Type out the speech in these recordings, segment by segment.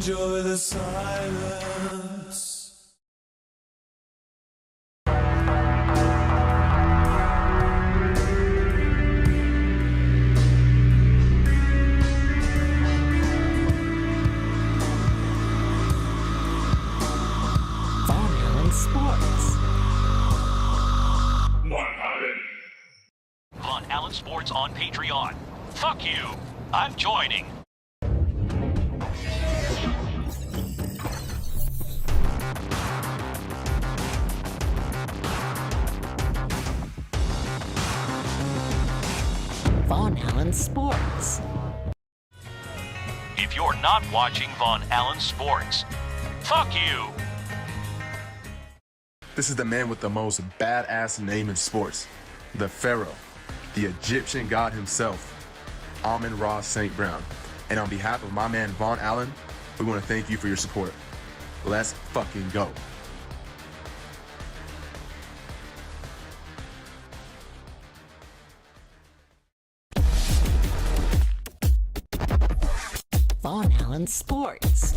enjoy the silence. Von Allen Sports. Von Allen Sports on Patreon. Fuck you. I'm joining. Von Allen Sports. If you're not watching Von Allen Sports, fuck you. This is the man with the most badass name in sports, the Pharaoh, the Egyptian god himself, Amon-Ra St. Brown. And on behalf of my man Von Allen, we want to thank you for your support. Let's fucking go. Von Allen Sports.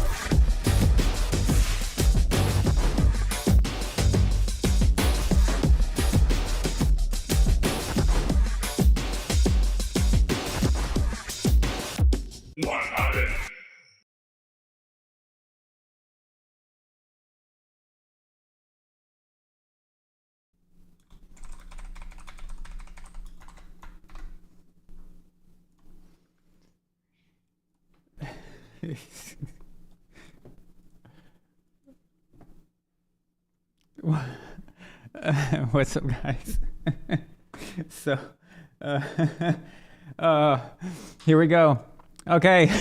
What's up, guys? So, here we go. Okay,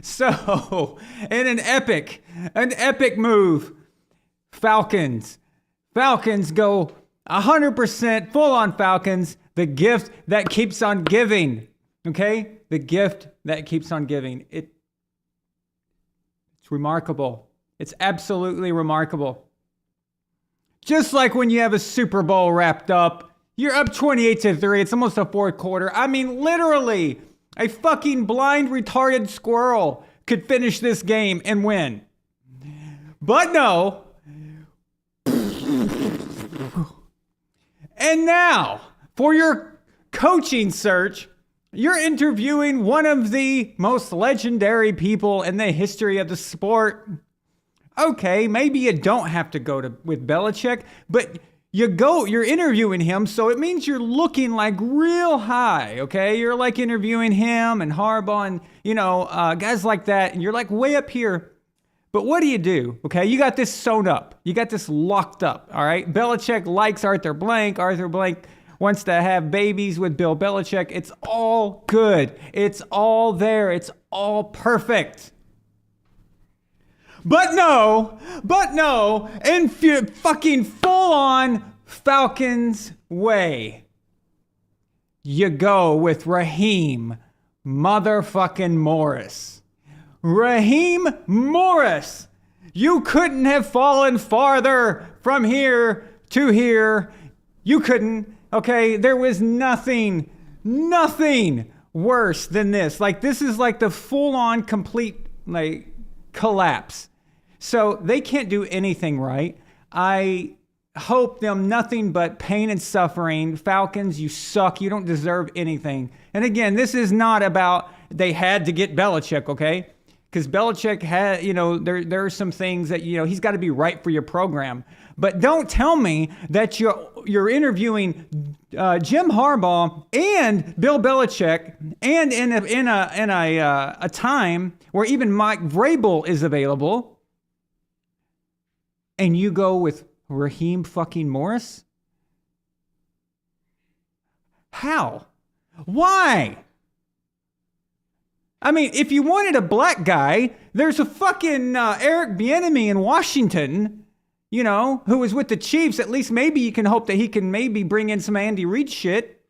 so in an epic move, Falcons go 100% full on Falcons. The gift that keeps on giving. Okay, the gift that keeps on giving. It's remarkable. It's absolutely remarkable. Just like when you have a Super Bowl wrapped up, you're up 28-3. It's almost a fourth quarter. I mean, literally, a fucking blind, retarded squirrel could finish this game and win. But no. And now, for your coaching search, you're interviewing one of the most legendary people in the history of the sport. Okay, maybe you don't have to go with Belichick, but you're interviewing him, so it means you're looking like real high, okay? You're like interviewing him and Harbaugh and, guys like that, and you're like way up here. But what do? Okay, you got this sewn up. You got this locked up, all right? Belichick likes Arthur Blank. Arthur Blank wants to have babies with Bill Belichick. It's all good. It's all there. It's all perfect. But no, in fucking full-on Falcons way, you go with Raheem motherfucking Morris. Raheem Morris! You couldn't have fallen farther from here to here. You couldn't, okay? There was nothing worse than this. Like, this is like the full-on complete, collapse. So they can't do anything right. I hope them nothing but pain and suffering. Falcons, you suck. You don't deserve anything. And again, this is not about they had to get Belichick, okay? Because Belichick had, there are some things that, he's got to be right for your program. But don't tell me that you're interviewing Jim Harbaugh and Bill Belichick, and in a time where even Mike Vrabel is available, and you go with Raheem fucking Morris? How? Why? I mean, if you wanted a black guy, there's a fucking Eric Bieniemy in Washington, who was with the Chiefs. At least maybe you can hope that he can maybe bring in some Andy Reid shit.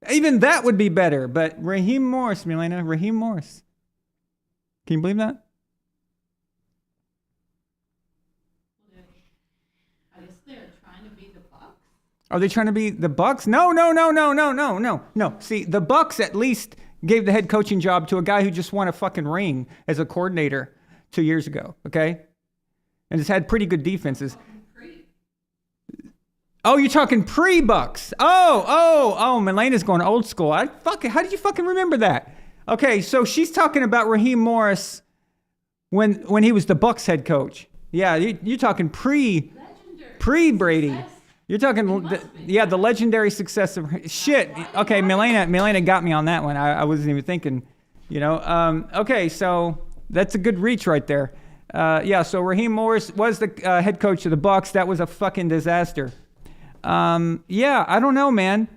Even that would be better. But Raheem Morris, Milena, Raheem Morris. Can you believe that? Are they trying to be the Bucks? No. See, the Bucks at least gave the head coaching job to a guy who just won a fucking ring as a coordinator 2 years ago, okay? And has had pretty good defenses. Oh, you're talking pre-Bucks. Oh, Melena's going old school. How did you fucking remember that? Okay, so she's talking about Raheem Morris when he was the Bucks head coach. Yeah, you're talking pre-Brady. You're talking, the legendary success of shit. Okay, Melena got me on that one. I wasn't even thinking, Okay, so that's a good reach right there. So Raheem Morris was the head coach of the Bucks. That was a fucking disaster. I don't know, man.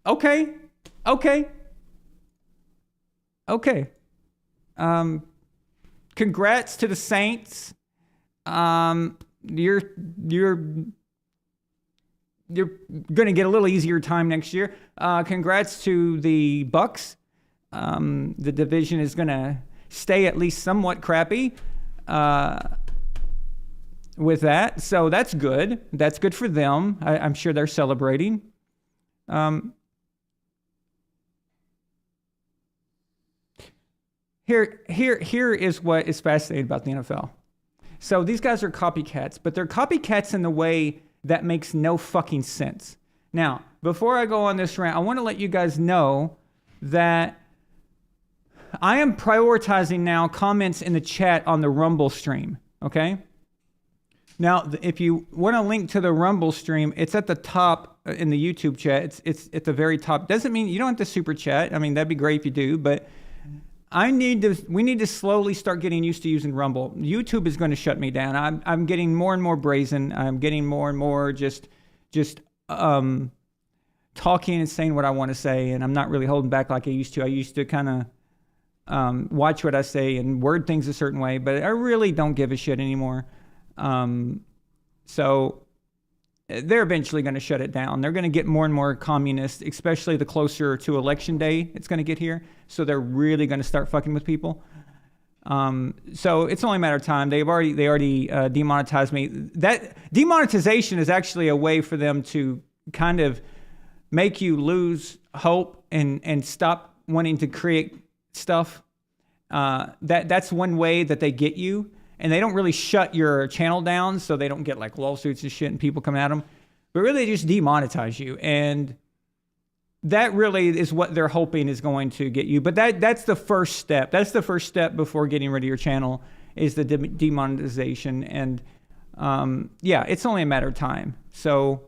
Okay. Congrats to the Saints. You're gonna get a little easier time next year. Congrats to the Bucks. The division is gonna stay at least somewhat crappy with that, so that's good. That's good for them. I'm sure they're celebrating. Here is what is fascinating about the NFL. So these guys are copycats, but they're copycats in the way that makes no fucking sense. Now, before I go on this rant, I want to let you guys know that I am prioritizing now comments in the chat on the Rumble stream, okay? Now, if you want to link to the Rumble stream, it's at the top in the YouTube chat. It's at the very top. Doesn't mean you don't have to super chat. I mean, that'd be great if you do, but we need to slowly start getting used to using Rumble. YouTube is going to shut me down. I'm getting more and more brazen. I'm getting more and more just talking and saying what I want to say, and I'm not really holding back like I used to. I used to kind of watch what I say and word things a certain way, but I really don't give a shit anymore. So they're eventually going to shut it down. They're going to get more and more communist, especially the closer to election day it's going to get here. So they're really going to start fucking with people. So it's only a matter of time. They already demonetized me. That demonetization is actually a way for them to kind of make you lose hope and stop wanting to create stuff. That's one way that they get you. And they don't really shut your channel down, so they don't get like lawsuits and shit and people coming at them. But really, they just demonetize you. And that really is what they're hoping is going to get you. But that's the first step. That's the first step before getting rid of your channel is the demonetization. And it's only a matter of time. So,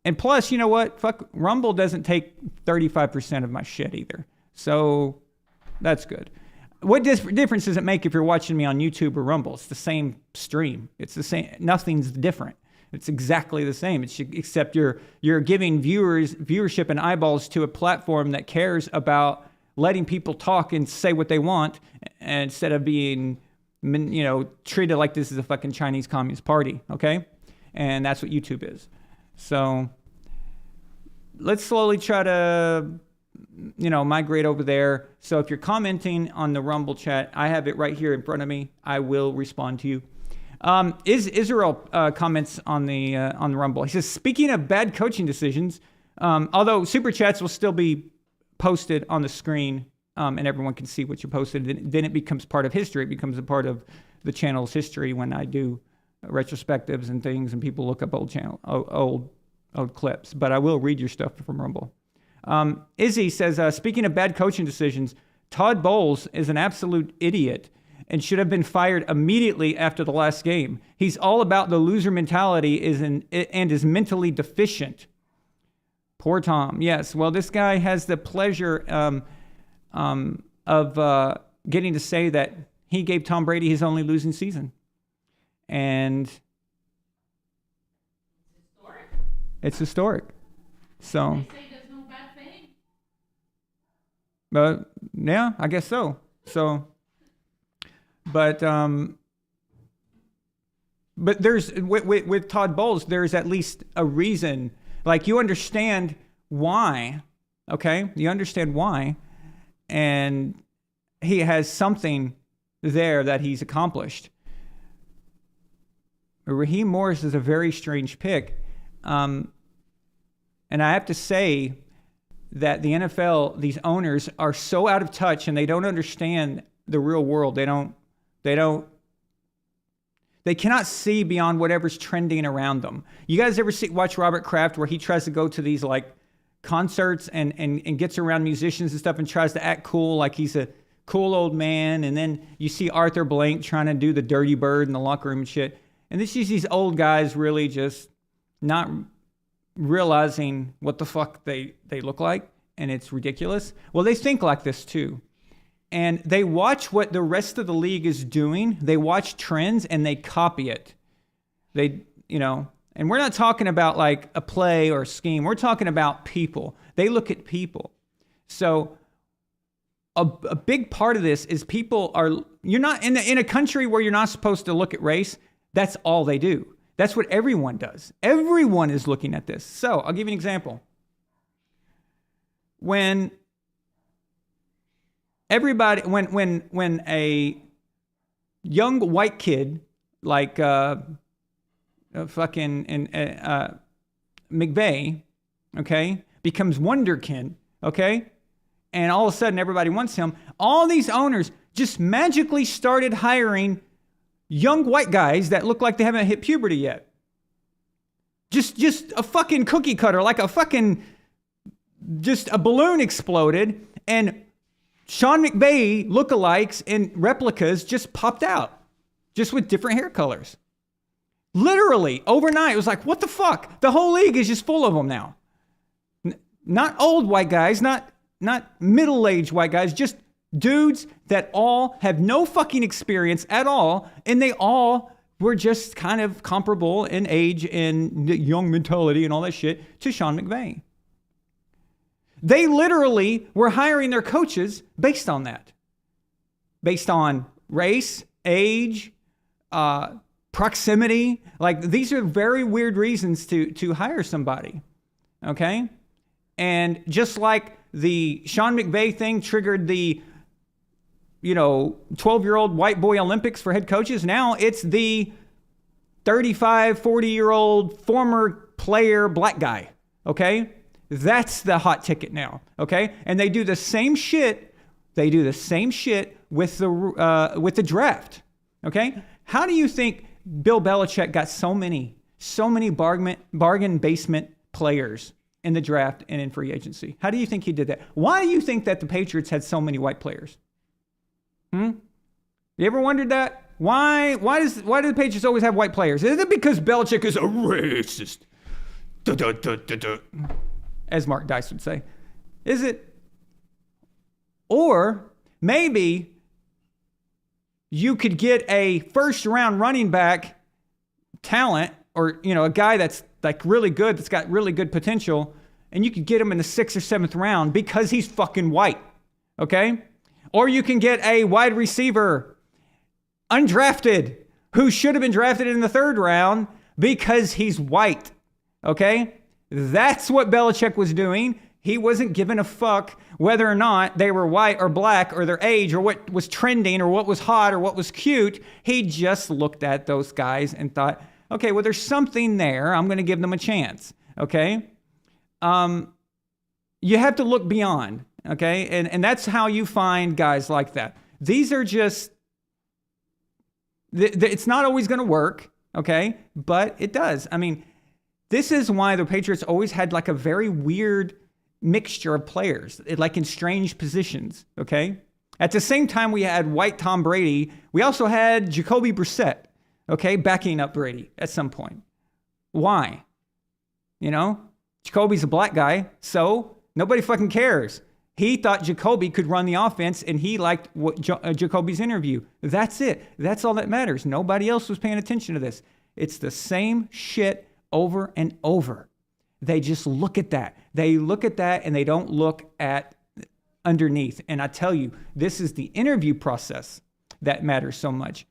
and plus, you know what? Fuck, Rumble doesn't take 35% of my shit either. So that's good. What difference does it make if you're watching me on YouTube or Rumble? It's the same stream. It's the same. Nothing's different. It's exactly the same. Except you're giving viewership and eyeballs to a platform that cares about letting people talk and say what they want, instead of being, treated like this is a fucking Chinese Communist Party. Okay, and that's what YouTube is. So let's slowly try to migrate over there. So if you're commenting on the Rumble chat, I have it right here in front of me. I will respond to you. Israel comments on the Rumble. He says, speaking of bad coaching decisions, although super chats will still be posted on the screen, and everyone can see what you posted, then it becomes part of history. It becomes a part of the channel's history when I do retrospectives and things, and people look up old clips. But I will read your stuff from Rumble. Izzy says, speaking of bad coaching decisions, Todd Bowles is an absolute idiot and should have been fired immediately after the last game. He's all about the loser mentality and is mentally deficient. Poor Tom. Yes, well, this guy has the pleasure of getting to say that he gave Tom Brady his only losing season. And it's historic. So... But yeah, I guess so. But there's with Todd Bowles, there's at least a reason. Like, you understand why, okay? You understand why, and he has something there that he's accomplished. Raheem Morris is a very strange pick, and I have to say that the NFL, these owners are so out of touch and they don't understand the real world. They cannot see beyond whatever's trending around them. You guys ever watch Robert Kraft where he tries to go to these like concerts and gets around musicians and stuff and tries to act cool like he's a cool old man, and then you see Arthur Blank trying to do the dirty bird in the locker room and shit. And this is these old guys really just not realizing what the fuck they look like, and it's ridiculous. Well, they think like this too. And they watch what the rest of the league is doing. They watch trends and they copy it. And we're not talking about like a play or a scheme. We're talking about people. They look at people. So a big part of this is you're not in a country where you're not supposed to look at race. That's all they do. That's what everyone does. Everyone is looking at this. So I'll give you an example. When a young white kid like McVay, okay, becomes wonderkin, okay, and all of a sudden everybody wants him, all these owners just magically started hiring young white guys that look like they haven't hit puberty yet. Just a fucking cookie cutter, like just a balloon exploded, and Sean McVay lookalikes and replicas just popped out, just with different hair colors. Literally, overnight, it was like, what the fuck? The whole league is just full of them now. Not old white guys, not middle-aged white guys, just dudes that all have no fucking experience at all, and they all were just kind of comparable in age and young mentality and all that shit to Sean McVay. They literally were hiring their coaches based on that. Based on race, age, proximity. Like, these are very weird reasons to hire somebody. Okay? And just like the Sean McVay thing triggered the 12-year-old white boy Olympics for head coaches, now it's the 35, 40-year-old former player black guy. Okay? That's the hot ticket now, okay? And they do the same shit. They do the same shit with the draft, okay? How do you think Bill Belichick got so many bargain basement players in the draft and in free agency? How do you think he did that? Why do you think that the Patriots had so many white players? You ever wondered that? Why do the Patriots always have white players? Is it because Belichick is a racist? As Mark Dice would say. Is it? Or maybe you could get a first-round running back talent, or a guy that's like really good, that's got really good potential, and you could get him in the 6th or 7th round because he's fucking white. Okay? Or you can get a wide receiver, undrafted, who should have been drafted in the 3rd round because he's white. Okay? That's what Belichick was doing. He wasn't giving a fuck whether or not they were white or black or their age or what was trending or what was hot or what was cute. He just looked at those guys and thought, okay, well, there's something there. I'm going to give them a chance. Okay? You have to look beyond. Okay? And that's how you find guys like that. These are just, it's not always going to work. Okay? But it does. I mean, this is why the Patriots always had like a very weird mixture of players, like in strange positions, okay? At the same time we had white Tom Brady, we also had Jacoby Brissett, okay, backing up Brady at some point. Why? Jacoby's a black guy, so nobody fucking cares. He thought Jacoby could run the offense, and he liked Jacoby's interview. That's it. That's all that matters. Nobody else was paying attention to this. It's the same shit over and over. They just look at that. They look at that and they don't look at underneath. And I tell you, this is the interview process that matters so much.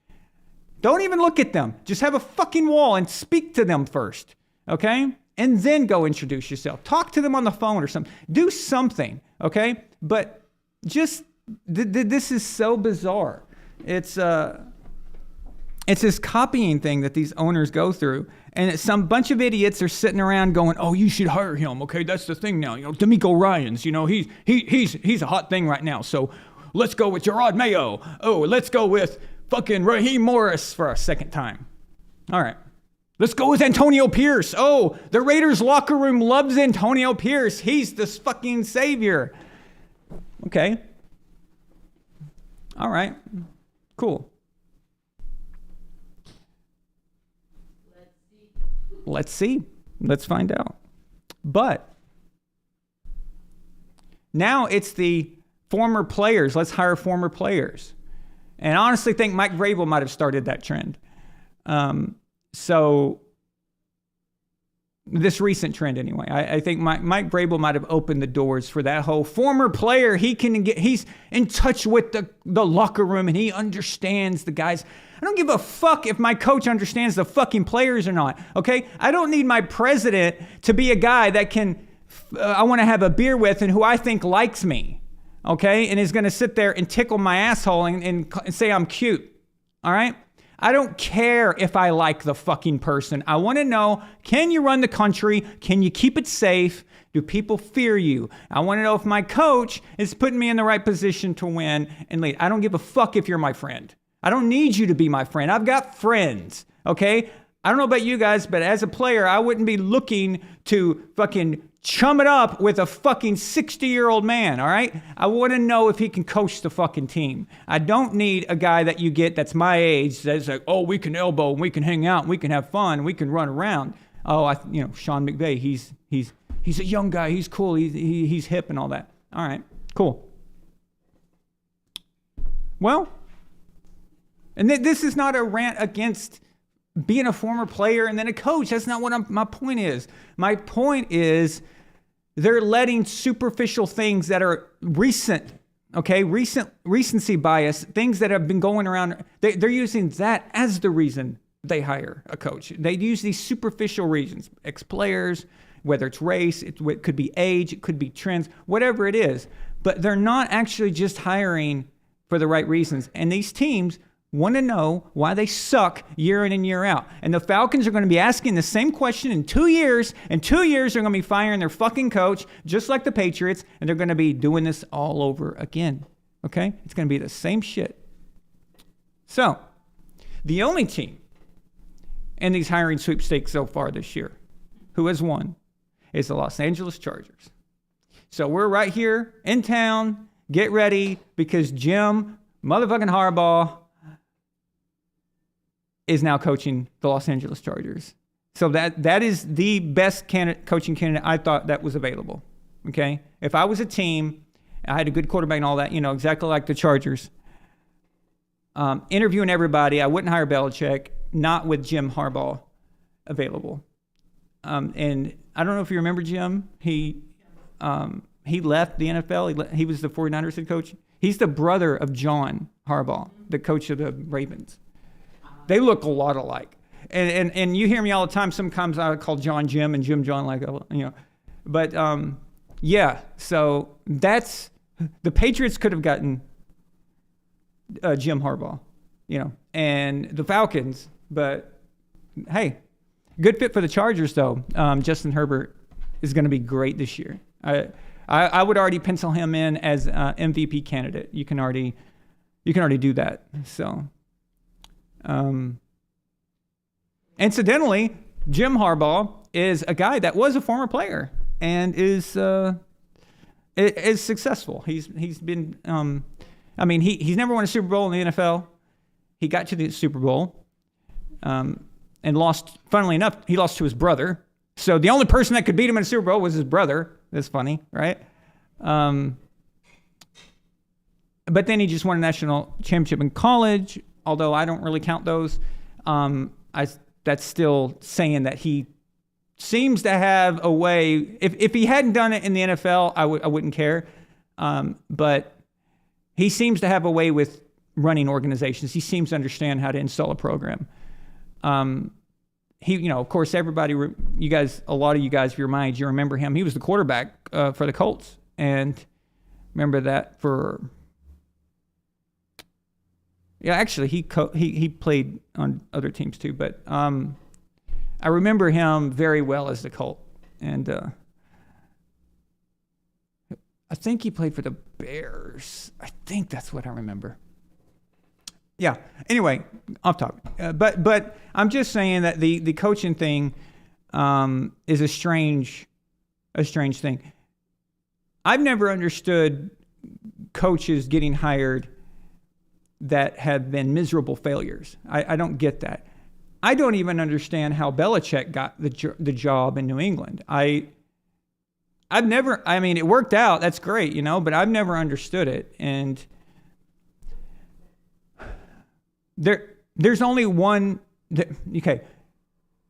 Don't even look at them. Just have a fucking wall and speak to them first. Okay? And then go introduce yourself. Talk to them on the phone or something. Do something. Okay? But just, this is so bizarre. It's, It's this copying thing that these owners go through. And some bunch of idiots are sitting around going, oh, you should hire him. Okay, that's the thing now. D'Amico Ryans, he's a hot thing right now. So let's go with Gerard Mayo. Oh, let's go with fucking Raheem Morris for a second time. All right. Let's go with Antonio Pierce. Oh, the Raiders locker room loves Antonio Pierce. He's the fucking savior. Okay. All right. Cool. Let's see. Let's find out. But now it's the former players. Let's hire former players. And I honestly think Mike Vrabel might have started that trend. So this recent trend anyway, I think Mike Vrabel might have opened the doors for that whole former player. He's in touch with the locker room and he understands the guys. I don't give a fuck if my coach understands the fucking players or not. Okay. I don't need my president to be a guy that I want to have a beer with and who I think likes me. Okay. And is going to sit there and tickle my asshole and say I'm cute. All right. I don't care if I like the fucking person. I want to know, can you run the country? Can you keep it safe? Do people fear you? I want to know if my coach is putting me in the right position to win and lead. I don't give a fuck if you're my friend. I don't need you to be my friend. I've got friends, okay? I don't know about you guys, but as a player, I wouldn't be looking to fucking chum it up with a fucking 60-year-old man, all right? I want to know if he can coach the fucking team. I don't need a guy that you get that's my age that's like, oh, we can elbow, and we can hang out, and we can have fun, and we can run around. Oh, Sean McVay, he's a young guy, he's cool, he's hip and all that. All right, cool. Well, and this is not a rant against being a former player and then a coach. That's not what my point is. My point is they're letting superficial things that are recent, okay, recency bias, things that have been going around, they're using that as the reason they hire a coach. They use these superficial reasons, ex-players, whether it's race, it could be age, it could be trends, whatever it is. But they're not actually just hiring for the right reasons. And these teams want to know why they suck year in and year out. And the Falcons are going to be asking the same question in 2 years. In 2 years, they're going to be firing their fucking coach, just like the Patriots, and they're going to be doing this all over again. Okay? It's going to be the same shit. So, the only team in these hiring sweepstakes so far this year who has won is the Los Angeles Chargers. So, we're right here in town. Get ready, because Jim motherfucking Harbaugh is now coaching the Los Angeles Chargers. So that is the best coaching candidate I thought that was available. Okay? If I was a team, I had a good quarterback and all that, exactly like the Chargers, interviewing everybody, I wouldn't hire Belichick, not with Jim Harbaugh available. And I don't know if you remember Jim. He left the NFL. He was the 49ers head coach. He's the brother of John Harbaugh, the coach of the Ravens. They look a lot alike. And you hear me all the time. Sometimes I call John Jim and Jim John, But, yeah, so that's – the Patriots could have gotten Jim Harbaugh, and the Falcons. But, hey, good fit for the Chargers, though. Justin Herbert is going to be great this year. I would already pencil him in as an MVP candidate. You can already do that. So – incidentally, Jim Harbaugh is a guy that was a former player and is successful. He's been, he's never won a Super Bowl in the NFL. He got to the Super Bowl, and lost. Funnily enough, he lost to his brother. So the only person that could beat him in a Super Bowl was his brother. That's funny, right? But then he just won a national championship in college. Although I don't really count those, that's still saying that he seems to have a way. If he hadn't done it in the NFL, I wouldn't care. But he seems to have a way with running organizations. He seems to understand how to install a program. He, of course, everybody, you guys, a lot of you guys, if you're my age, you remember him. He was the quarterback for the Colts, and remember that for. Yeah, actually, he played on other teams too, but I remember him very well as the Colt, and I think he played for the Bears. I think that's what I remember. Yeah. Anyway, off topic. But I'm just saying that the coaching thing is a strange thing. I've never understood coaches getting hired that have been miserable failures. I don't get that. I don't even understand how Belichick got the job in New England. It worked out. That's great, but I've never understood it. And there's only one. Okay.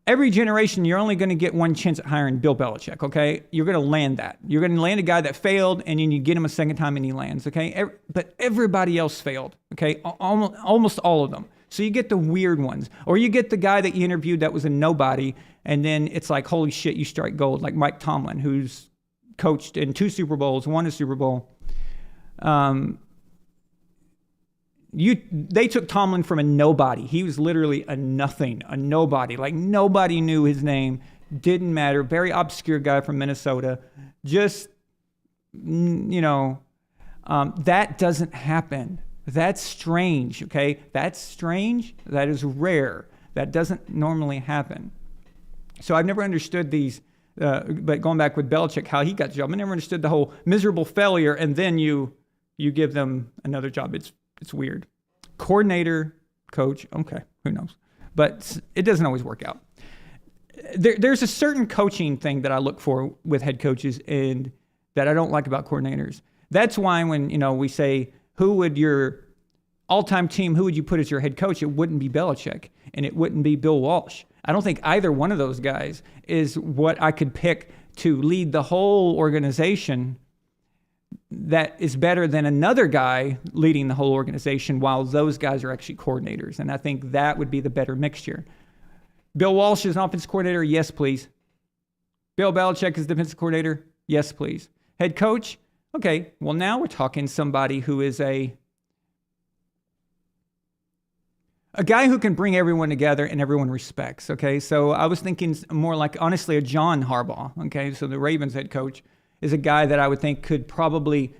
Every generation, you're only going to get one chance at hiring Bill Belichick, okay? You're going to land that. You're going to land a guy that failed, and then you get him a second time and he lands, okay? But everybody else failed, okay? Almost all of them. So you get the weird ones. Or you get the guy that you interviewed that was a nobody, and then it's like, holy shit, you strike gold, like Mike Tomlin, who's coached in 2 Super Bowls, won a Super Bowl. They took Tomlin from a nobody. He was literally a nothing, a nobody. Like nobody knew his name. Didn't matter. Very obscure guy from Minnesota. Just, that doesn't happen. That's strange, okay? That's strange. That is rare. That doesn't normally happen. So I've never understood these, but going back with Belichick, how he got the job, I never understood the whole miserable failure, and then you give them another job. It's weird. Coordinator, coach, okay, who knows? But it doesn't always work out. There's a certain coaching thing that I look for with head coaches and that I don't like about coordinators. That's why when, we say, who would your all-time team, who would you put as your head coach? It wouldn't be Belichick, and it wouldn't be Bill Walsh. I don't think either one of those guys is what I could pick to lead the whole organization that is better than another guy leading the whole organization while those guys are actually coordinators. And I think that would be the better mixture. Bill Walsh is an offensive coordinator? Yes, please. Bill Belichick is defensive coordinator? Yes, please. Head coach? Okay, well, now we're talking somebody who is a guy who can bring everyone together and everyone respects, okay? So I was thinking more like, honestly, a John Harbaugh, okay? So the Ravens head coach is a guy that I would think could probably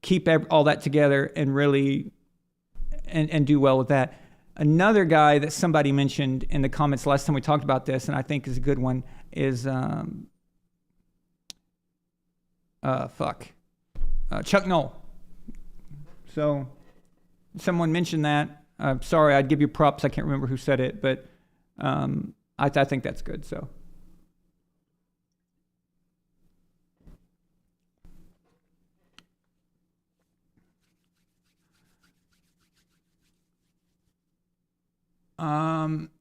keep all that together and really and do well with that. Another guy that somebody mentioned in the comments last time we talked about this, and I think is a good one, is Chuck Noll. So someone mentioned that. Sorry, I'd give you props. I can't remember who said it, but I think that's good. So.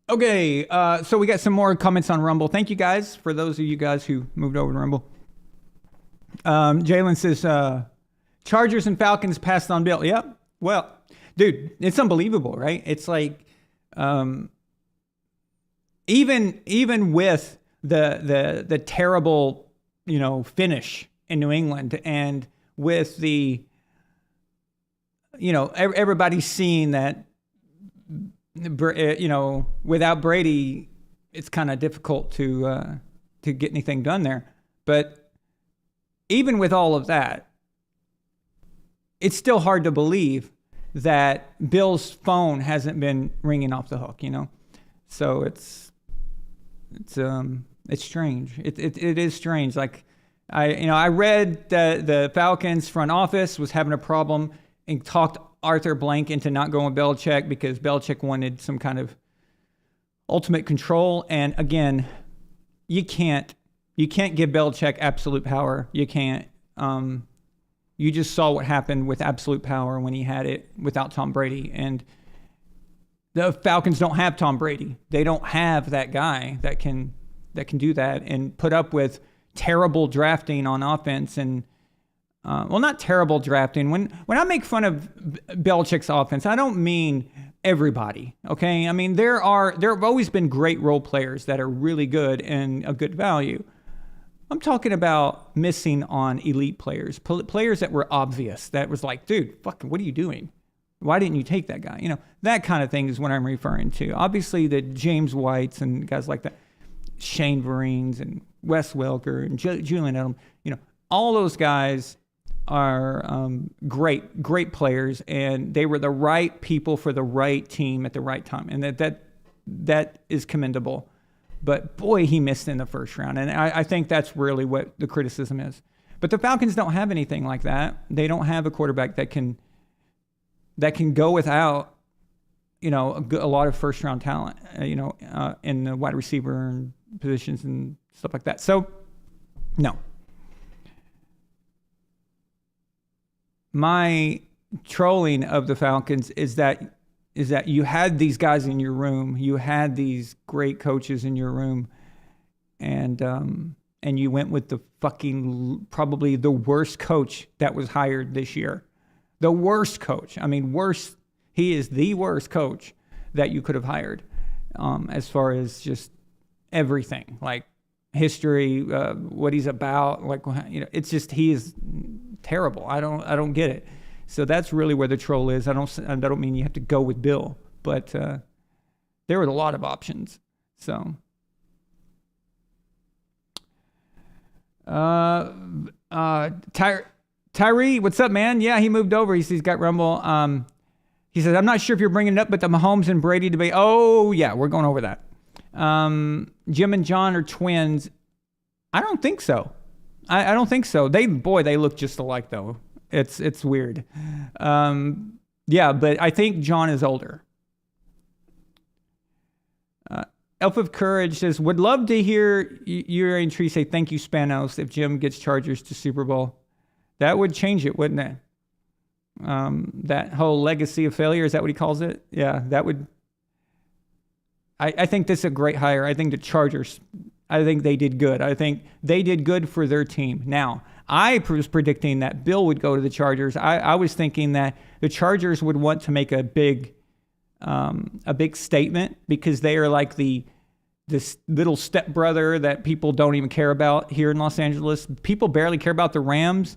Okay, so we got some more comments on Rumble. Thank you guys, for those of you guys who moved over to Rumble. Jalen says, Chargers and Falcons passed on Bill. Yep. Well, dude, it's unbelievable, right? It's like, even with the terrible, finish in New England, and with the, everybody's seeing that, without Brady, it's kind of difficult to get anything done there. But even with all of that, it's still hard to believe that Bill's phone hasn't been ringing off the hook, So it's strange. It is strange. Like I read that the Falcons front office was having a problem and talked Arthur Blank into not going with Belichick because Belichick wanted some kind of ultimate control. And again, you can't give Belichick absolute power. You can't. You just saw what happened with absolute power when he had it without Tom Brady. And the Falcons don't have Tom Brady. They don't have that guy that can do that and put up with terrible drafting on offense and not terrible drafting. When I make fun of Belichick's offense, I don't mean everybody, okay? I mean, there have always been great role players that are really good and a good value. I'm talking about missing on elite players, players that were obvious, that was like, dude, fucking, what are you doing? Why didn't you take that guy? That kind of thing is what I'm referring to. Obviously, the James Whites and guys like that, Shane Vereen's and Wes Welker and Julian Edelman, all those guys are great players, and they were the right people for the right team at the right time, and that is commendable. But boy, he missed in the first round, and I think that's really what the criticism is. But the Falcons don't have anything like that. They don't have a quarterback that can go without, a lot of first round talent, in the wide receiver and positions and stuff like that. So, no. My trolling of the Falcons is that you had these guys in your room, you had these great coaches in your room, and you went with the fucking probably the worst coach that was hired this year. The worst coach. I mean, worst. He is the worst coach that you could have hired, as far as just everything, like history, what he's about. Like, it's just, he is terrible. I don't get it. So that's really where the troll is. I don't mean you have to go with Bill, but there were a lot of options. So. Tyree, what's up, man? Yeah, he moved over. He's got Rumble. He says, I'm not sure if you're bringing it up, but the Mahomes and Brady debate. Oh, yeah, we're going over that. Jim and John are twins. I don't think so. I don't think so. They look just alike, though. It's weird. Yeah, but I think John is older. Elf of Courage says, would love to hear you and Tree say thank you, Spanos, if Jim gets Chargers to Super Bowl. That would change it, wouldn't it? That whole legacy of failure, is that what he calls it? Yeah, that would. I think this is a great hire. I think the Chargers, I think they did good. I think they did good for their team. Now, I was predicting that Bill would go to the Chargers. I was thinking that the Chargers would want to make a big statement, because they are like this little stepbrother that people don't even care about here in Los Angeles. People barely care about the Rams.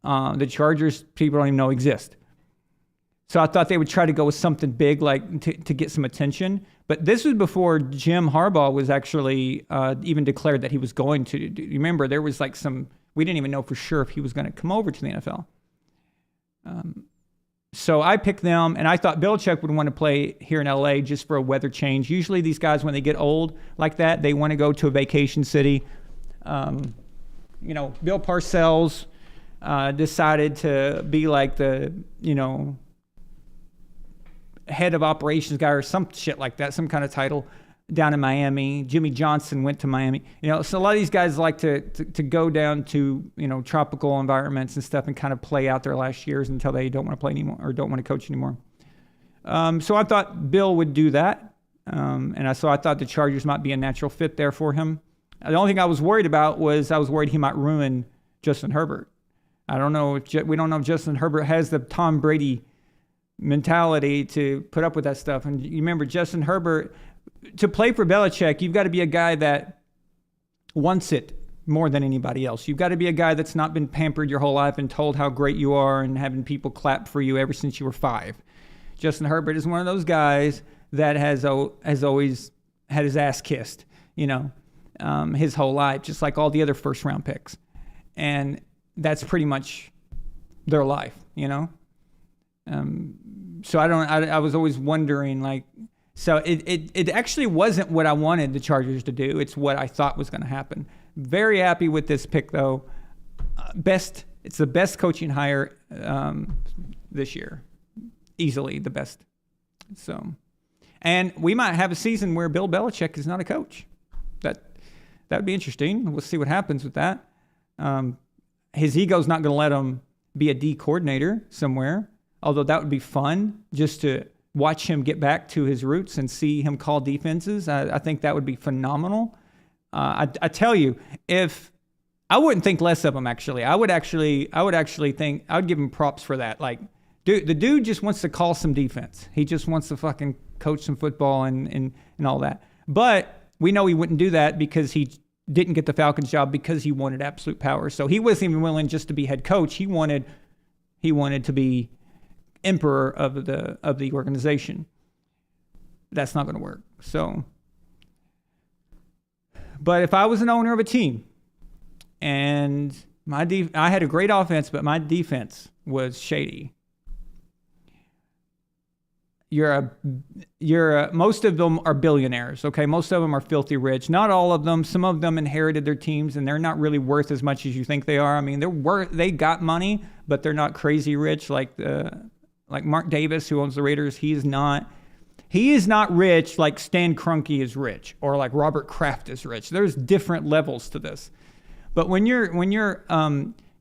The Chargers, people don't even know exist. So I thought they would try to go with something big, like to get some attention. But this was before Jim Harbaugh was actually even declared that he was going to. You remember, there was like we didn't even know for sure if he was going to come over to the NFL. So I picked them, and I thought Belichick would want to play here in LA just for a weather change. Usually these guys, when they get old like that, they want to go to a vacation city. Bill Parcells decided to be like the, head of operations guy or some shit like that, some kind of title down in Miami. Jimmy Johnson went to Miami. So a lot of these guys like to go down to, tropical environments and stuff and kind of play out their last years until they don't want to play anymore or don't want to coach anymore. So I thought Bill would do that. I thought the Chargers might be a natural fit there for him. The only thing I was worried about was he might ruin Justin Herbert. We don't know if Justin Herbert has the Tom Brady mentality to put up with that stuff. And you remember Justin Herbert, to play for Belichick, you've got to be a guy that wants it more than anybody else. You've got to be a guy that's not been pampered your whole life and told how great you are and having people clap for you ever since you were 5. Justin Herbert is one of those guys that has always had his ass kissed, his whole life, just like all the other first round picks. And that's pretty much their life, So I was always wondering, so it actually wasn't what I wanted the Chargers to do. It's what I thought was going to happen. Very happy with this pick, though. It's the best coaching hire this year. Easily the best. So, and we might have a season where Bill Belichick is not a coach. That would be interesting. We'll see what happens with that. His ego's not going to let him be a D coordinator somewhere. Although that would be fun, just to watch him get back to his roots and see him call defenses. I think that would be phenomenal. I tell you, if I wouldn't think less of him, actually. I would actually think I would give him props for that. Like, dude, the dude just wants to call some defense. He just wants to fucking coach some football and all that. But we know he wouldn't do that because he didn't get the Falcons job because he wanted absolute power. So he wasn't even willing just to be head coach. He wanted to be emperor of the organization. That's not going to work. So, but if I was an owner of a team and I had a great offense, but my defense was shady. Most of them are billionaires, okay? Most of them are filthy rich. Not all of them. Some of them inherited their teams, and they're not really worth as much as you think they are. I mean, they got money, but they're not crazy rich like Mark Davis, who owns the Raiders. He is not rich like Stan Kroenke is rich, or like Robert Kraft is rich. There's different levels to this. But when you're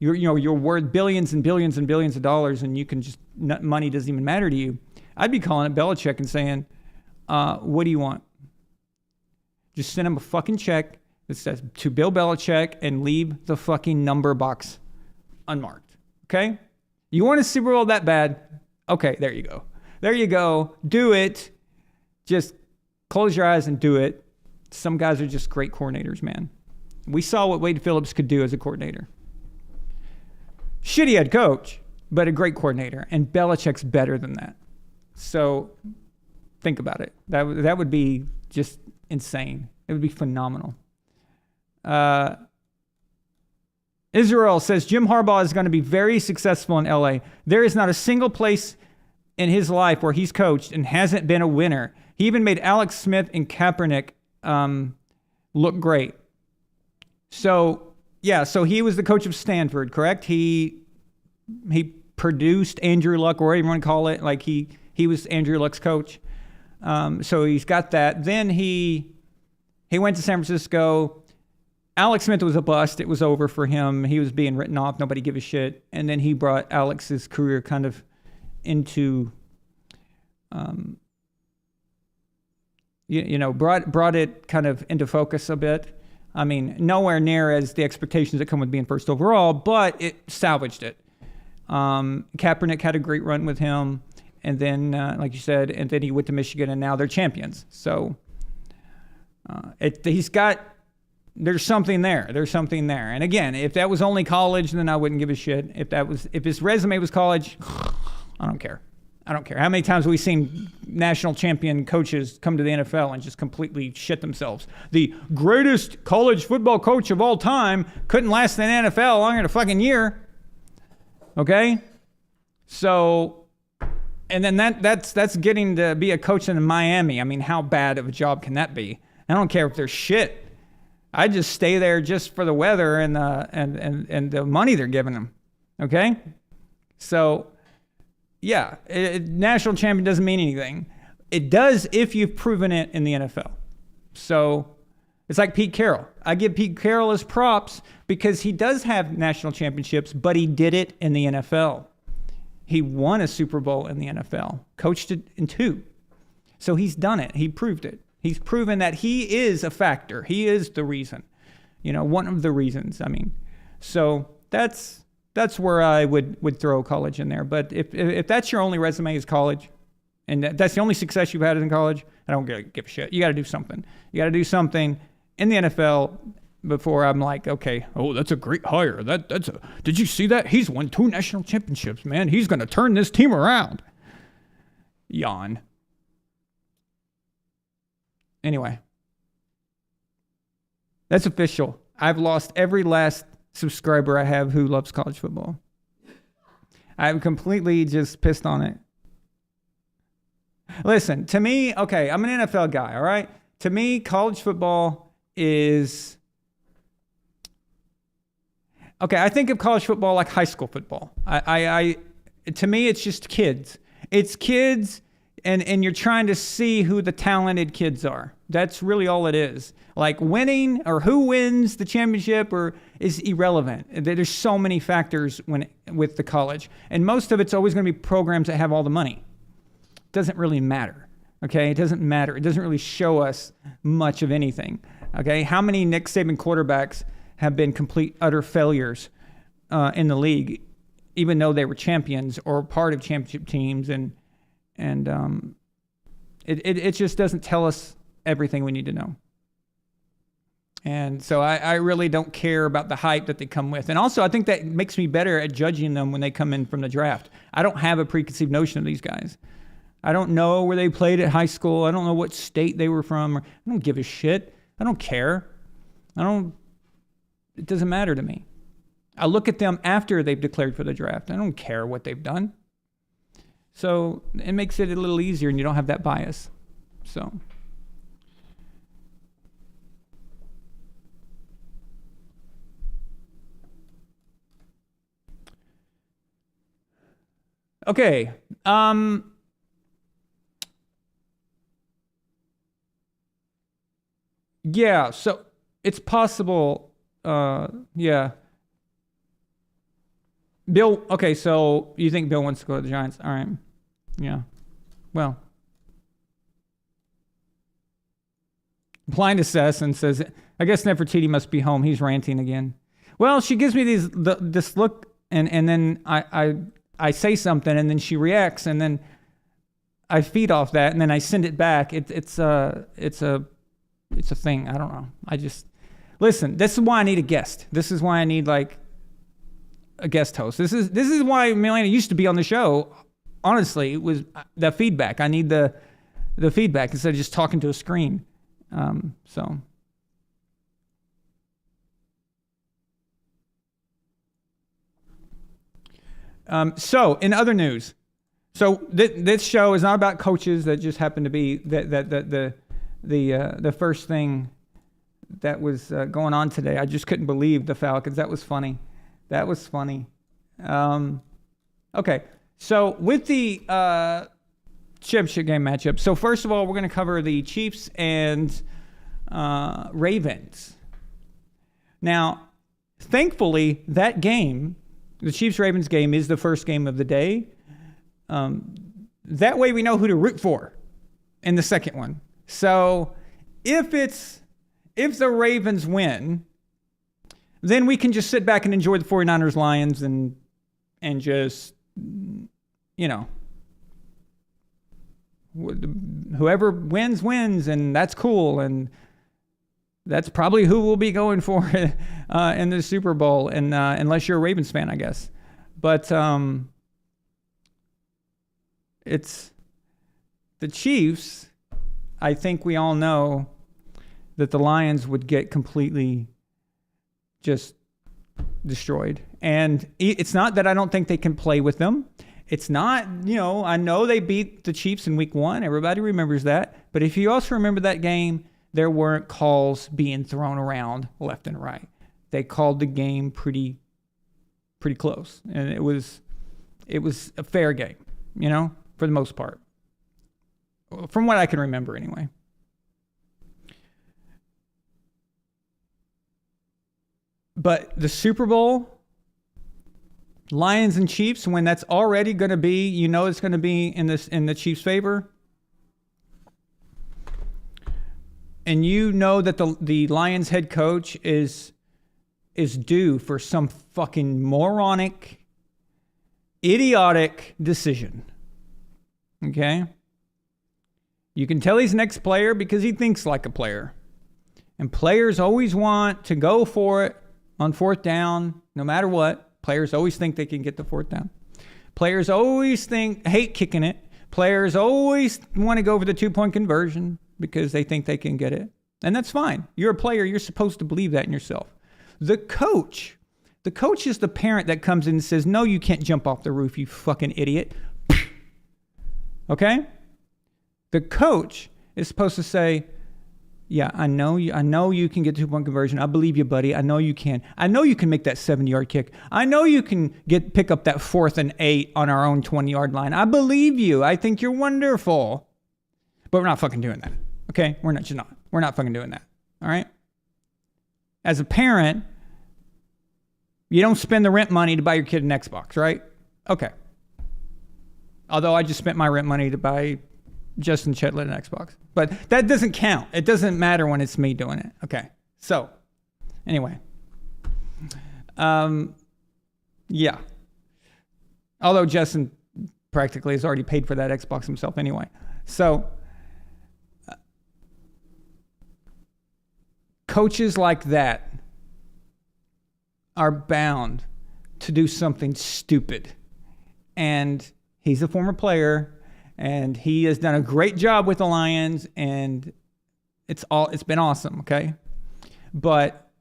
worth billions and billions and billions of dollars, and you can just money doesn't even matter to you. I'd be calling it Belichick and saying, what do you want? Just send him a fucking check that says to Bill Belichick and leave the fucking number box unmarked. Okay? You want a Super Bowl that bad? Okay, there you go. There you go. Do it. Just close your eyes and do it. Some guys are just great coordinators, man. We saw what Wade Phillips could do as a coordinator. Shitty head coach, but a great coordinator. And Belichick's better than that. So think about it. That would be just insane. It would be phenomenal. Israel says Jim Harbaugh is going to be very successful in LA. There is not a single place in his life where he's coached and hasn't been a winner. He even made Alex Smith and Kaepernick look great. So he was the coach of Stanford, correct? He produced Andrew Luck, or whatever you want to call it. Like he was Andrew Luck's coach. So he's got that. Then he went to San Francisco. Alex Smith was a bust. It was over for him. He was being written off. Nobody gave a shit. And then he brought Alex's career kind of into, brought it kind of into focus a bit. I mean, nowhere near as the expectations that come with being first overall, but it salvaged it. Kaepernick had a great run with him. And then, like you said, and then he went to Michigan, and now they're champions. So there's something there. There's something there. And again, if that was only college, then I wouldn't give a shit. If his resume was college, I don't care. I don't care. How many times have we seen national champion coaches come to the NFL and just completely shit themselves? The greatest college football coach of all time couldn't last in the NFL longer than a fucking year. Okay? So... And then that's getting to be a coach in Miami. I mean, how bad of a job can that be? I don't care if they're shit. I just stay there just for the weather and the money they're giving them. Okay? So, yeah, national champion doesn't mean anything. It does if you've proven it in the NFL. So, it's like Pete Carroll. I give Pete Carroll his props because he does have national championships, but he did it in the NFL. He won a Super Bowl in the NFL, coached it in 2. So he's done it. He proved it. He's proven that he is a factor. He is the reason, one of the reasons. I mean, so that's where I would throw college in there. But if that's your only resume is college, and that's the only success you've had in college, I don't give a shit. You got to do something. You got to do something in the NFL before I'm like, okay, that's a great hire. Did you see that? He's won 2 national championships, man. He's going to turn this team around. Yawn. Anyway, that's official. I've lost every last subscriber I have who loves college football. I'm completely just pissed on it. Listen, to me, okay, I'm an NFL guy, all right? To me, college football is... Okay, I think of college football like high school football. To me, it's just kids. It's kids, and you're trying to see who the talented kids are. That's really all it is. Like winning or who wins the championship is irrelevant. There's so many factors with the college, and most of it's always going to be programs that have all the money. It doesn't really matter. Okay, it doesn't matter. It doesn't really show us much of anything. Okay, how many Nick Saban quarterbacks have been complete, utter failures in the league, even though they were champions or part of championship teams, and it just doesn't tell us everything we need to know. And so I really don't care about the hype that they come with. And also, I think that makes me better at judging them when they come in from the draft. I don't have a preconceived notion of these guys. I don't know where they played at high school. I don't know what state they were from. I don't give a shit. I don't care. It doesn't matter to me. I look at them after they've declared for the draft. I don't care what they've done. So it makes it a little easier and you don't have that bias. So. Okay. Yeah, so it's possible. Yeah. Bill, okay, so you think Bill wants to go to the Giants? All right. Yeah. Well. Blind Assassin says, I guess Nefertiti must be home. He's ranting again. Well, she gives me this look, and then I say something, and then she reacts, and then I feed off that, and then I send it back. It's a thing. I don't know. Listen. This is why I need a guest. This is why I need like a guest host. This is why Milena used to be on the show. Honestly, it was the feedback. I need the feedback instead of just talking to a screen. So in other news, this show is not about coaches. That just happened to be the first thing that was going on today. I just couldn't believe the Falcons. That was funny. Okay, so with the championship game matchup. So first of all, we're going to cover the Chiefs and Ravens. Now, thankfully, that game, the Chiefs-Ravens game, is the first game of the day. That way we know who to root for in the second one. So if the Ravens win, then we can just sit back and enjoy the 49ers Lions and just, whoever wins, and that's cool. And that's probably who we'll be going for in the Super Bowl, and unless you're a Ravens fan, I guess. But it's the Chiefs. I think we all know that the Lions would get completely just destroyed. And it's not that I don't think they can play with them. It's not, I know they beat the Chiefs in week 1. Everybody remembers that. But if you also remember that game, there weren't calls being thrown around left and right. They called the game pretty close. And it was a fair game, for the most part. From what I can remember anyway. But the Super Bowl, Lions and Chiefs, when that's already going to be, it's going to be in the Chiefs' favor. And that the Lions head coach is due for some fucking moronic, idiotic decision. Okay? You can tell he's an ex-player because he thinks like a player. And players always want to go for it on fourth down, no matter what. Players always think they can get the fourth down. Players always hate kicking it. Players always want to go for the 2-point conversion because they think they can get it. And that's fine. You're a player. You're supposed to believe that in yourself. The coach is the parent that comes in and says, no, you can't jump off the roof, you fucking idiot. Okay? The coach is supposed to say, yeah, I know you can get the 2-point conversion. I believe you, buddy. I know you can. I know you can make that 70-yard kick. I know you can pick up that 4th and 8 on our own 20-yard line. I believe you. I think you're wonderful. But we're not fucking doing that. Okay? We're not fucking doing that. All right? As a parent, you don't spend the rent money to buy your kid an Xbox, right? Okay. Although I just spent my rent money to buy Justin Chetlet an Xbox. But that doesn't count. It doesn't matter when it's me doing it. Okay. So, anyway. Yeah. Although Justin practically has already paid for that Xbox himself anyway. So, coaches like that are bound to do something stupid. And he's a former player, and he has done a great job with the Lions, and it's been awesome, okay? But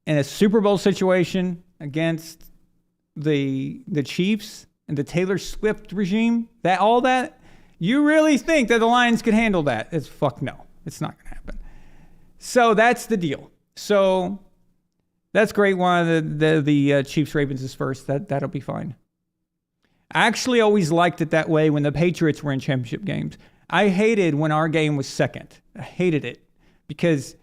in a Super Bowl situation against the Chiefs and the Taylor Swift regime, you really think that the Lions could handle that? It's fuck no. It's not going to happen. So that's the deal. So that's great. One of the Chiefs Ravens is first. That'll be fine. I actually always liked it that way when the Patriots were in championship games. I hated when our game was second. I hated it because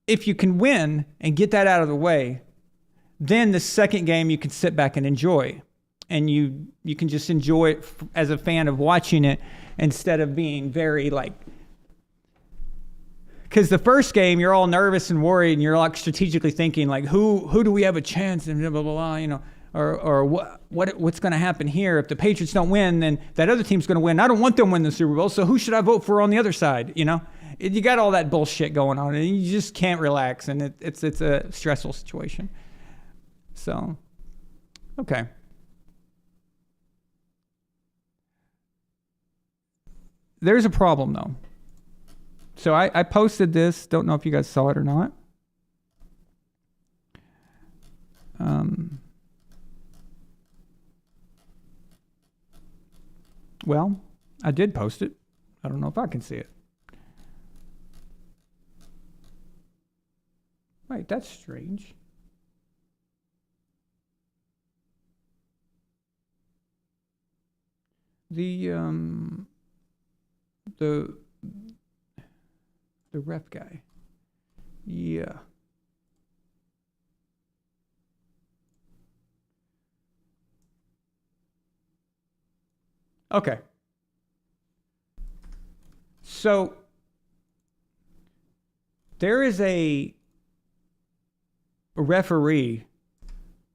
if you can win and get that out of the way, then the second game you can sit back and enjoy. And you can just enjoy it as a fan of watching it instead of being very because the first game you're all nervous and worried and you're strategically thinking who do we have a chance and blah blah blah, or what's going to happen here if the Patriots don't win, then that other team's going to win. I don't want them to win the Super Bowl, so who should I vote for on the other side? You got all that bullshit going on and you just can't relax, and it's a stressful situation. So okay. There's a problem, though. So I posted this. Don't know if you guys saw it or not. Well, I did post it. I don't know if I can see it. Wait, that's strange. The ref guy. Yeah. Okay. So there is a referee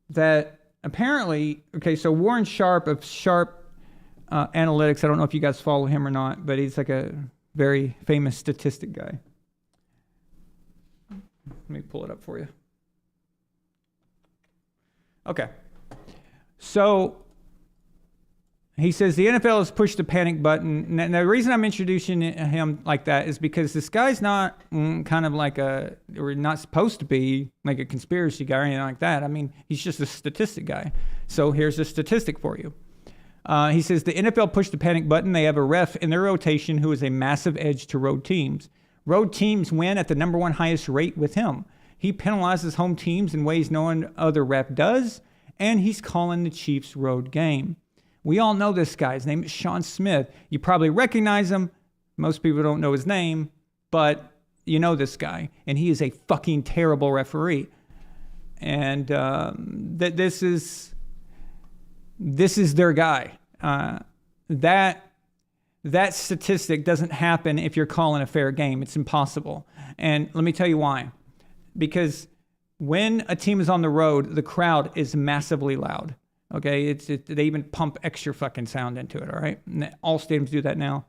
that apparently, so Warren Sharp of Sharp Analytics, I don't know if you guys follow him or not, but he's a very famous statistic guy. Let me pull it up for you. Okay. So he says the NFL has pushed the panic button. And the reason I'm introducing him like that is because this guy's not or not supposed to be like a conspiracy guy or anything like that. I mean, he's just a statistic guy. So here's a statistic for you. He says the NFL pushed the panic button. They have a ref in their rotation who is a massive edge to road teams. Road teams win at the number one highest rate with him. He penalizes home teams in ways no other ref does, and he's calling the Chiefs' road game. We all know this guy. His name is Sean Smith. You probably recognize him. Most people don't know his name, but you know this guy, and he is a fucking terrible referee. And this is their guy. That statistic doesn't happen if you're calling a fair game. It's impossible. And let me tell you why. Because when a team is on the road, the crowd is massively loud. Okay, they even pump extra fucking sound into it. All right, and all stadiums do that now.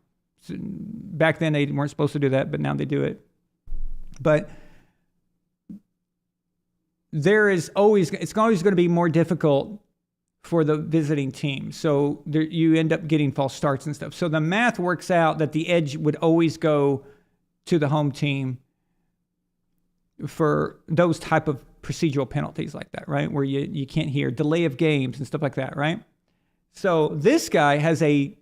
Back then they weren't supposed to do that, but now they do it. But it's always going to be more difficult for the visiting team. So you end up getting false starts and stuff. So the math works out that the edge would always go to the home team for those type of procedural penalties like that, right? Where you can't hear delay of games and stuff like that, right? So this guy has the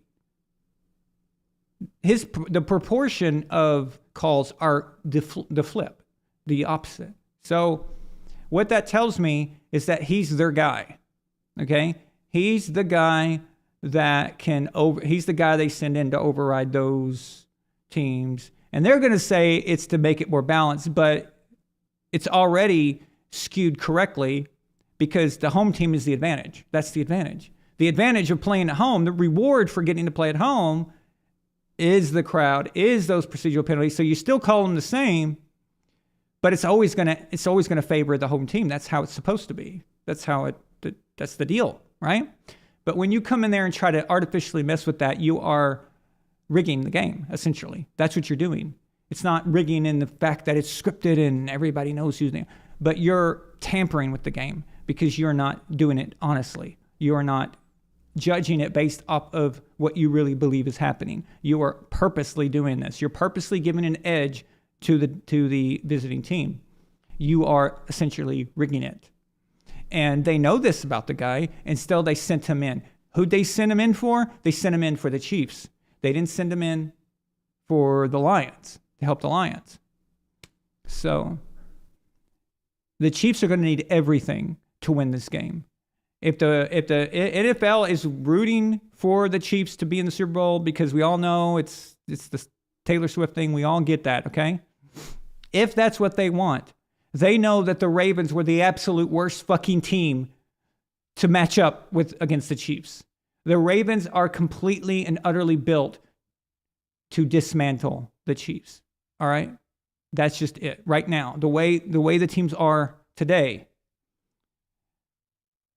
proportion of calls are the flip, the opposite. So what that tells me is that he's their guy. Okay, he's the guy that he's the guy they send in to override those teams. And they're going to say it's to make it more balanced, but it's already skewed correctly because the home team is the advantage. That's the advantage. The advantage of playing at home, the reward for getting to play at home is the crowd, is those procedural penalties. So you still call them the same, but it's always going to favor the home team. That's how it's supposed to be. That's the deal, right? But when you come in there and try to artificially mess with that, you are rigging the game, essentially. That's what you're doing. It's not rigging in the fact that it's scripted and everybody knows who's there. But you're tampering with the game because you're not doing it honestly. You're not judging it based off of what you really believe is happening. You are purposely doing this. You're purposely giving an edge to the visiting team. You are essentially rigging it. And they know this about the guy, and still they sent him in. Who'd they send him in for? They sent him in for the Chiefs. They didn't send him in for the Lions, to help the Lions. So the Chiefs are going to need everything to win this game. If the NFL is rooting for the Chiefs to be in the Super Bowl, because we all know it's the Taylor Swift thing, we all get that, okay? If that's what they want, they know that the Ravens were the absolute worst fucking team to match up with against the Chiefs. The Ravens are completely and utterly built to dismantle the Chiefs. All right? That's just it. Right now, the way the teams are today,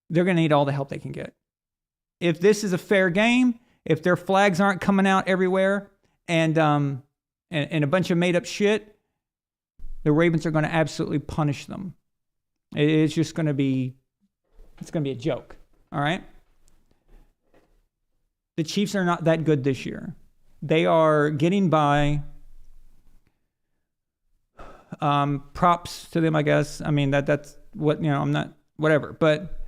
they're going to need all the help they can get. If this is a fair game, if their flags aren't coming out everywhere and a bunch of made up shit, the Ravens are going to absolutely punish them. It's just going to be a joke. All right? The Chiefs are not that good this year. They are getting by. Props to them, I guess. I mean, that's what, I'm not, whatever. But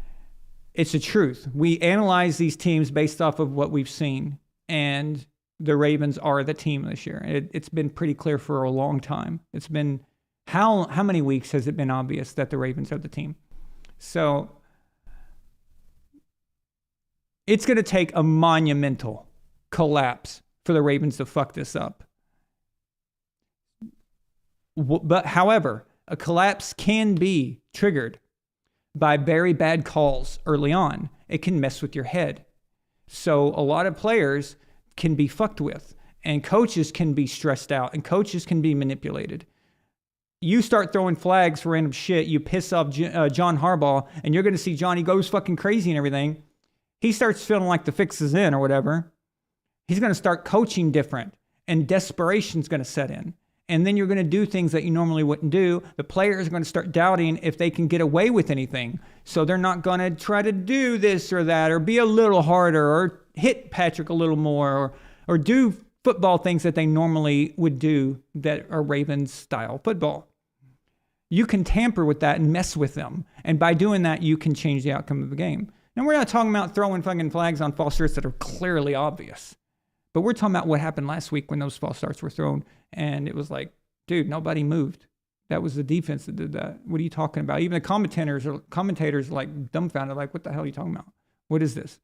it's the truth. We analyze these teams based off of what we've seen. And the Ravens are the team this year. It's been pretty clear for a long time. It's been, how many weeks has it been obvious that the Ravens are the team? So it's going to take a monumental collapse for the Ravens to fuck this up. But however, a collapse can be triggered by very bad calls early on. It can mess with your head. So a lot of players can be fucked with, and coaches can be stressed out, and coaches can be manipulated. You start throwing flags for random shit, you piss off John Harbaugh, and you're going to see Johnny goes fucking crazy and everything. He starts feeling like the fix is in or whatever. He's going to start coaching different, and desperation's going to set in. And then you're going to do things that you normally wouldn't do. The players are going to start doubting if they can get away with anything. So they're not going to try to do this or that, or be a little harder, or hit Patrick a little more, or do football things that they normally would do that are Ravens style football. You can tamper with that and mess with them. And by doing that, you can change the outcome of the game. Now, we're not talking about throwing fucking flags on false starts that are clearly obvious. But we're talking about what happened last week when those false starts were thrown. And it was like, dude, nobody moved. That was the defense that did that. What are you talking about? Even the commentators are like dumbfounded, like, what the hell are you talking about? What is this?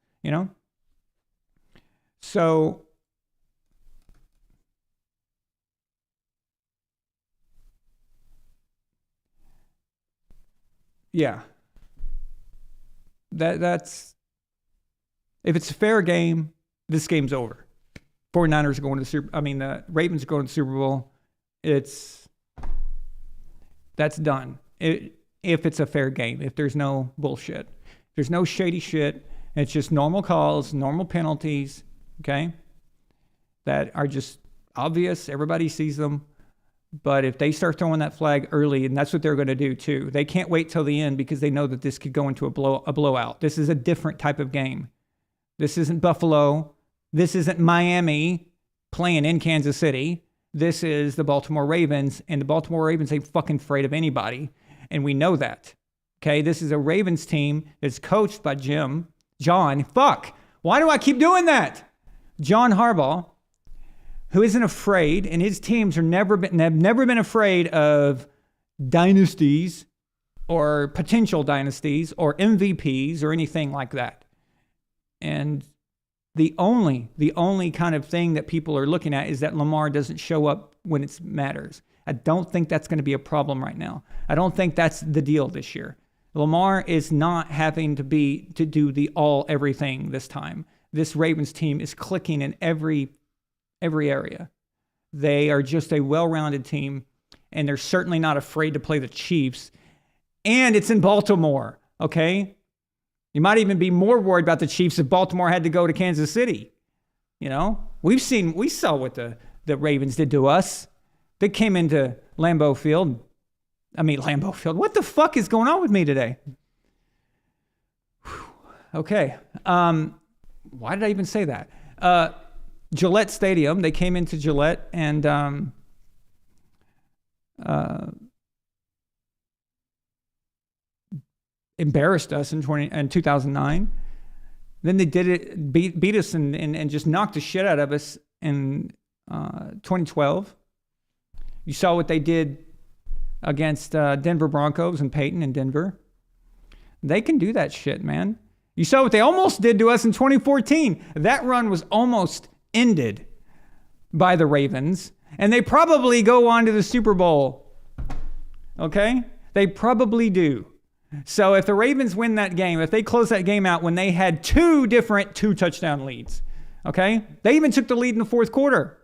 So yeah. That's if it's a fair game, this game's over. 49ers are going to the Ravens are going to the Super Bowl. That's done. If it's a fair game, if there's no bullshit, there's no shady shit. It's just normal calls, normal penalties, okay, that are just obvious. Everybody sees them. But if they start throwing that flag early, and that's what they're going to do too, they can't wait till the end because they know that this could go into a blowout. This is a different type of game. This isn't Buffalo. This isn't Miami playing in Kansas City. This is the Baltimore Ravens, and the Baltimore Ravens ain't fucking afraid of anybody, and we know that. Okay, this is a Ravens team that's coached by John. Why do I keep doing that? John Harbaugh, who isn't afraid, and his teams have never been afraid of dynasties or potential dynasties or MVPs or anything like that. And the only kind of thing that people are looking at is that Lamar doesn't show up when it matters. I don't think that's going to be a problem right now. I don't think that's the deal this year. Lamar is not having to do the everything this time. This Ravens team is clicking in every area. They are just a well-rounded team, and they're certainly not afraid to play the Chiefs. And it's in Baltimore, okay? You might even be more worried about the Chiefs if Baltimore had to go to Kansas City. We saw what the Ravens did to us. They came into Lambeau Field. Lambeau Field. What the fuck is going on with me today? Whew. Okay. Why did I even say that? Gillette Stadium. They came into Gillette and embarrassed us in 2009. Then they did it, beat us and just knocked the shit out of us in 2012. You saw what they did against Denver Broncos and Peyton in Denver. They can do that shit, man. You saw what they almost did to us in 2014. That run was almost ended by the Ravens, and they probably go on to the Super Bowl. Okay? They probably do. So if the Ravens win that game, if they close that game out when they had two touchdown leads, okay? They even took the lead in the fourth quarter.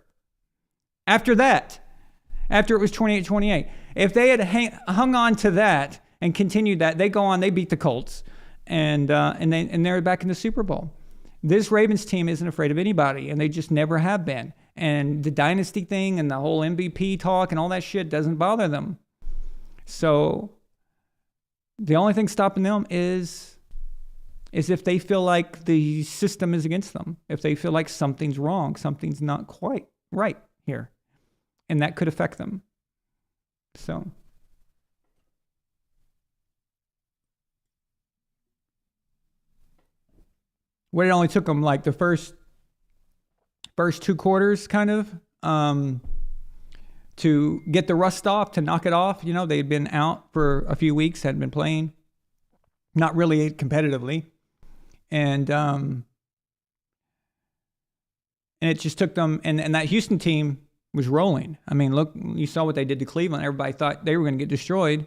After it was 28-28. If they had hung on to that and continued that, they go on, they beat the Colts, and they're back in the Super Bowl. This Ravens team isn't afraid of anybody, and they just never have been. And the dynasty thing and the whole MVP talk and all that shit doesn't bother them. So the only thing stopping them is if they feel like the system is against them, if they feel like something's wrong, something's not quite right here, and that could affect them. So what it only took them like the first two quarters kind of to get the rust off, to knock it off. You know, they'd been out for a few weeks, hadn't been playing, not really competitively. And it just took them, and that Houston team was rolling. I mean, look, you saw what they did to Cleveland. Everybody thought they were going to get destroyed.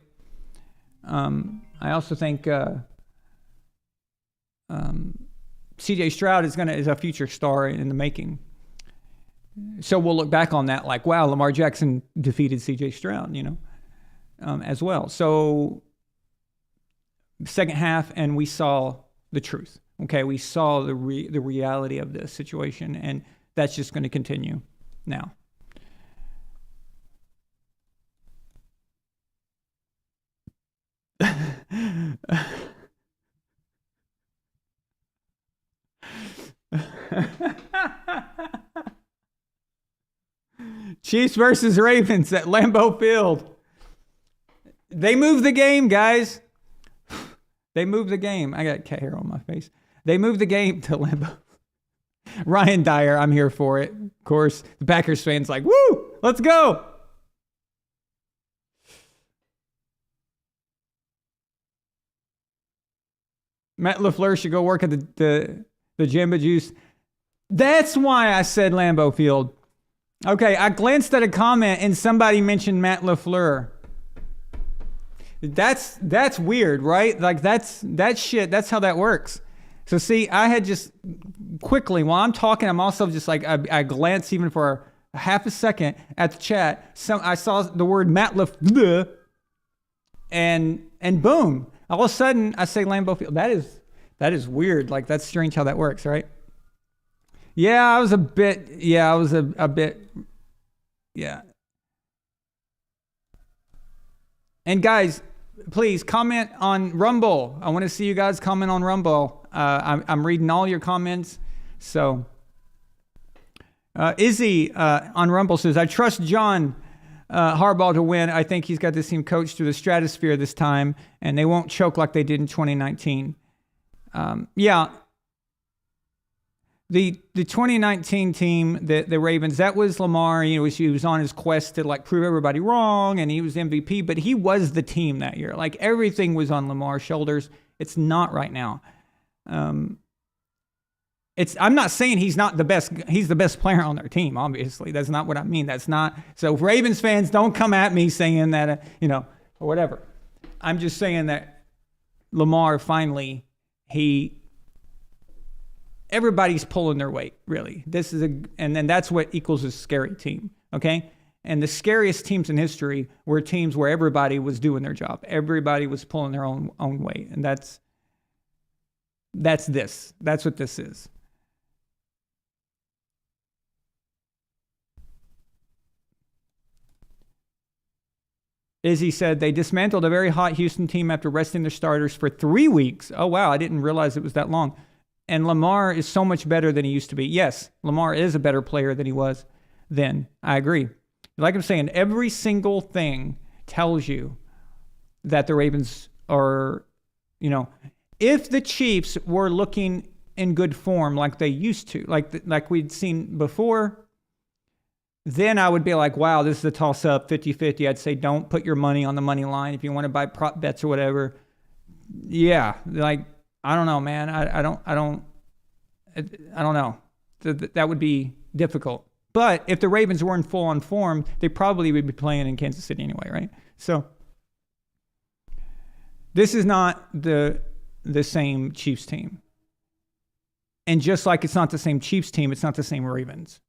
I also think C.J. Stroud is a future star in the making. So we'll look back on that like, wow, Lamar Jackson defeated C.J. Stroud, as well. So second half, and we saw the truth. Okay, we saw the reality of this situation, and that's just going to continue now. Chiefs versus Ravens at Lambeau Field. They moved the game, guys. They moved the game. I got cat hair on my face. They moved the game to Lambeau. Ryan Dyer, I'm here for it. Of course, the Packers fans like, woo, let's go. Matt LaFleur should go work at the Jamba Juice. That's why I said Lambeau Field. Okay, I glanced at a comment and somebody mentioned Matt LaFleur. That's weird, right? Like that's shit. That's how that works. So see, I had just quickly, while I'm talking, I'm also just like, I glanced even for a half a second at the chat. I saw the word Matt LaFleur, and boom, all of a sudden I say Lambeau Field. That is weird. Like that's strange how that works, right? Yeah, I was a bit. Yeah. And guys, please comment on Rumble. I want to see you guys comment on Rumble. I'm reading all your comments. So, Izzy on Rumble says, I trust John Harbaugh to win. I think he's got this team coached through the stratosphere this time, and they won't choke like they did in 2019. Yeah. The 2019 team, the Ravens, that was Lamar. He was on his quest to like prove everybody wrong, and he was MVP. But he was the team that year. Like everything was on Lamar's shoulders. It's not right now. I'm not saying he's not the best. He's the best player on their team. Obviously, that's not what I mean. That's not. So Ravens fans, don't come at me saying that or whatever. I'm just saying that Lamar finally everybody's pulling their weight, really. And then that's what equals a scary team, okay? And the scariest teams in history were teams where everybody was doing their job. Everybody was pulling their own weight, and that's this. That's what this is. Izzy said they dismantled a very hot Houston team after resting their starters for 3 weeks. Oh, wow. I didn't realize it was that long. And Lamar is so much better than he used to be. Yes, Lamar is a better player than he was then. I agree. Like I'm saying, every single thing tells you that the Ravens are, if the Chiefs were looking in good form like they used to, like we'd seen before, then I would be like, wow, this is a toss-up, 50-50. I'd say don't put your money on the money line if you want to buy prop bets or whatever. Yeah, like, I don't know, man. I don't know. That would be difficult. But if the Ravens were in full-on form, they probably would be playing in Kansas City anyway, right? So this is not the same Chiefs team. And just like it's not the same Chiefs team, it's not the same Ravens.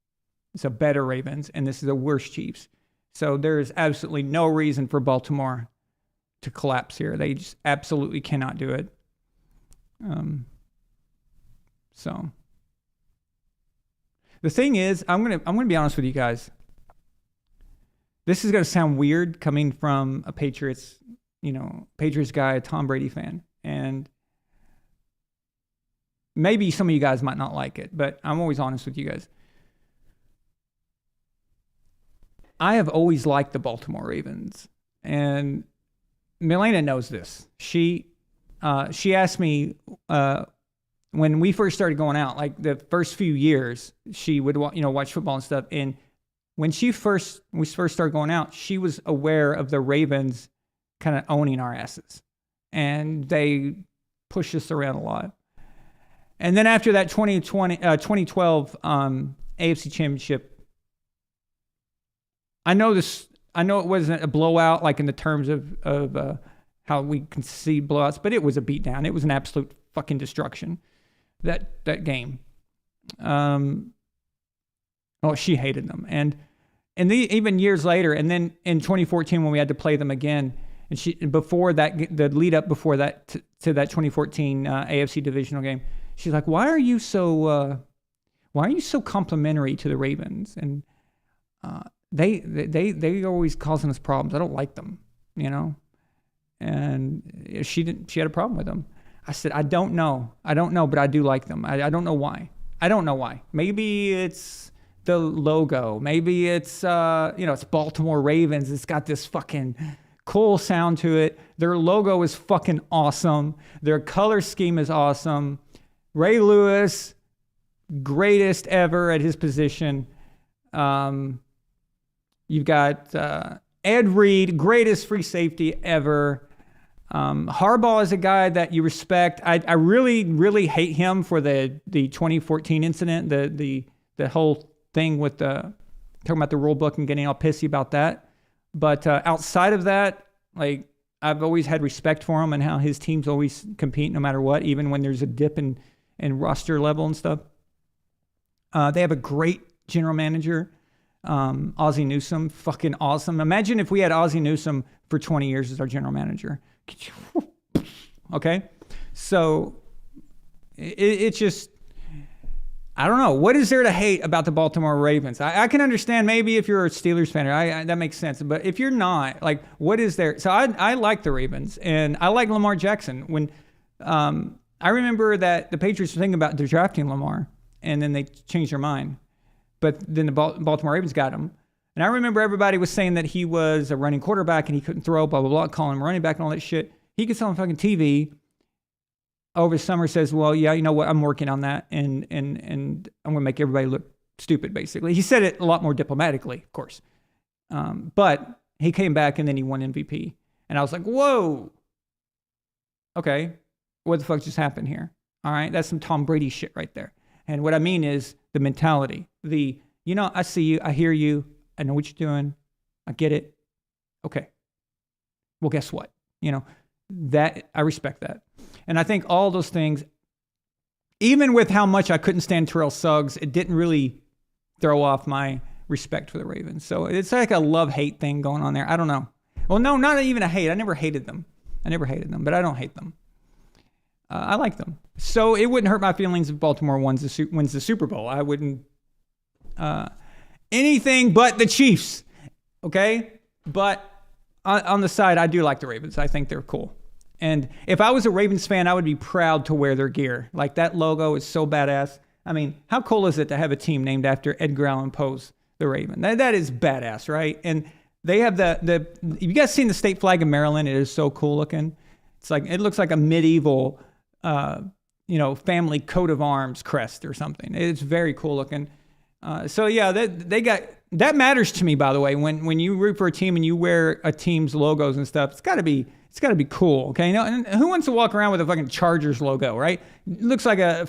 It's a better Ravens, and this is a worse Chiefs. So there is absolutely no reason for Baltimore to collapse here. They just absolutely cannot do it. So the thing is, I'm gonna be honest with you guys. This is gonna sound weird coming from a Patriots guy, a Tom Brady fan, and maybe some of you guys might not like it, but I'm always honest with you guys. I have always liked the Baltimore Ravens, and Milena knows this. She asked me when we first started going out, like the first few years, she would watch football and stuff. And when we first started going out, she was aware of the Ravens kind of owning our asses, and they pushed us around a lot. And then after that 2012 AFC Championship. I know it wasn't a blowout like in the terms of how we concede blowouts, but it was a beatdown. It was an absolute fucking destruction, that game. She hated them. And even years later, and then in 2014 when we had to play them again, and the lead up before that to that 2014 AFC divisional game, she's like, why are you so complimentary to the Ravens? And They always causing us problems. I don't like them, And she had a problem with them. I said, I don't know, but I do like them. I don't know why. Maybe it's the logo. Maybe it's it's Baltimore Ravens. It's got this fucking cool sound to it. Their logo is fucking awesome. Their color scheme is awesome. Ray Lewis, greatest ever at his position. You've got Ed Reed, greatest free safety ever. Harbaugh is a guy that you respect. I really, really hate him for the 2014 incident, the whole thing with talking about the rule book and getting all pissy about that. But outside of that, like, I've always had respect for him and how his teams always compete no matter what, even when there's a dip in roster level and stuff. They have a great general manager. Ozzie Newsome, fucking awesome. Imagine if we had Ozzie Newsome for 20 years as our general manager. Okay? So it's just, I don't know. What is there to hate about the Baltimore Ravens? I can understand maybe if you're a Steelers fan, that makes sense. But if you're not, like, what is there? So I like the Ravens, and I like Lamar Jackson. When I remember that the Patriots were thinking about drafting Lamar, and then they changed their mind. But then the Baltimore Ravens got him. And I remember everybody was saying that he was a running quarterback and he couldn't throw, blah, blah, blah, calling him a running back and all that shit. He gets on fucking TV over the summer, says, well, yeah, you know what? I'm working on that, and I'm going to make everybody look stupid, basically. He said it a lot more diplomatically, of course. But he came back and then he won MVP. And I was like, whoa. Okay, what the fuck just happened here? All right, that's some Tom Brady shit right there. And what I mean is the mentality. I see you, I hear you, I know what you're doing, I get it. Okay. Well, guess what? That I respect that. And I think all those things, even with how much I couldn't stand Terrell Suggs, it didn't really throw off my respect for the Ravens. So it's like a love-hate thing going on there. I don't know. Well, no, not even a hate. I never hated them, but I don't hate them. I like them. So it wouldn't hurt my feelings if Baltimore wins the Super Bowl. I wouldn't. Anything but the Chiefs. Okay? But on the side, I do like the Ravens. I think they're cool. And if I was a Ravens fan, I would be proud to wear their gear. Like, that logo is so badass. I mean, how cool is it to have a team named after Edgar Allan Poe's The Raven? That is badass, right? And they have you guys seen the state flag of Maryland? It is so cool looking. It's like, it looks like a medieval, family coat of arms crest or something. It's very cool looking. So yeah, that matters to me, by the way. When you root for a team and you wear a team's logos and stuff, it's got to be cool, okay? And who wants to walk around with a fucking Chargers logo, right? It looks like a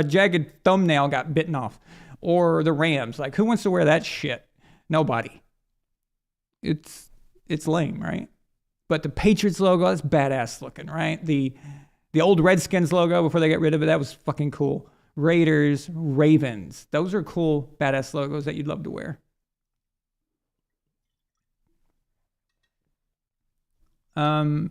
jagged thumbnail got bitten off. Or the Rams, like, who wants to wear that shit? Nobody. It's lame, right? But the Patriots logo, that's badass looking, right? The old Redskins logo before they got rid of it, that was fucking cool. Raiders, Ravens, those are cool, badass logos that you'd love to wear. Can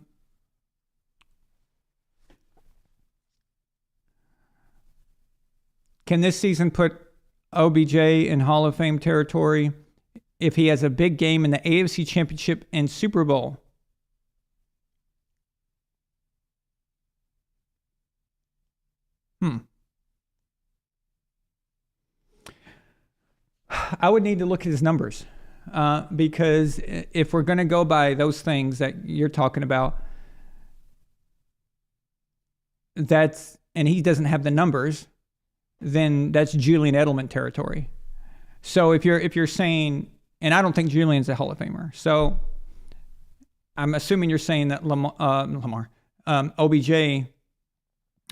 this season put OBJ in Hall of Fame territory if he has a big game in the AFC Championship and Super Bowl? I would need to look at his numbers because if we're going to go by those things that you're talking about, and he doesn't have the numbers, then that's Julian Edelman territory. So if you're saying, and I don't think Julian's a Hall of Famer, so I'm assuming you're saying that OBJ,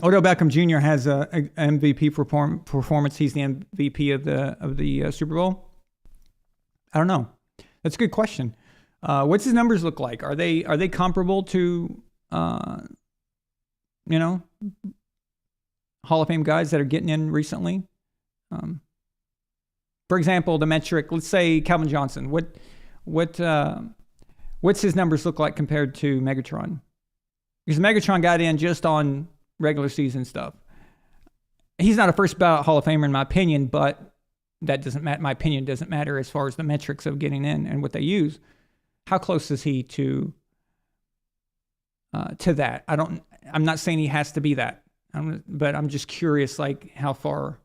Odell Beckham Jr. has a MVP performance. He's the MVP of the Super Bowl. I don't know. That's a good question. What's his numbers look like? Are they comparable to Hall of Fame guys that are getting in recently? For example, the metric. Let's say Calvin Johnson. What's his numbers look like compared to Megatron? Because Megatron got in just on regular season stuff. He's not a first ballot Hall of Famer in my opinion, but that doesn't matter. My opinion doesn't matter as far as the metrics of getting in and what they use. How close is he to that? I'm not saying he has to be that, but I'm just curious, like how far.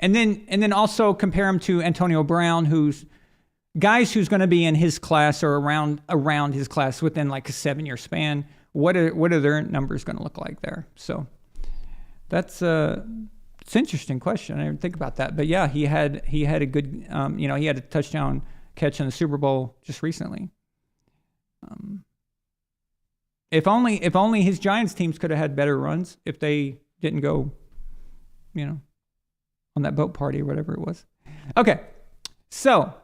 And then also compare him to Antonio Brown, who's going to be in his class or around his class within like a 7-year span. What are their numbers going to look like there? So it's an interesting question. I didn't think about that, but yeah, he had a good, he had a touchdown catch in the Super Bowl just recently. If only his Giants teams could have had better runs if they didn't go, on that boat party or whatever it was. Okay, so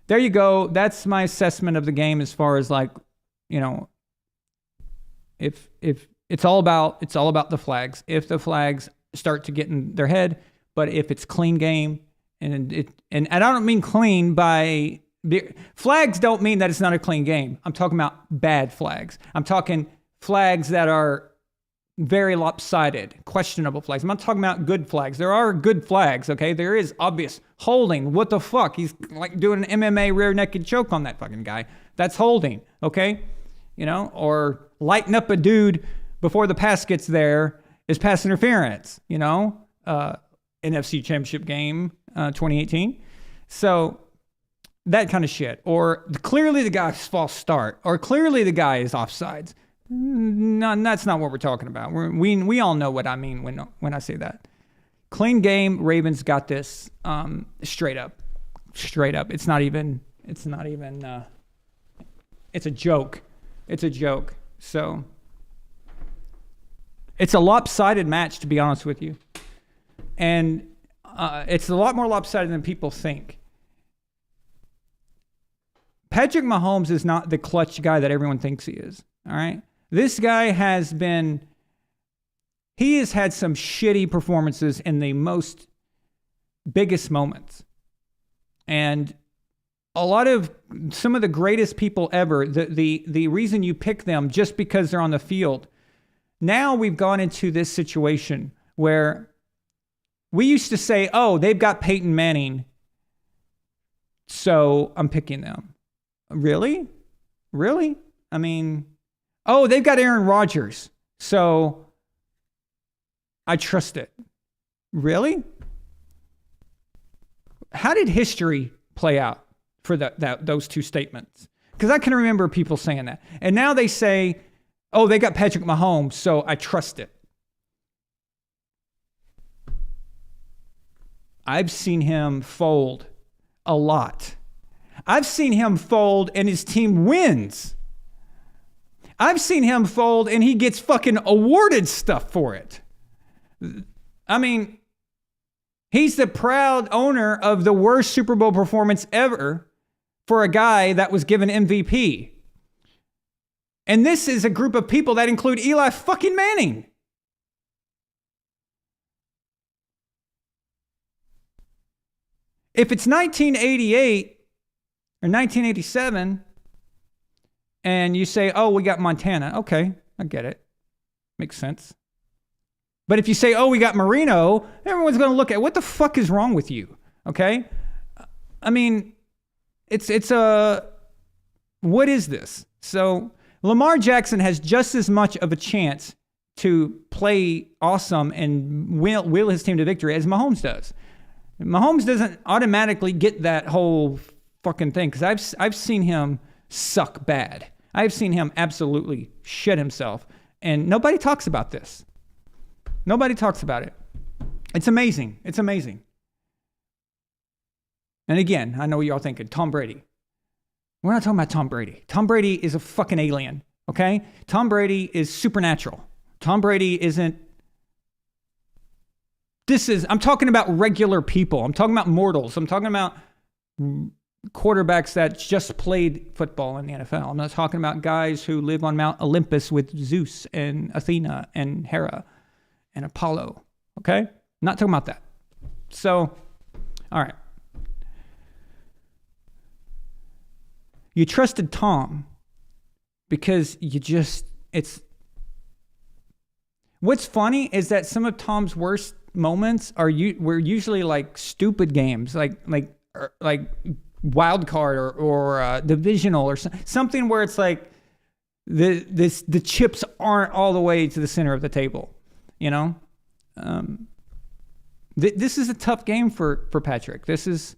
there you go. That's my assessment of the game as far as like, if it's all about the flags. If the flags start to get in their head, but if it's clean game and I don't mean clean by flags don't mean that it's not a clean game. I'm talking about bad flags. I'm talking flags that are very lopsided, questionable flags. I'm not talking about good flags. There are good flags, okay? There is obvious holding. What the fuck? He's like doing an MMA rear naked choke on that fucking guy. That's holding, okay? Or lighting up a dude before the pass gets there is pass interference, NFC Championship game 2018. So that kind of shit. Or clearly the guy's false start. Or clearly the guy is offsides. No, that's not what we're talking about. We all know what I mean when I say that. Clean game, Ravens got this straight up. It's not even, it's a joke. It's a joke. So it's a lopsided match, to be honest with you. And it's a lot more lopsided than people think. Patrick Mahomes is not the clutch guy that everyone thinks he is. All right. This guy has had some shitty performances in the most biggest moments. And some of the greatest people ever, the reason you pick them just because they're on the field. Now we've gone into this situation where we used to say, oh, they've got Peyton Manning, so I'm picking them. Really? Really? I mean, oh, they've got Aaron Rodgers, so I trust it. Really? How did history play out for those two statements? Because I can remember people saying that. And now they say, oh, they got Patrick Mahomes, so I trust it. I've seen him fold a lot. I've seen him fold and his team wins. I've seen him fold and he gets fucking awarded stuff for it. I mean, he's the proud owner of the worst Super Bowl performance ever for a guy that was given MVP. And this is a group of people that include Eli fucking Manning. If it's 1988 or 1987 and you say, oh, we got Montana. Okay, I get it. Makes sense. But if you say, oh, we got Marino, everyone's going to look at what the fuck is wrong with you? Okay? I mean, it's what is this? So Lamar Jackson has just as much of a chance to play awesome and will his team to victory as Mahomes does. Mahomes doesn't automatically get that whole fucking thing because I've seen him suck bad. I've seen him absolutely shit himself. And nobody talks about this. Nobody talks about it. It's amazing. It's amazing. And again, I know what y'all thinking, Tom Brady. We're not talking about Tom Brady. Tom Brady is a fucking alien, okay? Tom Brady is supernatural. Tom Brady isn't... I'm talking about regular people. I'm talking about mortals. I'm talking about quarterbacks that just played football in the NFL. I'm not talking about guys who live on Mount Olympus with Zeus and Athena and Hera and Apollo. Okay? I'm not talking about that. So, all right. You trusted Tom because what's funny is that some of Tom's worst moments were usually like stupid games, like wild card or divisional or something where it's like the chips aren't all the way to the center of the table, you know. This is a tough game for Patrick. This is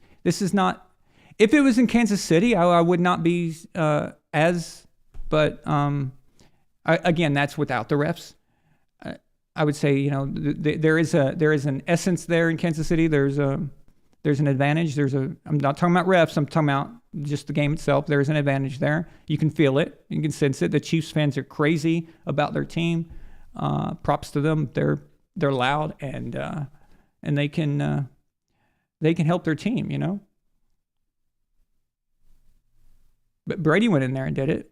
not. If it was in Kansas City, I would not be but again, that's without the refs. I would say, you know, there is an essence there in Kansas City. There's an advantage. I'm not talking about refs. I'm talking about just the game itself. There's an advantage there. You can feel it. You can sense it. The Chiefs fans are crazy about their team. Props to them. They're loud and they can help their team, you know. But Brady went in there and did it.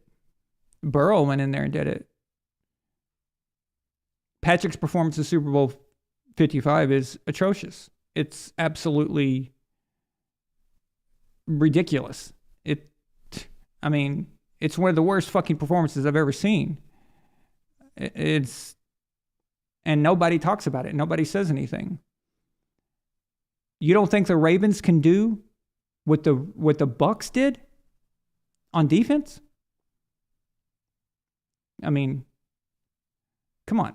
Burrow went in there and did it. Patrick's performance in Super Bowl 55 is atrocious. It's absolutely ridiculous. It's one of the worst fucking performances I've ever seen. And nobody talks about it. Nobody says anything. You don't think the Ravens can do what the Bucs did on defense? I mean, come on.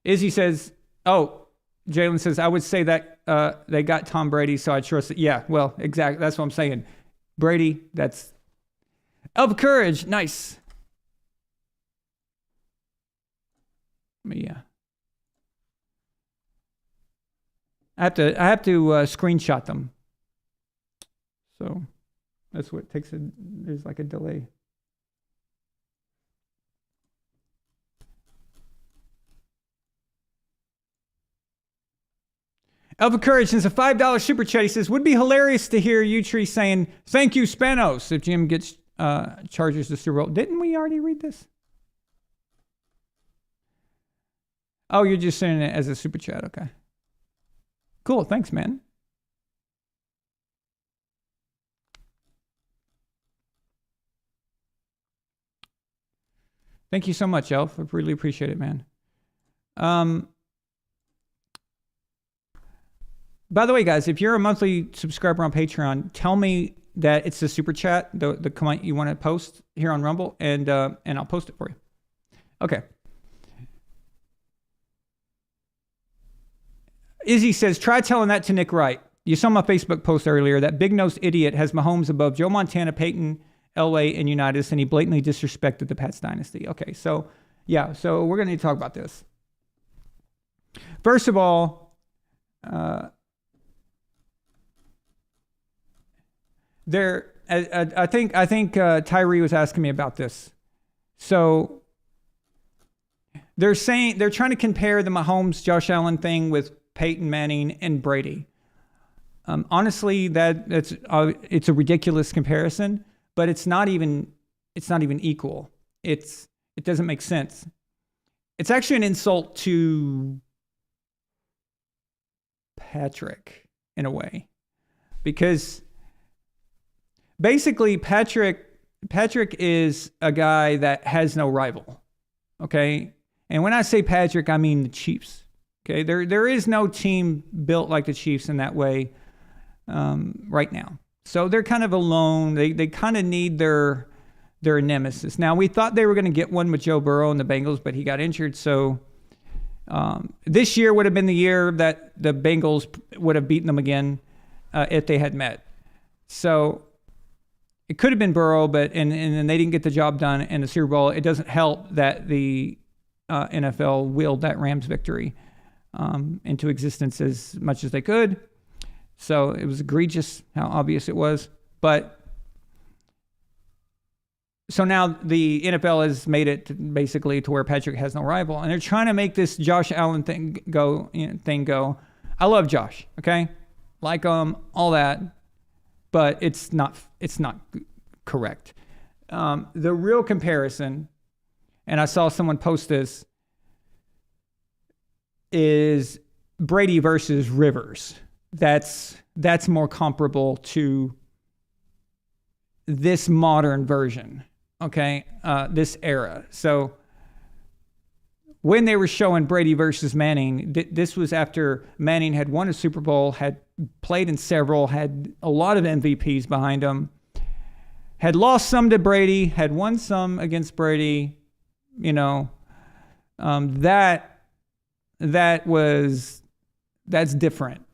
Izzy says, Jalen says, I would say that they got Tom Brady, so I trust it. Yeah, well, exactly. That's what I'm saying. Brady, that's of courage. Nice. Yeah. I have to screenshot them. So that's what takes there's like a delay. Elva Courage sends a $5 super chat. He says, would be hilarious to hear Tree saying, thank you, Spanos, if Jim gets Chargers to Super Bowl. Didn't we already read this? Oh, you're just sending it as a super chat. Okay. Cool. Thanks, man. Thank you so much, Elf. I really appreciate it, man. By the way, guys, if you're a monthly subscriber on Patreon, tell me that it's the super chat, the comment you want to post here on Rumble, and I'll post it for you. Okay. Izzy says, try telling that to Nick Wright. You saw my Facebook post earlier. That big-nosed idiot has Mahomes above Joe Montana, Peyton, Elway, and Unitas, and he blatantly disrespected the Pats dynasty. Okay, so, yeah, so we're going to need to talk about this. First of all, I think Tyree was asking me about this. So they're trying to compare the Mahomes Josh Allen thing with Peyton Manning and Brady. Honestly, it's a ridiculous comparison, but it's not even equal. It doesn't make sense. It's actually an insult to Patrick in a way, because basically Patrick is a guy that has no rival. Okay, and when I say Patrick, I mean the Chiefs. Okay, there is no team built like the Chiefs in that way right now. So they're kind of alone. They kind of need their nemesis. Now, we thought they were going to get one with Joe Burrow and the Bengals, but he got injured. So this year would have been the year that the Bengals would have beaten them again if they had met. So it could have been Burrow, but and they didn't get the job done in the Super Bowl. It doesn't help that the NFL willed that Rams victory into existence as much as they could. So it was egregious how obvious it was. But so now the NFL has made it basically to where Patrick has no rival, and they're trying to make this Josh Allen thing go. I love Josh, okay, like all that, but it's not correct. The real comparison, and I saw someone post this, is Brady versus Rivers. That's more comparable to this modern version, okay, this era. So when they were showing Brady versus Manning, this was after Manning had won a Super Bowl, had played in several, had a lot of MVPs behind him, had lost some to Brady, had won some against Brady. That's different.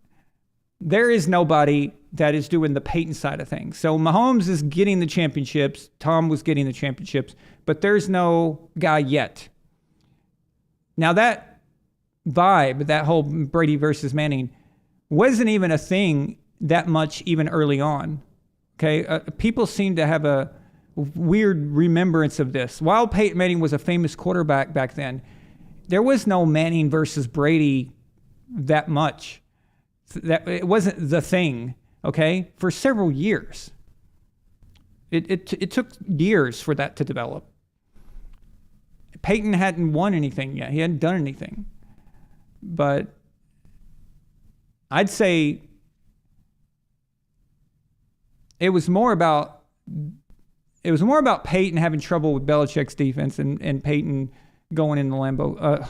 There is nobody that is doing the Peyton side of things. So Mahomes is getting the championships. Tom was getting the championships, but there's no guy yet. Now that vibe, that whole Brady versus Manning, wasn't even a thing that much even early on. Okay, people seem to have a weird remembrance of this. While Peyton Manning was a famous quarterback back then, there was no Manning versus Brady that much. That it wasn't the thing, okay, for several years. It took years for that to develop. Peyton hadn't won anything yet. He hadn't done anything. But I'd say it was more about Peyton having trouble with Belichick's defense and Peyton going in the Lambeau.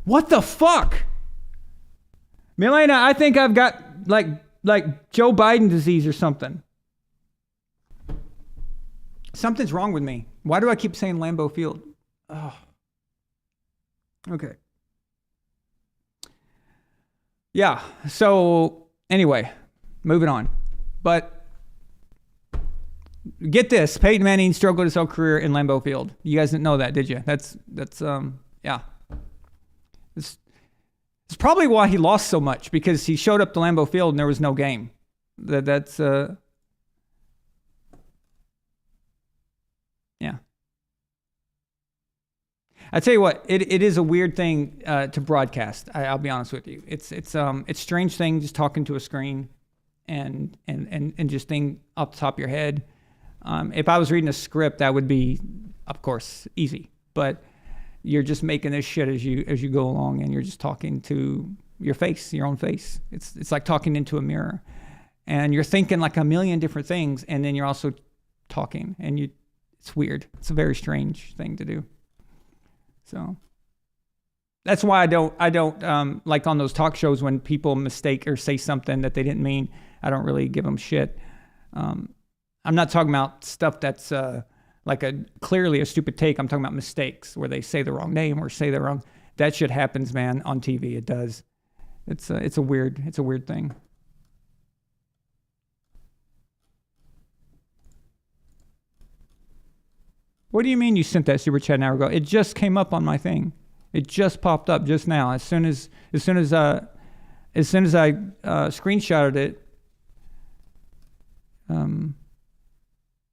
What the fuck? Milena, I think I've got like Joe Biden disease or something. Something's wrong with me. Why do I keep saying Lambeau Field? Oh. Okay. Yeah. So anyway, moving on. But get this: Peyton Manning struggled his whole career in Lambeau Field. You guys didn't know that, did you? That's yeah. It's probably why he lost so much, because he showed up to Lambeau Field and there was no game. That's yeah. I tell you what, it is a weird thing to broadcast. I'll be honest with you. It's a strange thing just talking to a screen and just thing off the top of your head. If I was reading a script, that would be, of course, easy. But you're just making this shit as you go along, and you're just talking to your face, your own face. It's like talking into a mirror, and you're thinking like a million different things, and then you're also talking, and it's weird. It's a very strange thing to do. So That's why I don't like on those talk shows when people mistake or say something that they didn't mean. I don't really give them shit. I'm not talking about stuff that's like clearly a stupid take. I'm talking about mistakes where they say the wrong name or say the wrong. That shit happens, man, on TV. It does. It's a weird thing. What do you mean you sent that super chat an hour ago? It just came up on my thing. It just popped up just now. As soon as I screenshotted it,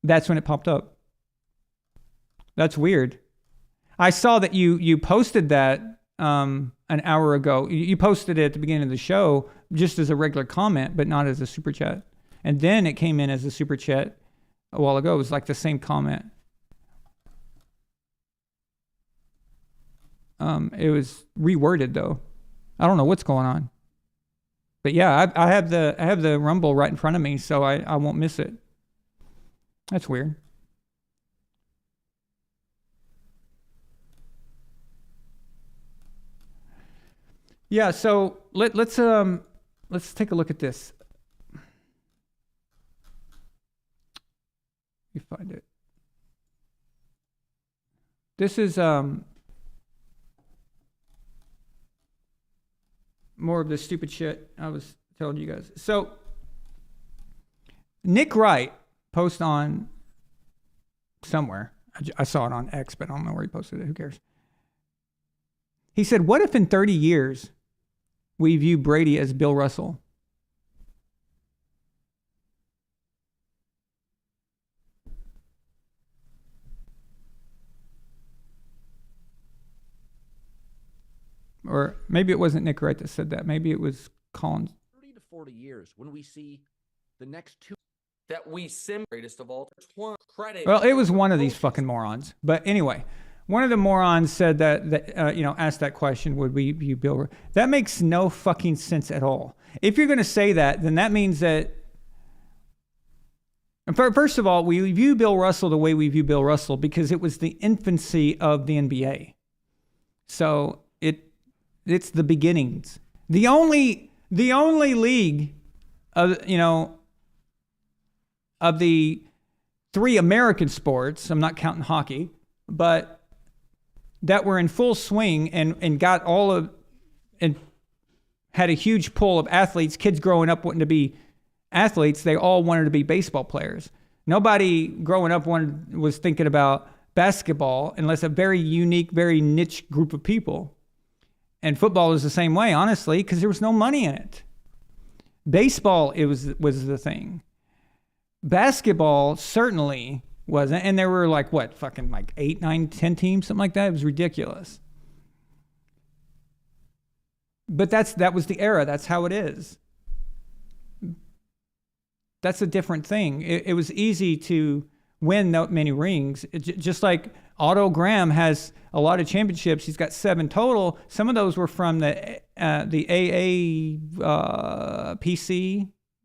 that's when it popped up. That's weird. I saw that you posted that an hour ago. You posted it at the beginning of the show just as a regular comment, but not as a super chat. And then it came in as a super chat a while ago. It was like the same comment. It was reworded though. I don't know what's going on. But yeah, I have the Rumble right in front of me, so I won't miss it. That's weird. Yeah, so let's take a look at this. Let me find it. This is more of the stupid shit I was telling you guys. So Nick Wright post on somewhere. I saw it on X, but I don't know where he posted it. Who cares? He said, what if in 30 years we view Brady as Bill Russell? Or maybe it wasn't Nick Wright that said that. Maybe it was Collins. 30 to 40 years when we see the next two that we greatest of all credit. Well, it was one of these fucking morons. But anyway, one of the morons said that asked that question, would we view Bill? That makes no fucking sense at all. If you're going to say that, then that means that, first of all, we view Bill Russell the way we view Bill Russell because it was the infancy of the NBA. So it's the beginnings. The only league of the three American sports, I'm not counting hockey, but that were in full swing and got all of and had a huge pull of athletes, kids growing up wanting to be athletes, they all wanted to be baseball players. Nobody growing up was thinking about basketball unless a very unique, very niche group of people. And football was the same way, honestly, because there was no money in it. Baseball was the thing. Basketball certainly wasn't. And there were like 8, 9, 10 teams, something like that. It was ridiculous. But that was the era. That's how it is. That's a different thing. It was easy to win that many rings. Just like Otto Graham has a lot of championships. He's got 7 total. Some of those were from the AAPC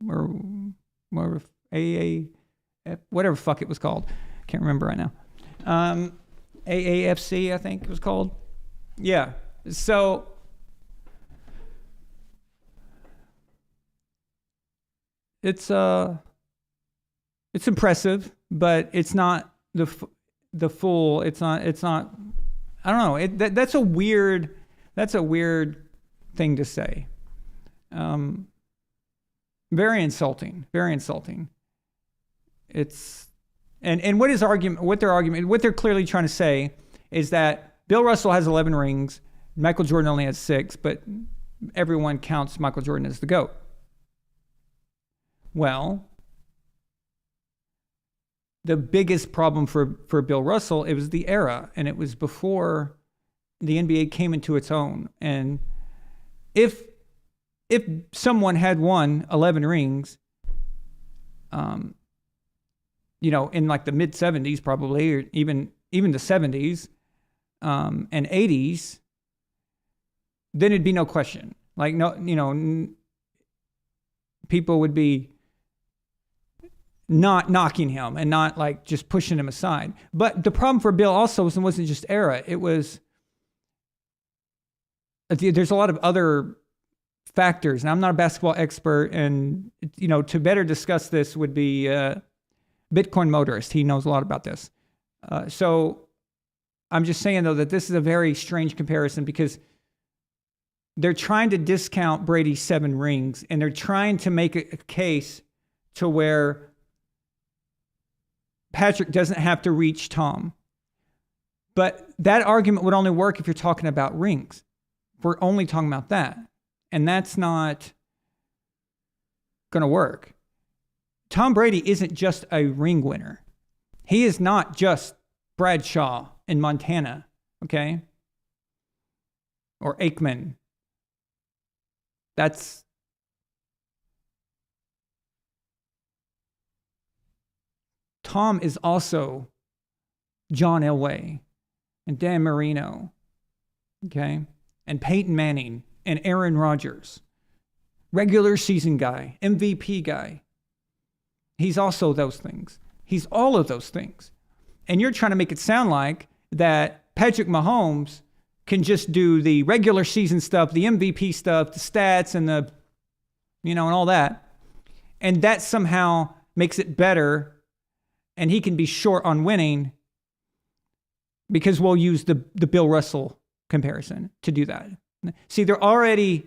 or AA, whatever fuck it was called. Can't remember right now. AAFC, I think it was called. Yeah. So it's impressive, but it's not the full. It's not. I don't know. That's a weird thing to say. Very insulting. Very insulting. It's and what they're clearly trying to say is that Bill Russell has 11 rings, Michael Jordan only has 6, but everyone counts Michael Jordan as the GOAT. Well, the biggest problem for Bill Russell, it was the era, and it was before the NBA came into its own. And if someone had won 11 rings, in like the mid 70s probably, or even the 70s and 80s, then it'd be no question. Like people would be not knocking him and not like just pushing him aside. But the problem for Bill also wasn't just era. It was there's a lot of other factors, and I'm not a basketball expert, and to better discuss this would be Bitcoin Motorist. He knows a lot about this. So I'm just saying, though, that this is a very strange comparison because they're trying to discount Brady's 7 rings, and they're trying to make a case to where Patrick doesn't have to reach Tom. But that argument would only work if you're talking about rings. We're only talking about that. And that's not going to work. Tom Brady isn't just a ring winner. He is not just Bradshaw in Montana, okay? Or Aikman. Tom is also John Elway and Dan Marino, okay? And Peyton Manning and Aaron Rodgers. Regular season guy, MVP guy. He's also those things. He's all of those things. And you're trying to make it sound like that Patrick Mahomes can just do the regular season stuff, the MVP stuff, the stats and and all that. And that somehow makes it better, and he can be short on winning because we'll use the Bill Russell comparison to do that. See, they're already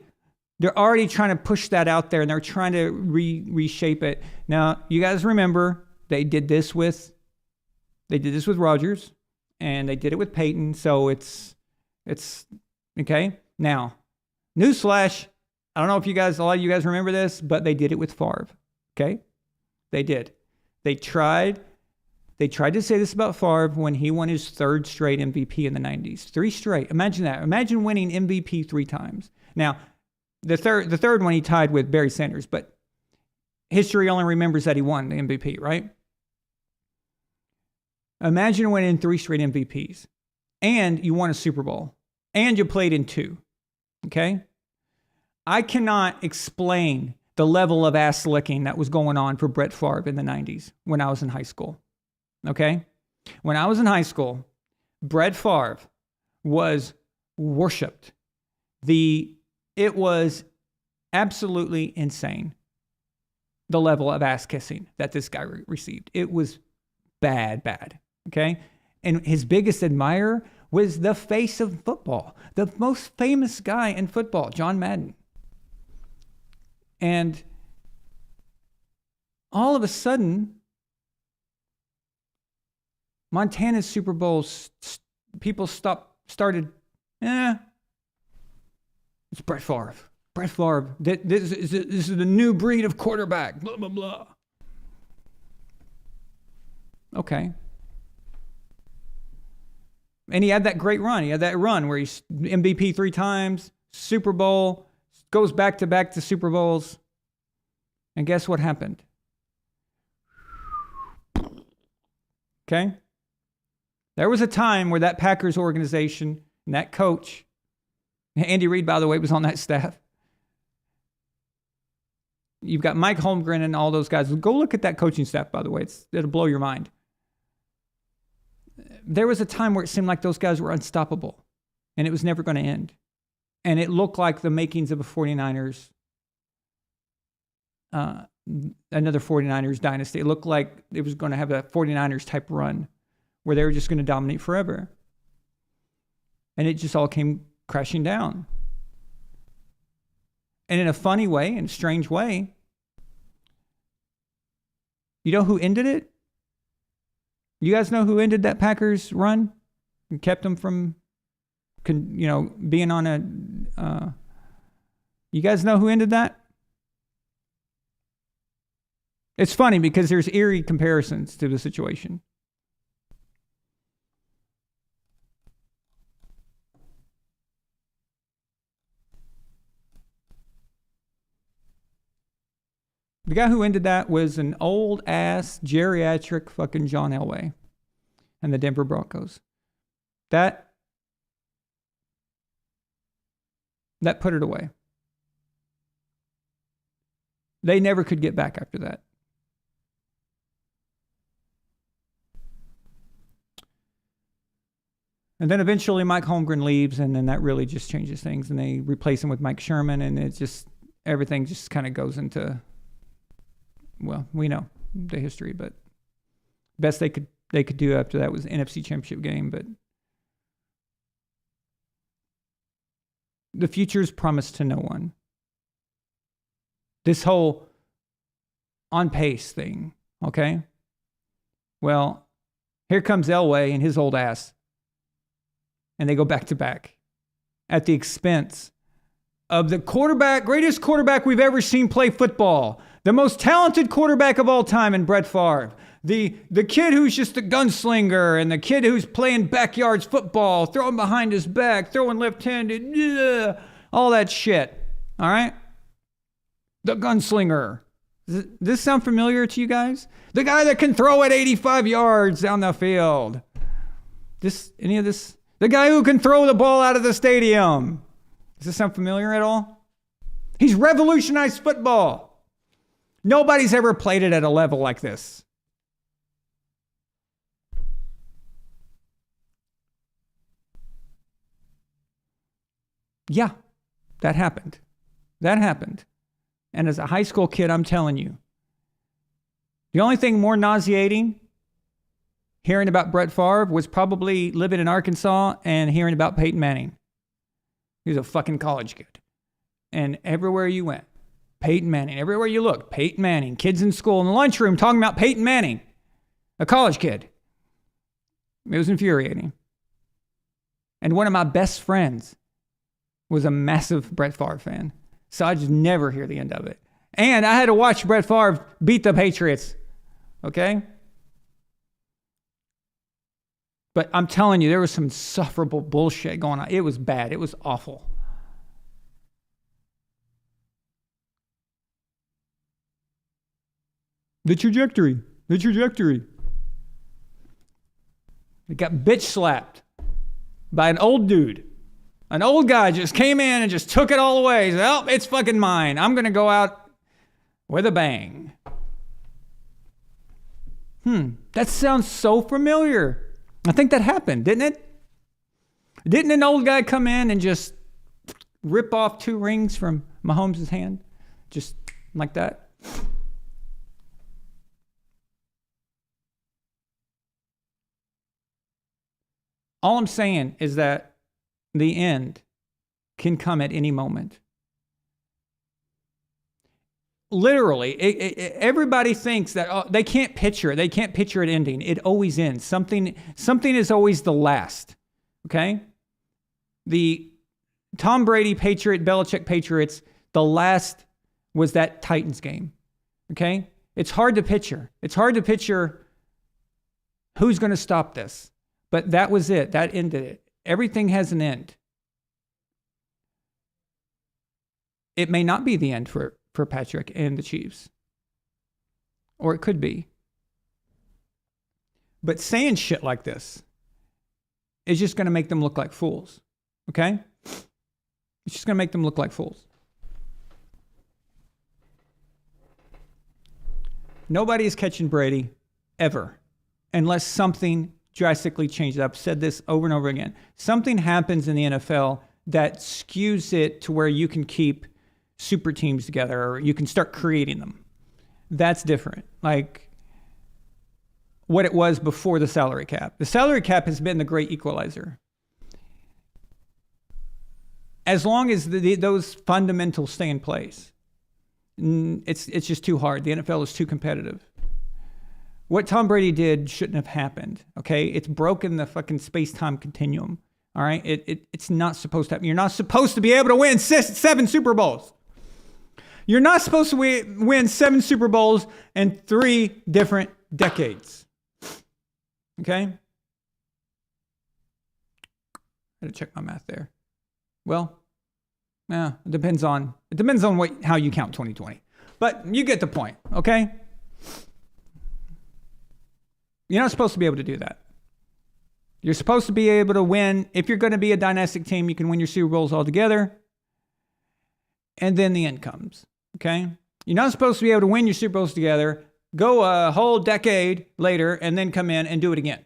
trying to push that out there, and they're trying to reshape it. Now, you guys remember they did this with Rodgers, and they did it with Peyton. So it's okay. Now, newsflash, I don't know if a lot of you guys remember this, but they did it with Favre. Okay, they did. They tried to say this about Favre when he won his 3rd straight MVP in the 90s. 3 straight. Imagine that. Imagine winning MVP 3 times. Now, the third one he tied with Barry Sanders, but history only remembers that he won the MVP, right? Imagine winning 3 straight MVPs, and you won a Super Bowl, and you played in 2. Okay? I cannot explain the level of ass licking that was going on for Brett Favre in the 90s when I was in high school. Okay? When I was in high school, Brett Favre was worshipped. It was absolutely insane, the level of ass kissing that this guy received. It was bad. Okay? And his biggest admirer was the face of football, the most famous guy in football, John Madden. And all of a sudden, Montana's Super Bowl, people started, it's Brett Favre. Brett Favre, this is the new breed of quarterback, blah, blah, blah. Okay. And he had that great run. He had that run where he's MVP 3 times, Super Bowl, goes back to Super Bowls. And guess what happened? Okay? There was a time where that Packers organization and that coach, Andy Reid, by the way, was on that staff. You've got Mike Holmgren and all those guys. Go look at that coaching staff, by the way. It'll blow your mind. There was a time where it seemed like those guys were unstoppable, and it was never going to end. And it looked like the makings of a 49ers, another 49ers dynasty. It looked like it was going to have a 49ers type run where they were just going to dominate forever. And it just all came crashing down. And in a funny way, in a strange way, you know who ended it? You guys know who ended that Packers run and kept them from, being on a... you guys know who ended that? It's funny because there's eerie comparisons to the situation. The guy who ended that was an old ass geriatric fucking John Elway and the Denver Broncos. That put it away. They never could get back after that. And then eventually Mike Holmgren leaves, and then that really just changes things. And they replace him with Mike Sherman, and it just, everything just kind of goes into, well, we know the history, but best they could do after that was NFC Championship game. But the future is promised to no one. This whole on pace thing, okay? Well, here comes Elway and his old ass. And they go back to back at the expense of the greatest quarterback we've ever seen play football, the most talented quarterback of all time in Brett Favre, the kid who's just a gunslinger, and the kid who's playing backyards football, throwing behind his back, throwing left-handed, all that shit, all right? The gunslinger. Does this sound familiar to you guys? The guy that can throw it 85 yards down the field. Any of this? The guy who can throw the ball out of the stadium. Does this sound familiar at all? He's revolutionized football. Nobody's ever played it at a level like this. Yeah, that happened. That happened. And as a high school kid, I'm telling you, the only thing more nauseating hearing about Brett Favre was probably living in Arkansas and hearing about Peyton Manning. He was a fucking college kid. And everywhere you went, Peyton Manning. Everywhere you looked, Peyton Manning. Kids in school, in the lunchroom, talking about Peyton Manning. A college kid. It was infuriating. And one of my best friends was a massive Brett Favre fan. So I just never hear the end of it. And I had to watch Brett Favre beat the Patriots. Okay? But I'm telling you, there was some insufferable bullshit going on. It was bad. It was awful. The trajectory. It got bitch slapped by an old dude. An old guy just came in and just took it all away. He said, oh, it's fucking mine. I'm going to go out with a bang. That sounds so familiar. I think that happened, didn't it? Didn't an old guy come in and just rip off 2 rings from Mahomes' hand? Just like that? All I'm saying is that the end can come at any moment. Literally, everybody thinks that they can't picture it. They can't picture it ending. It always ends. Something is always the last. Okay? The Tom Brady Belichick Patriots, the last was that Titans game. Okay? It's hard to picture. It's hard to picture who's going to stop this. But that was it. That ended it. Everything has an end. It may not be the end for Patrick and the Chiefs. Or it could be. But saying shit like this is just going to make them look like fools. Okay? It's just going to make them look like fools. Nobody is catching Brady ever unless something drastically changes. I've said this over and over again. Something happens in the NFL that skews it to where you can keep super teams together or you can start creating them. That's different. Like what it was before the salary cap. The salary cap has been the great equalizer. As long as those fundamentals stay in place, it's just too hard. The NFL is too competitive. What Tom Brady did shouldn't have happened, okay? It's broken the fucking space-time continuum, all right? It's not supposed to happen. You're not supposed to be able to win 7 Super Bowls. You're not supposed to win 7 Super Bowls in 3 different decades, okay? I had to check my math there. Well, yeah, it depends on how you count 2020. But you get the point, okay? You're not supposed to be able to do that. You're supposed to be able to win. If you're going to be a dynastic team, you can win your Super Bowls all together. And then the end comes, okay? You're not supposed to be able to win your Super Bowls together, go a whole decade later, and then come in and do it again.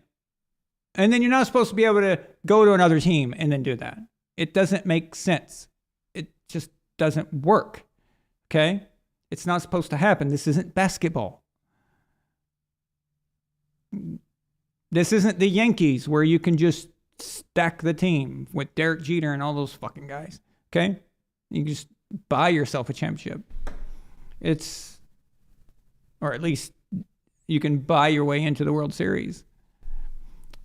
And then you're not supposed to be able to go to another team and then do that. It doesn't make sense. It just doesn't work. Okay? It's not supposed to happen. This isn't basketball. This isn't the Yankees where you can just stack the team with Derek Jeter and all those fucking guys. Okay? You can just buy yourself a championship. Or at least you can buy your way into the World Series.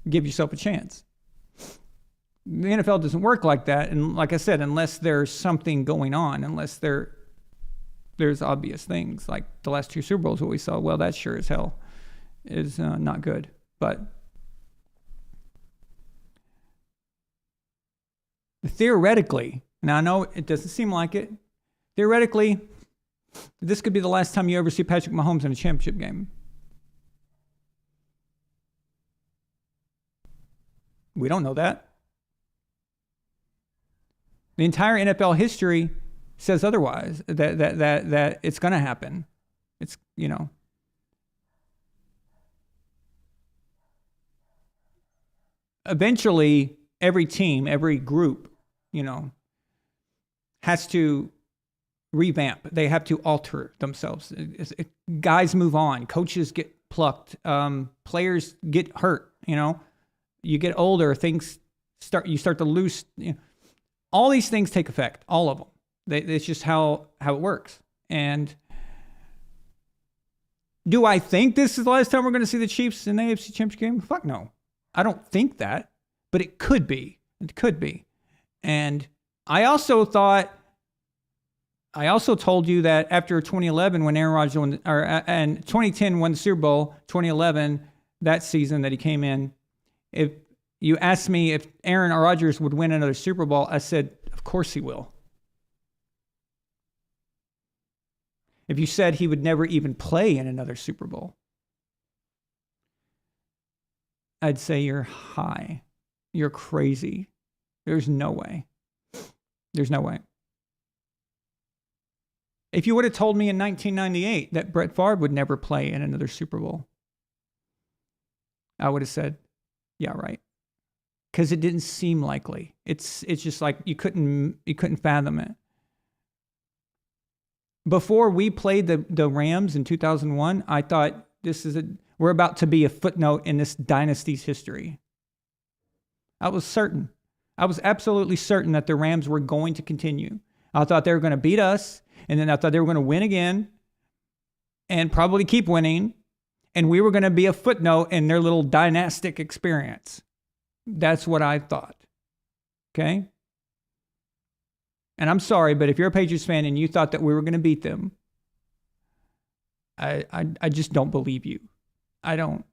Give yourself a chance. The NFL doesn't work like that. And like I said, unless there's something going on, unless there's obvious things like the last 2 Super Bowls, what we saw, well, that sure as hell is not good. But theoretically, now I know it doesn't seem like it, theoretically, this could be the last time you ever see Patrick Mahomes in a championship game. We don't know that. The entire NFL history says otherwise, that it's going to happen. It's, eventually every team, every group, has to revamp. They have to alter themselves. Guys move on. Coaches get plucked. Players get hurt. You get older. You start to lose. All these things take effect. All of them. It's just how it works. And do I think this is the last time we're going to see the Chiefs in the AFC Championship game? Fuck no. I don't think that, but it could be. It could be. And I also told you that after 2011, when Aaron Rodgers won, and 2010 won the Super Bowl, 2011, that season that he came in, if you asked me if Aaron Rodgers would win another Super Bowl, I said, of course he will. If you said he would never even play in another Super Bowl, I'd say you're high. You're crazy. There's no way. There's no way. If you would have told me in 1998 that Brett Favre would never play in another Super Bowl, I would have said, yeah, right. Because it didn't seem likely. It's just like you couldn't fathom it. Before we played the Rams in 2001, I thought we're about to be a footnote in this dynasty's history. I was certain. I was absolutely certain that the Rams were going to continue. I thought they were going to beat us, and then I thought they were going to win again and probably keep winning, and we were going to be a footnote in their little dynastic experience. That's what I thought. Okay? And I'm sorry, but if you're a Patriots fan and you thought that we were going to beat them, I just don't believe you. I don't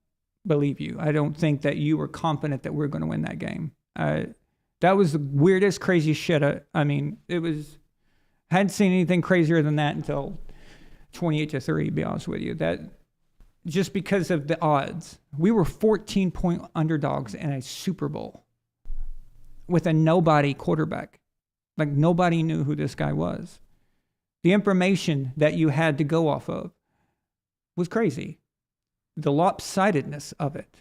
believe you. I don't think that you were confident that we were going to win that game. That was the weirdest, craziest shit. Hadn't seen anything crazier than that until 28-3, to be honest with you. That just because of the odds. We were 14-point underdogs in a Super Bowl with a nobody quarterback. Like, nobody knew who this guy was. The information that you had to go off of was crazy. The lopsidedness of it.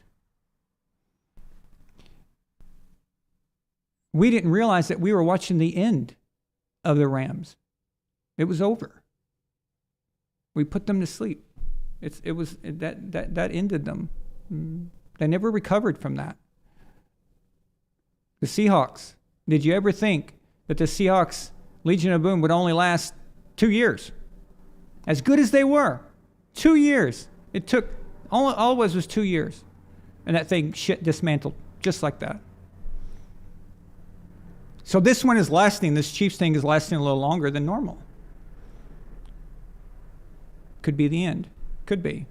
We didn't realize that we were watching the end of the Rams. It was over. We put them to sleep. That ended them. They never recovered from that. The Seahawks. Did you ever think that the Seahawks Legion of Boom would only last 2 years? As good as they were. 2 years. It took, all it was 2 years. And that thing dismantled just like that. So this one is lasting, this Chiefs thing is lasting a little longer than normal. Could be the end. Could be.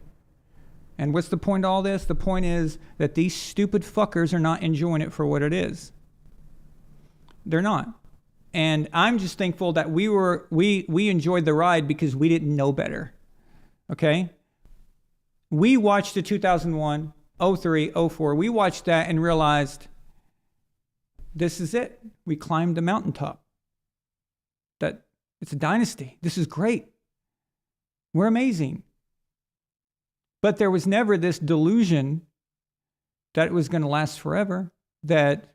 And what's the point of all this? The point is that these stupid fuckers are not enjoying it for what it is. They're not. And I'm just thankful that we enjoyed the ride because we didn't know better. Okay? We watched the 2001, 03, 04. We watched that and realized this is it. We climbed the mountaintop. That it's a dynasty. This is great. We're amazing. But there was never this delusion that it was going to last forever, that,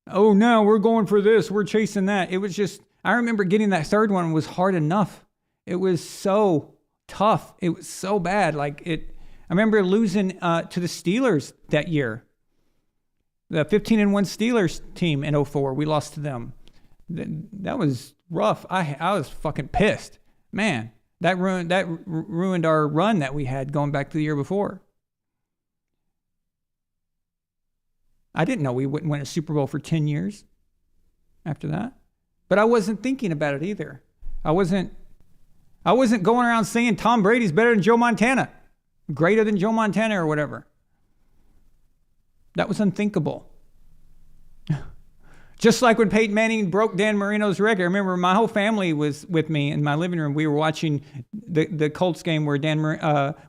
oh, no, we're going for this, we're chasing that. It was just, I remember getting that third one was hard enough. It was so tough. It was so bad. I remember losing to the Steelers that year. The 15-1 Steelers team in 04, we lost to them. That was rough. I was fucking pissed. Man, that ruined our run that we had going back to the year before. I didn't know we wouldn't win a Super Bowl for 10 years after that. But I wasn't thinking about it either. I wasn't going around saying Tom Brady's better than Joe Montana, greater than Joe Montana or whatever. That was unthinkable. Just like when Peyton Manning broke Dan Marino's record. I remember my whole family was with me in my living room. We were watching the Colts game where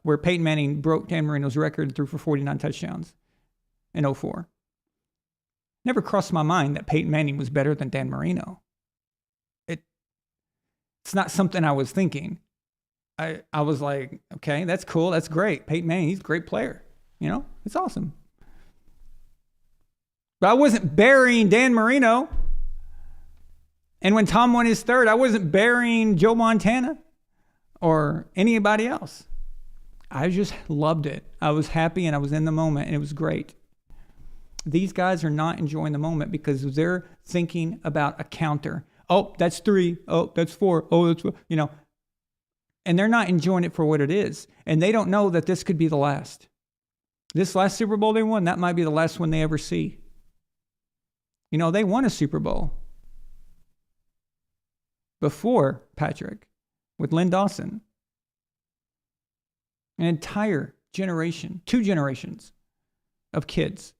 where Peyton Manning broke Dan Marino's record and threw for 49 touchdowns in 04. Never crossed my mind that Peyton Manning was better than Dan Marino. It's not something I was thinking. I was like, okay, that's cool. That's great. Peyton Manning, he's a great player. It's awesome. But I wasn't burying Dan Marino. And when Tom won his third, I wasn't burying Joe Montana or anybody else. I just loved it. I was happy and I was in the moment and it was great. These guys are not enjoying the moment because they're thinking about a counter. Oh, that's 3. Oh, that's 4. Oh, that's 4. And they're not enjoying it for what it is. And they don't know that this could be the last. This last Super Bowl they won, that might be the last one they ever see. They won a Super Bowl before Patrick with Lynn Dawson. An entire generation, 2 generations of kids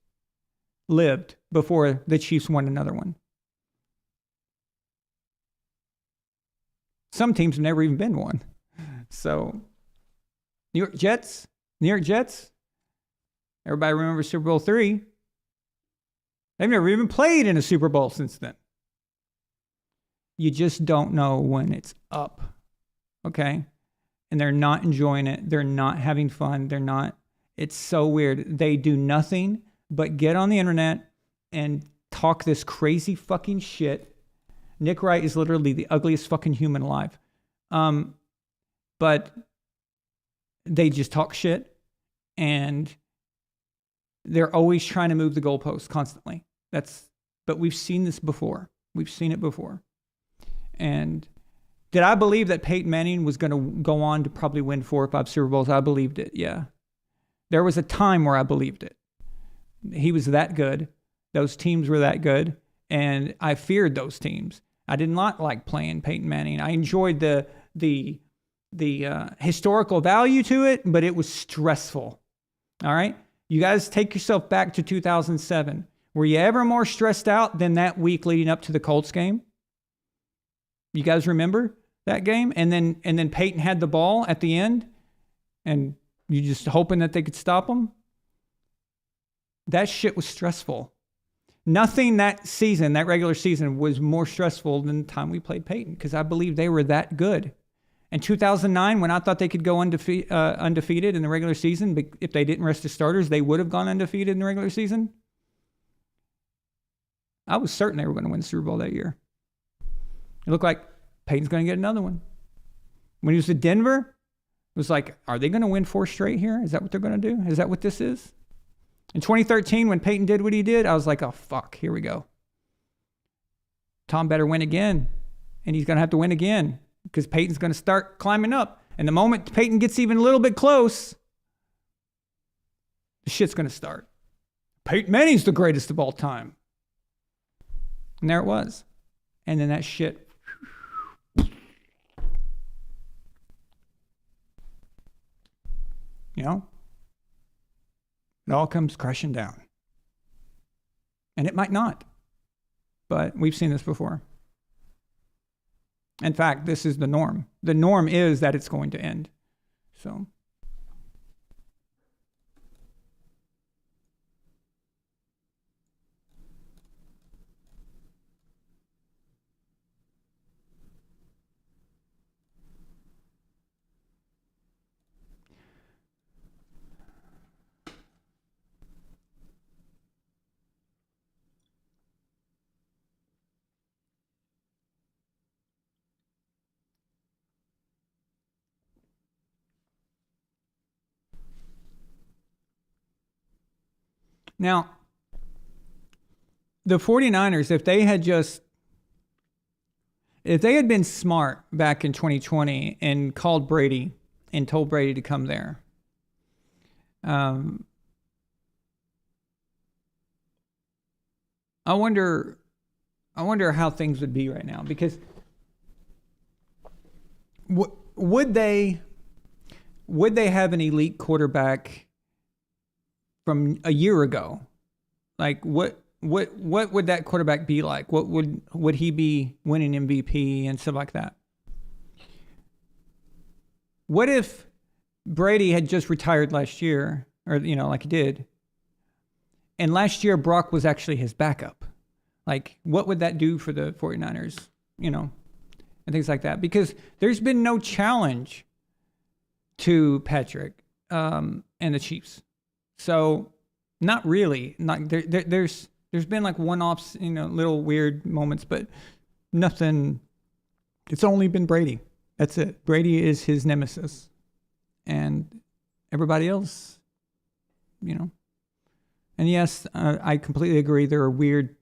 lived before the Chiefs won another one. Some teams have never even been one. So, New York Jets. Everybody remembers Super Bowl 3. They've never even played in a Super Bowl since then. You just don't know when it's up. Okay? And they're not enjoying it. They're not having fun. It's so weird. They do nothing but get on the internet and talk this crazy fucking shit. Nick Wright is literally the ugliest fucking human alive. But they just talk shit and they're always trying to move the goalposts constantly. But we've seen this before. We've seen it before. And did I believe that Peyton Manning was going to go on to probably win 4 or 5 Super Bowls? I believed it, yeah. There was a time where I believed it. He was that good. Those teams were that good. And I feared those teams. I did not like playing Peyton Manning. I enjoyed the historical value to it, but it was stressful. All right? You guys take yourself back to 2007. Were you ever more stressed out than that week leading up to the Colts game? You guys remember that game? And then Peyton had the ball at the end, and you just hoping that they could stop him? That shit was stressful. Nothing that season, that regular season, was more stressful than the time we played Peyton, because I believe they were that good. In 2009, when I thought they could go undefeated in the regular season, but if they didn't rest the starters, they would have gone undefeated in the regular season. I was certain they were going to win the Super Bowl that year. It looked like Peyton's going to get another one. When he was at Denver, it was like, are they going to win 4 straight here? Is that what they're going to do? Is that what this is? In 2013, when Peyton did what he did, I was like, oh, fuck, here we go. Tom better win again. And he's going to have to win again because Peyton's going to start climbing up. And the moment Peyton gets even a little bit close, the shit's going to start. Peyton Manning's the greatest of all time. And there it was. And then that shit. It all comes crashing down. And it might not. But we've seen this before. In fact, this is the norm. The norm is that it's going to end. So. Now, the 49ers, if they had been smart back in 2020 and called Brady and told Brady to come there, I wonder how things would be right now, because would they have an elite quarterback from a year ago? Like what would that quarterback be like? What would he be winning MVP and stuff like that? What if Brady had just retired last year, or like he did, and last year Brock was actually his backup? Like, what would that do for the 49ers, and things like that? Because there's been no challenge to Patrick and the Chiefs. So, not really. There's been like one-offs, little weird moments, but nothing. It's only been Brady. That's it. Brady is his nemesis. And everybody else, And yes, I completely agree. There are weird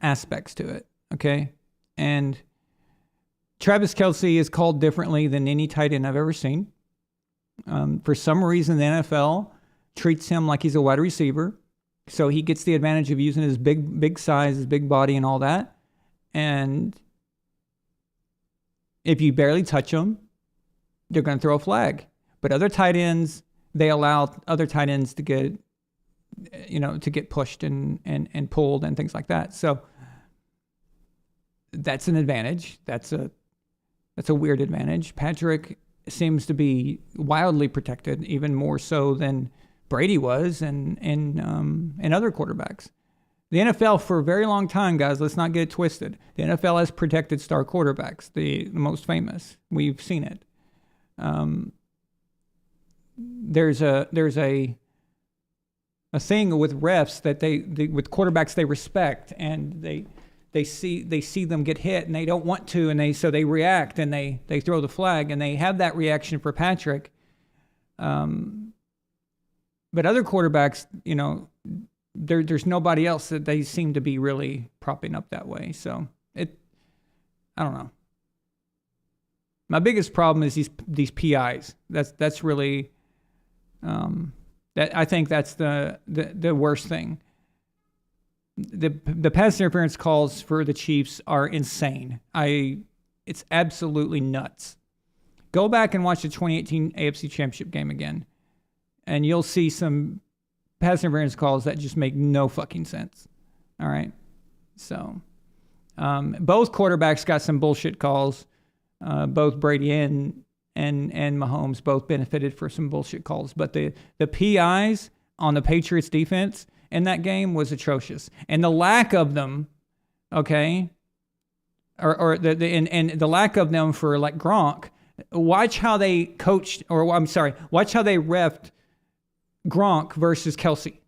aspects to it, okay? And Travis Kelce is called differently than any tight end I've ever seen. For some reason, the NFL treats him like he's a wide receiver, so he gets the advantage of using his big size, his big body, and all that. And if you barely touch him, they're going to throw a flag. But other tight ends, they allow other tight ends to get pushed and pulled and things like that. So that's an advantage. That's a weird advantage. Patrick seems to be wildly protected, even more so than Brady was and other quarterbacks. The NFL for a very long time, guys, let's not get it twisted. The NFL has protected star quarterbacks, the most famous. We've seen it. There's a thing with refs that they with quarterbacks they respect, and they see them get hit and they don't want to, and so they react and they throw the flag, and they have that reaction for Patrick. But other quarterbacks, there's nobody else that they seem to be really propping up that way. So I don't know. My biggest problem is these PIs. That's really that I think that's the worst thing. The pass interference calls for the Chiefs are insane. It's absolutely nuts. Go back and watch the 2018 AFC Championship game again, and you'll see some pass interference calls that just make no fucking sense. All right, so both quarterbacks got some bullshit calls. Both Brady and Mahomes both benefited for some bullshit calls, but the PIs on the Patriots defense in that game was atrocious, and the lack of them, okay, or the lack of them for like Gronk. Watch how they coached, watch how they reffed Gronk versus Kelce.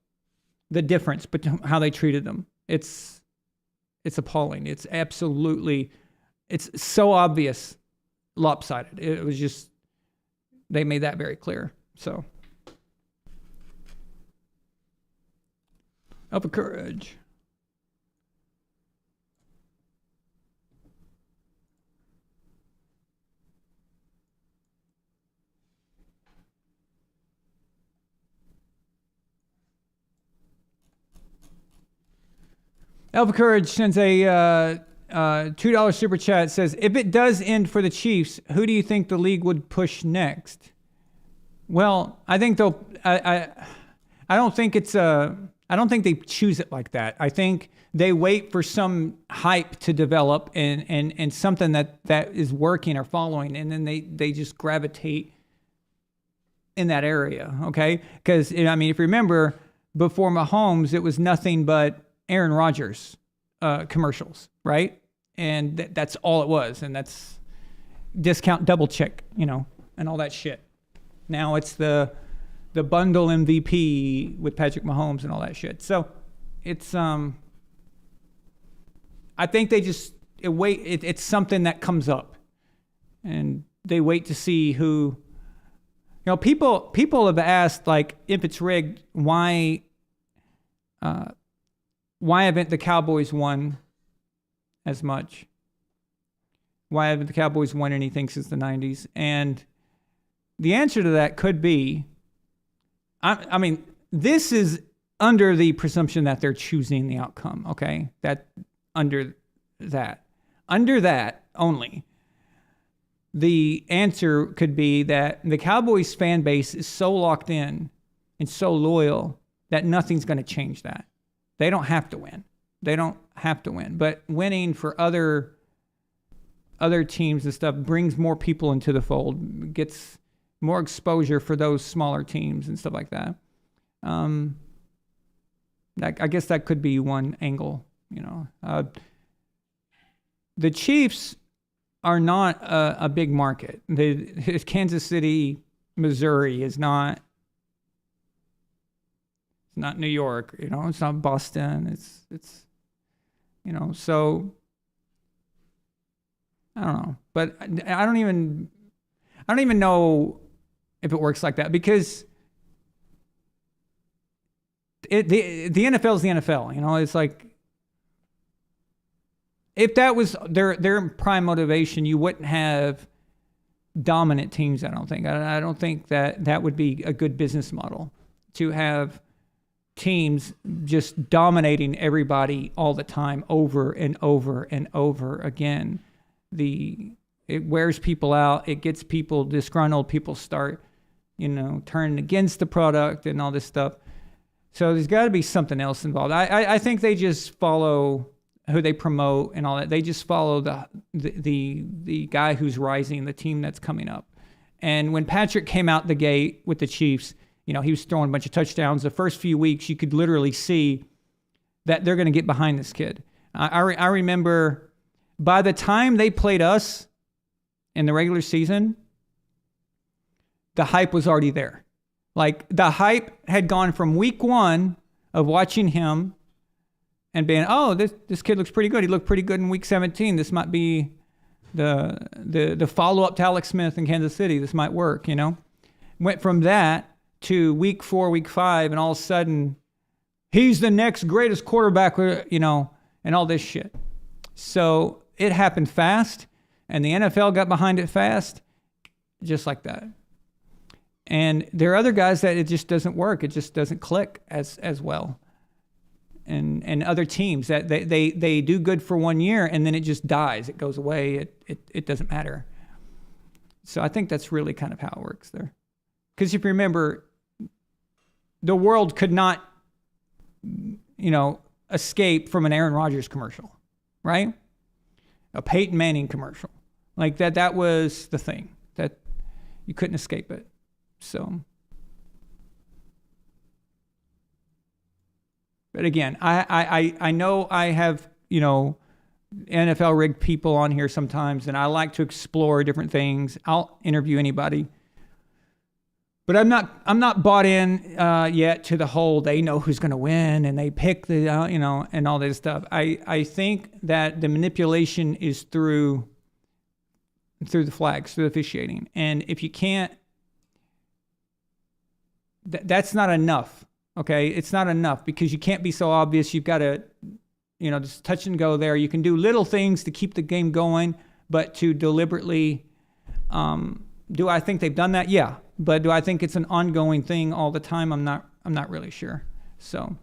The difference between how they treated them. It's appalling. It's so obvious, lopsided. It was just, they made that very clear. So, up a courage. Alpha Courage sends a $2 super chat. It says, if it does end for the Chiefs, who do you think the league would push next? Well, I think they'll. I don't think it's a. I don't think they choose it like that. I think they wait for some hype to develop and something that is working or following, and then they just gravitate in that area. Okay, because if you remember, before Mahomes, it was nothing but Aaron Rodgers commercials, right? And that's all it was, and that's discount double check, and all that shit. Now it's the bundle MVP with Patrick Mahomes and all that shit. So it's I think they just wait. It's something that comes up, and they wait to see who. People have asked, like, if it's rigged, why why haven't the Cowboys won as much? Why haven't the Cowboys won anything since the 90s? And the answer to that could be, I mean, this is under the presumption that they're choosing the outcome, okay? Under that only, the answer could be that the Cowboys fan base is so locked in and so loyal that nothing's going to change that. They don't have to win. But winning for other teams and stuff brings more people into the fold, gets more exposure for those smaller teams and stuff like that. I guess that could be one angle, you know. The Chiefs are not a big market. Kansas City, Missouri is not New York, you know. It's not Boston. It's you know. So I don't know, but I don't even know if it works like that, because the NFL is the NFL. You know, it's like, if that was their prime motivation, you wouldn't have dominant teams. I don't think. I don't think that would be a good business model, to have teams just dominating everybody all the time, over and over and over again. It wears people out. It gets people disgruntled. People start, you know, turning against the product and all this stuff. So there's got to be something else involved. I think they just follow who they promote and all that. They just follow the guy who's rising, the team that's coming up. And when Patrick came out the gate with the Chiefs, you know, he was throwing a bunch of touchdowns. The first few weeks, you could literally see that they're going to get behind this kid. I remember by the time they played us in the regular season, the hype was already there. Like, the hype had gone from week one of watching him and being, oh, this kid looks pretty good. He looked pretty good in week 17. This might be the follow-up to Alex Smith in Kansas City. This might work, you know? Went from that to week 4, week 5, and all of a sudden, he's the next greatest quarterback, you know, and all this shit. So it happened fast, and the NFL got behind it fast, just like that. And there are other guys that it just doesn't work. It just doesn't click as well. And other teams that they do good for 1 year, and then it just dies. It goes away. It doesn't matter. So I think that's really kind of how it works there. Because if you remember, the world could not, you know, escape from an Aaron Rodgers commercial, right? A Peyton Manning commercial. Like that was the thing, that you couldn't escape it. So, but again, I know I have, you know, NFL rigged people on here sometimes, and I like to explore different things. I'll interview anybody, but I'm not bought in yet to the whole they know who's going to win and they pick the you know, and all this stuff. I think that the manipulation is through the flags, through the officiating, and if you can't. That's not enough, okay? It's not enough, because you can't be so obvious. You've got to, you know, just touch and go there. You can do little things to keep the game going, but to deliberately, do I think they've done that? Yeah. But do I think it's an ongoing thing all the time? I'm not really sure. So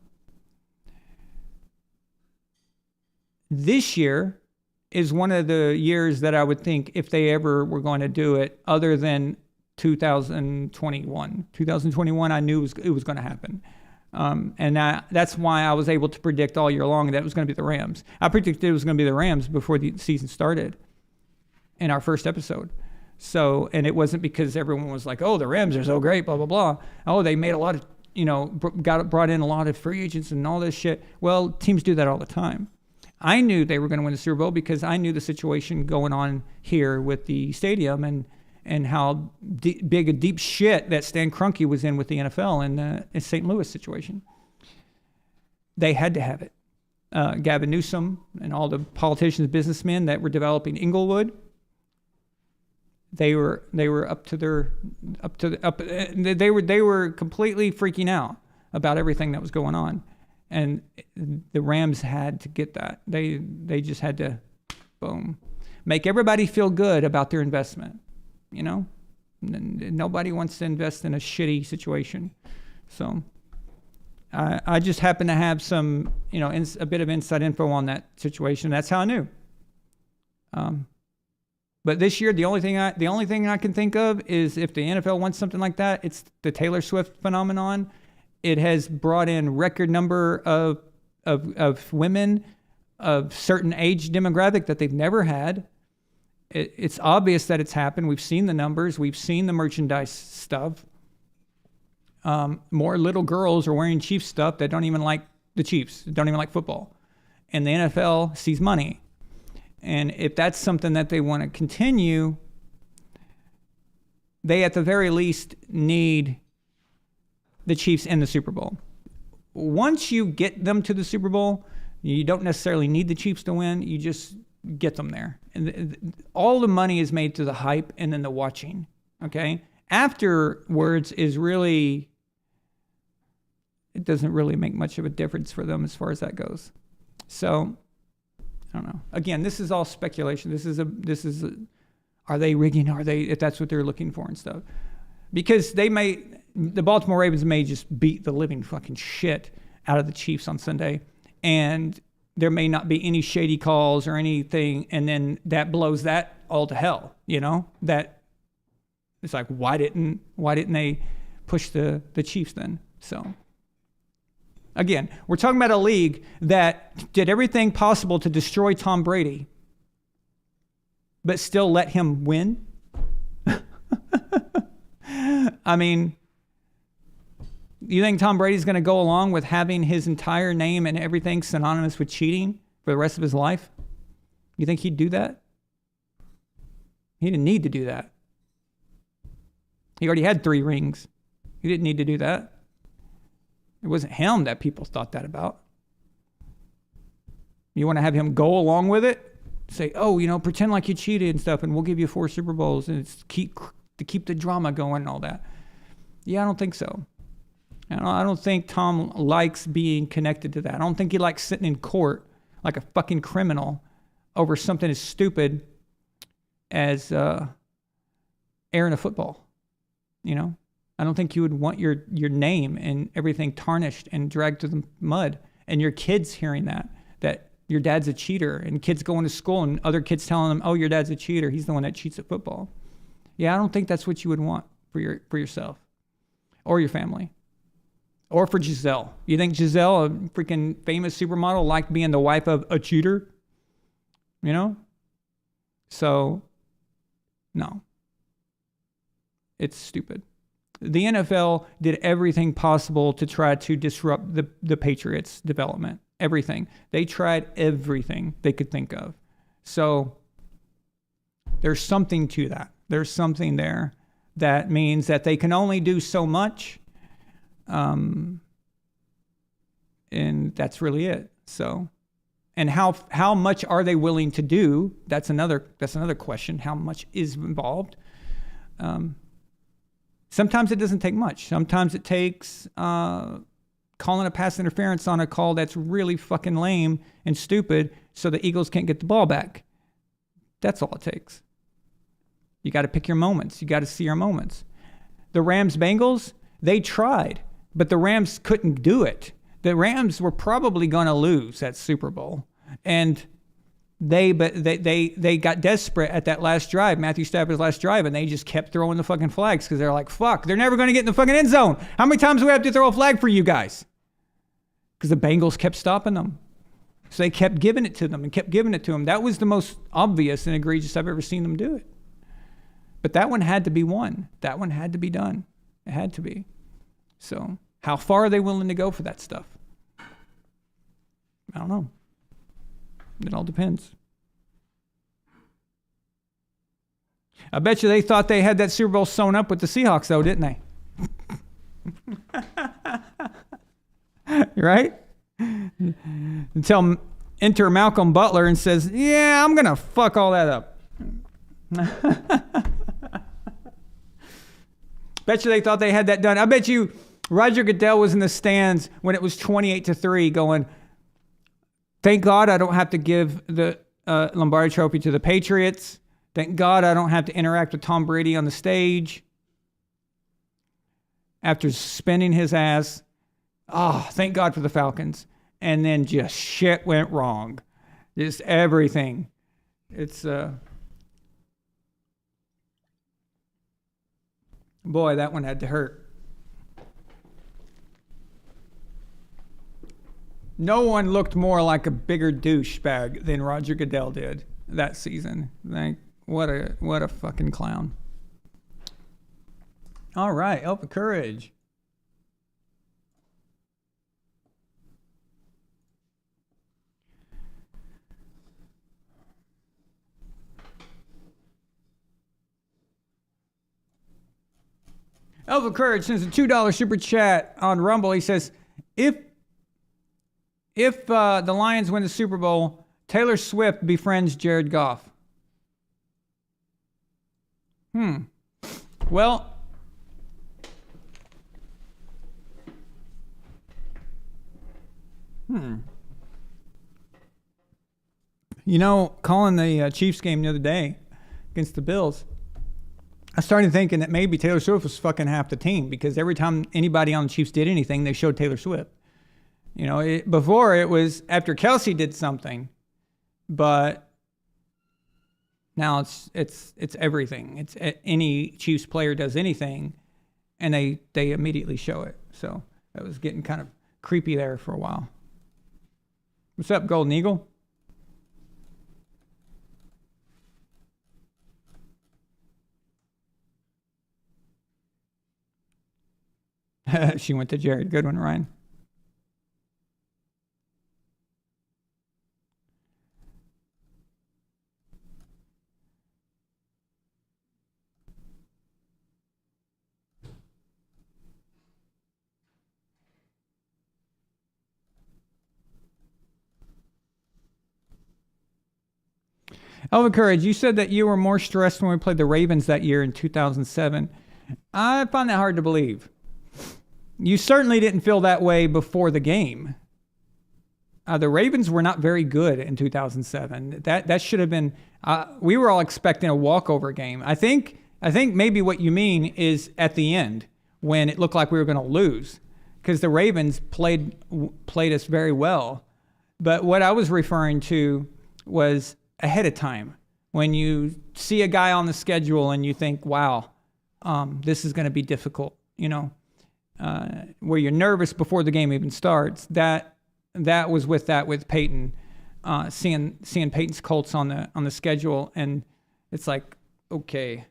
this year is one of the years that I would think, if they ever were going to do it, other than 2021, I knew it was going to happen. And that's why I was able to predict all year long that it was going to be the Rams. I predicted it was going to be the Rams before the season started in our first episode. So, and it wasn't because everyone was like, oh, the Rams are so great, blah, blah, blah. Oh, they made a lot of, you know, brought in a lot of free agents and all this shit. Well, teams do that all the time. I knew they were going to win the Super Bowl because I knew the situation going on here with the stadium and how big a deep shit that Stan Kroenke was in with the NFL in St. Louis situation. They had to have it. Gavin Newsom and all the politicians, businessmen that were developing Inglewood, they were up to they were completely freaking out about everything that was going on. And the Rams had to get that. They just had to, boom, make everybody feel good about their investment. You know, nobody wants to invest in a shitty situation. So I just happen to have some, you know, a bit of inside info on that situation. That's how I knew. But this year, the only thing I can think of is if the NFL wants something like that, it's the Taylor Swift phenomenon. It has brought in record number of women of certain age demographic that they've never had. It's obvious that it's happened. We've seen the numbers. We've seen the merchandise stuff. More little girls are wearing Chiefs stuff that don't even like the Chiefs, don't even like football. And the NFL sees money. And if that's something that they want to continue, they at the very least need the Chiefs in the Super Bowl. Once you get them to the Super Bowl, you don't necessarily need the Chiefs to win. You just get them there. And all the money is made to the hype and then the watching. Okay? Afterwards is really, it doesn't really make much of a difference for them as far as that goes. So, I don't know. Again, this is all speculation. Are they rigging? If that's what they're looking for and stuff. Because the Baltimore Ravens may just beat the living fucking shit out of the Chiefs on Sunday. And there may not be any shady calls or anything. And then that blows that all to hell, you know? That it's like, why didn't they push the Chiefs then? So, again, we're talking about a league that did everything possible to destroy Tom Brady, but still let him win. I mean, you think Tom Brady's going to go along with having his entire name and everything synonymous with cheating for the rest of his life? You think he'd do that? He didn't need to do that. He already had 3 rings. He didn't need to do that. It wasn't him that people thought that about. You want to have him go along with it? Say, oh, you know, pretend like you cheated and stuff, and we'll give you 4 Super Bowls, and it's to keep the drama going and all that. Yeah, I don't think so. I don't think Tom likes being connected to that. I don't think he likes sitting in court like a fucking criminal over something as stupid as airing a football. You know? I don't think you would want your name and everything tarnished and dragged to the mud. And your kids hearing that your dad's a cheater, and kids going to school and other kids telling them, oh, your dad's a cheater. He's the one that cheats at football. Yeah, I don't think that's what you would want for yourself or your family or for Giselle. You think Giselle, a freaking famous supermodel, liked being the wife of a cheater? You know? So, no. It's stupid. The NFL did everything possible to try to disrupt the Patriots' development. Everything. They tried everything they could think of. So there's something to that. There's something there that means that they can only do so much. And that's really it. So, and how much are they willing to do? That's another question. How much is involved? Sometimes it doesn't take much. Sometimes it takes calling a pass interference on a call that's really fucking lame and stupid so the Eagles can't get the ball back. That's all it takes. You got to pick your moments. You got to see your moments. The Rams-Bengals, they tried, but the Rams couldn't do it. The Rams were probably going to lose that Super Bowl. And they got desperate at that last drive, Matthew Stafford's last drive, and they just kept throwing the fucking flags because they're like, fuck, they're never going to get in the fucking end zone. How many times do we have to throw a flag for you guys? Because the Bengals kept stopping them. So they kept giving it to them and kept giving it to them. That was the most obvious and egregious I've ever seen them do it. But that one had to be won. That one had to be done. It had to be. So how far are they willing to go for that stuff? I don't know. It all depends. I bet you they thought they had that Super Bowl sewn up with the Seahawks, though, didn't they? Right? Until enter Malcolm Butler and says, yeah, I'm going to fuck all that up. Bet you they thought they had that done. I bet you Roger Goodell was in the stands when it was 28-3 going, thank God I don't have to give the Lombardi Trophy to the Patriots. Thank God I don't have to interact with Tom Brady on the stage. After spinning his ass, thank God for the Falcons. And then just shit went wrong. Just everything. It's, boy, that one had to hurt. No one looked more like a bigger douchebag than Roger Goodell did that season. Like, what a fucking clown. All right, Elf of Courage. Elf of Courage sends a $2 super chat on Rumble. He says, if the Lions win the Super Bowl, Taylor Swift befriends Jared Goff. Well, you know, calling the Chiefs game the other day against the Bills, I started thinking that maybe Taylor Swift was fucking half the team, because every time anybody on the Chiefs did anything, they showed Taylor Swift. You know, before it was after Kelsey did something, but now it's everything. It's any Chiefs player does anything, and they immediately show it. So that was getting kind of creepy there for a while. What's up, Golden Eagle? She went to Jared. Good one, Ryan. Elva Courage, you said that you were more stressed when we played the Ravens that year in 2007. I find that hard to believe. You certainly didn't feel that way before the game. The Ravens were not very good in 2007. That should have been. We were all expecting a walkover game. I think maybe what you mean is at the end when it looked like we were going to lose, because the Ravens played us very well. But what I was referring to was ahead of time, when you see a guy on the schedule and you think, wow, this is going to be difficult, you know. Where you're nervous before the game even starts. That was with Peyton, seeing Peyton's Colts on the schedule, and it's like, okay,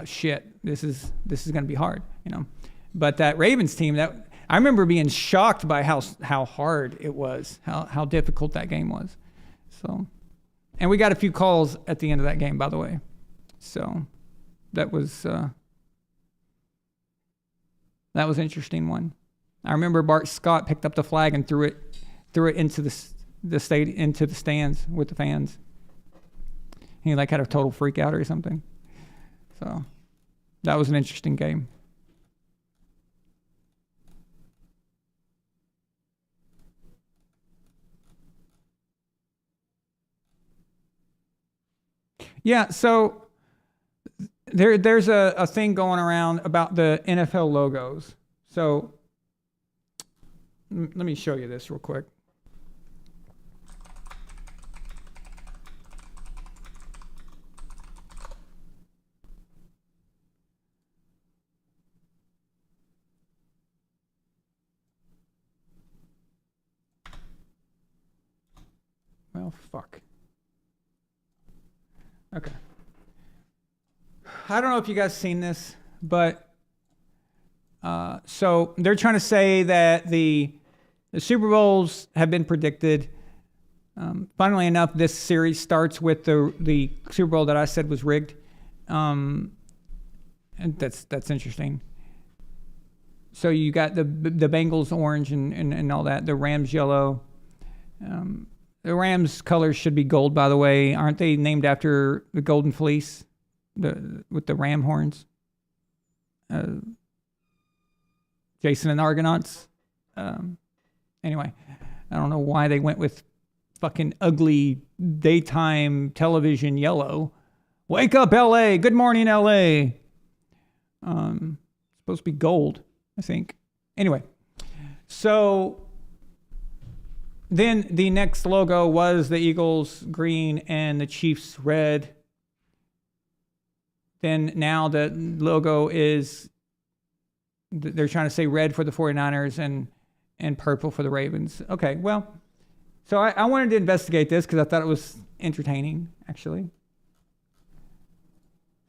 shit, this is gonna be hard, you know. But that Ravens team, that I remember being shocked by how hard it was, how difficult that game was. So, and we got a few calls at the end of that game, by the way. So that was. That was an interesting one. I remember Bart Scott picked up the flag and threw it into the stands with the fans. He like had a total freak out or something. So that was an interesting game. Yeah, so there's a thing going around about the NFL logos. So let me show you this real quick. Well, fuck. Okay. I don't know if you guys seen this, but so they're trying to say that the Super Bowls have been predicted. Funnily enough, this series starts with the Super Bowl that I said was rigged, and that's interesting. So you got the Bengals orange and all that, the Rams yellow. The Rams colors should be gold, by the way. Aren't they named after the Golden Fleece? With the ram horns. Jason and the Argonauts. Anyway, I don't know why they went with fucking ugly daytime television yellow. Wake up, LA. Good morning, LA. Supposed to be gold, I think. Anyway, so then the next logo was the Eagles green and the Chiefs red. Then now the logo is, they're trying to say red for the 49ers and purple for the Ravens. Okay, well, so I wanted to investigate this because I thought it was entertaining, actually.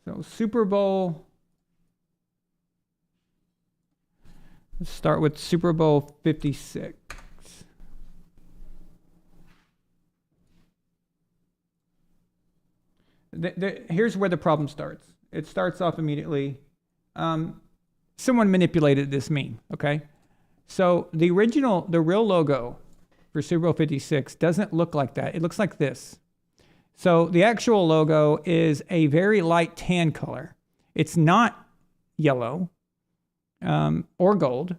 So Super Bowl, let's start with Super Bowl 56. Here's where the problem starts. It starts off immediately. Someone manipulated this meme, okay? So the real logo for Super Bowl 56 doesn't look like that. It looks like this. So the actual logo is a very light tan color. It's not yellow or gold.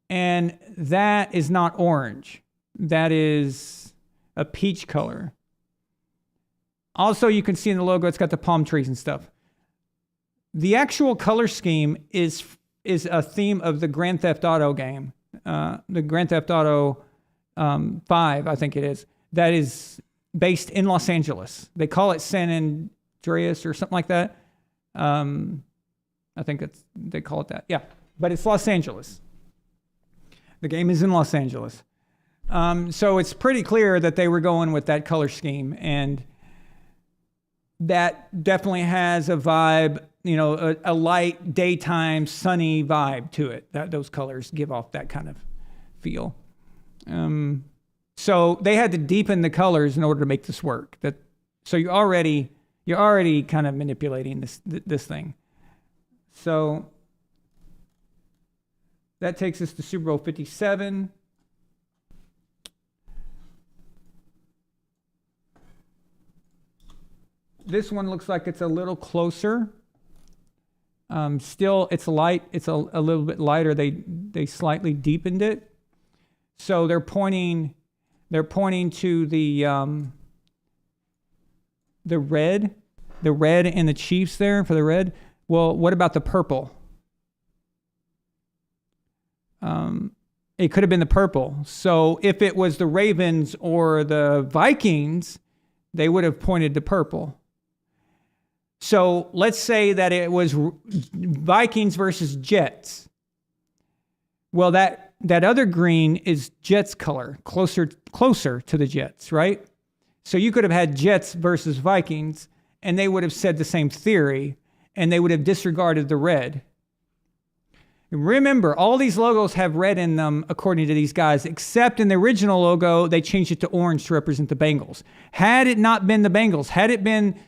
And that is not orange. That is a peach color. Also, you can see in the logo, it's got the palm trees and stuff. The actual color scheme is a theme of the Grand Theft Auto game. The Grand Theft Auto 5, I think it is. That is based in Los Angeles. They call it San Andreas or something like that. I think they call it that. Yeah, but it's Los Angeles. The game is in Los Angeles. So it's pretty clear that they were going with that color scheme, and that definitely has a vibe, you know, a light daytime sunny vibe to it. Those colors give off that kind of feel. So they had to deepen the colors in order to make this work. So you're already kind of manipulating this thing. So that takes us to Super Bowl 57. This one looks like it's a little closer. Still, it's light. It's a little bit lighter. They slightly deepened it. So they're pointing to the red in the Chiefs there for the red. Well, what about the purple? It could have been the purple. So if it was the Ravens or the Vikings, they would have pointed to purple. So let's say that it was Vikings versus Jets. Well, that other green is Jets color, closer to the Jets, right? So you could have had Jets versus Vikings, and they would have said the same theory, and they would have disregarded the red. Remember, all these logos have red in them, according to these guys, except in the original logo, they changed it to orange to represent the Bengals. Had it not been the Bengals, had it been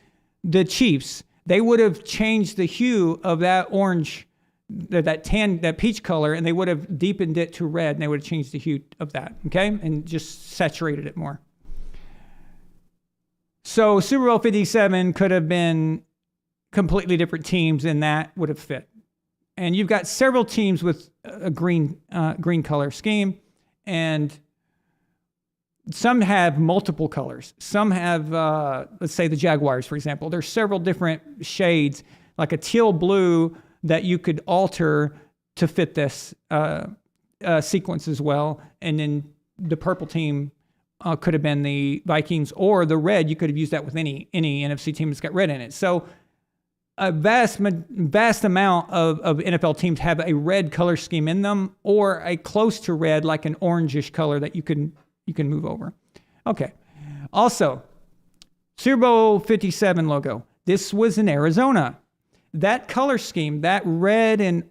the Chiefs, they would have changed the hue of that orange, that peach color, and they would have deepened it to red, and they would have changed the hue of that, okay? And just saturated it more. So Super Bowl 57 could have been completely different teams, and that would have fit. And you've got several teams with a green color scheme, and some have multiple colors. Some have, let's say the Jaguars, for example. There's several different shades, like a teal blue that you could alter to fit this sequence as well. And then the purple team could have been the Vikings, or the red. You could have used that with any NFC team that's got red in it. So a vast amount of NFL teams have a red color scheme in them, or a close to red, like an orangish color that you can move over. Okay. Also, Super Bowl 57 logo. This was in Arizona. That color scheme, that red and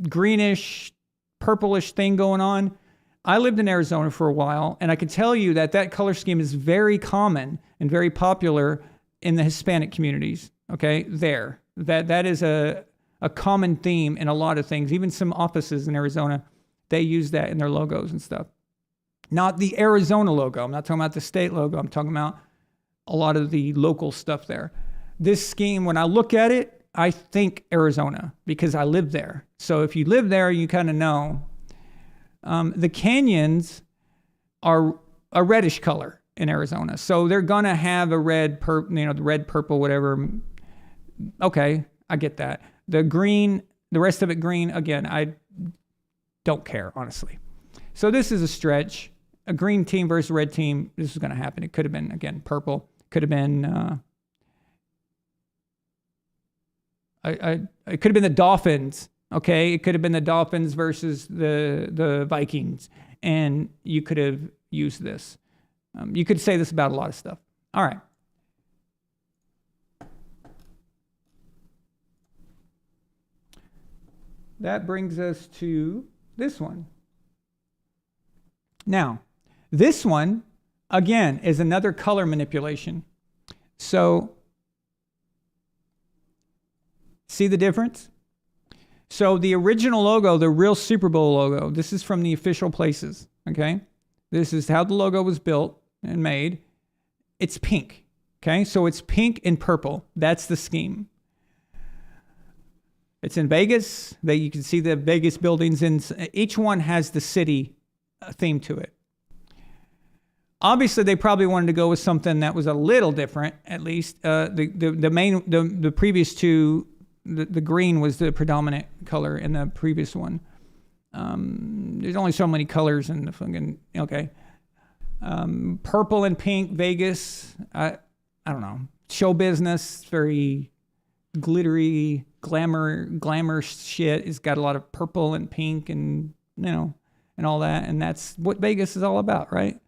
greenish, purplish thing going on, I lived in Arizona for a while, and I can tell you that color scheme is very common and very popular in the Hispanic communities. Okay, that is a common theme in a lot of things. Even some offices in Arizona, they use that in their logos and stuff. Not the Arizona logo. I'm not talking about the state logo. I'm talking about a lot of the local stuff there. This scheme, when I look at it, I think Arizona because I live there. So if you live there, you kind of know. The canyons are a reddish color in Arizona. So they're going to have a red, the red, purple, whatever. Okay, I get that. The green, the rest of it green, again, I don't care, honestly. So this is a stretch. A green team versus a red team, this is going to happen. It could have been, again, purple. Could have been... it could have been the Dolphins, okay? It could have been the Dolphins versus the Vikings, and you could have used this. You could say this about a lot of stuff. All right. That brings us to this one. Now, this one, again, is another color manipulation. So, see the difference? So the original logo, the real Super Bowl logo, this is from the official places, okay? This is how the logo was built and made. It's pink, okay? So it's pink and purple. That's the scheme. It's in Vegas. You can see the Vegas buildings. Each one has the city theme to it. Obviously, they probably wanted to go with something that was a little different, at least. The previous two, the green was the predominant color in the previous one. There's only so many colors in the fucking, okay. Purple and pink, Vegas, I don't know. Show business, very glittery, glamour shit. It's got a lot of purple and pink and, and all that. And that's what Vegas is all about, right?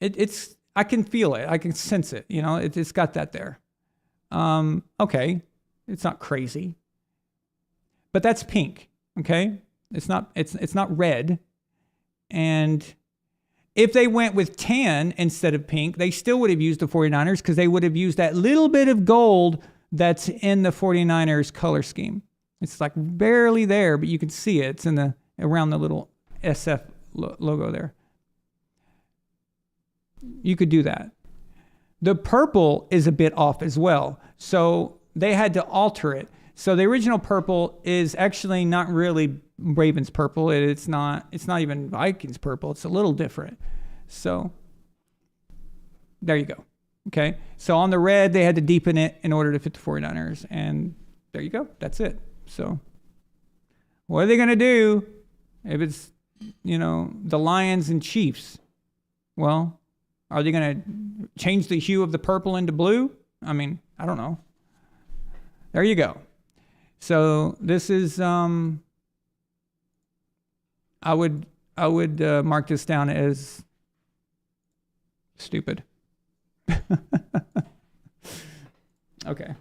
It's I can feel it. I can sense it. It's got that there. Okay. It's not crazy. But that's pink. Okay. It's not red. And if they went with tan instead of pink, they still would have used the 49ers because they would have used that little bit of gold that's in the 49ers color scheme. It's like barely there, but you can see it. It's around the little SF logo there. You could do that. The purple is a bit off as well. So they had to alter it. So the original purple is actually not really Ravens purple. It's not even Vikings purple. It's a little different. So there you go. Okay. So on the red, they had to deepen it in order to fit the 49ers. And there you go. That's it. So what are they going to do if it's, the Lions and Chiefs? Well, are they going to change the hue of the purple into blue? I mean, I don't know. There you go. So this is, I would mark this down as stupid. Okay.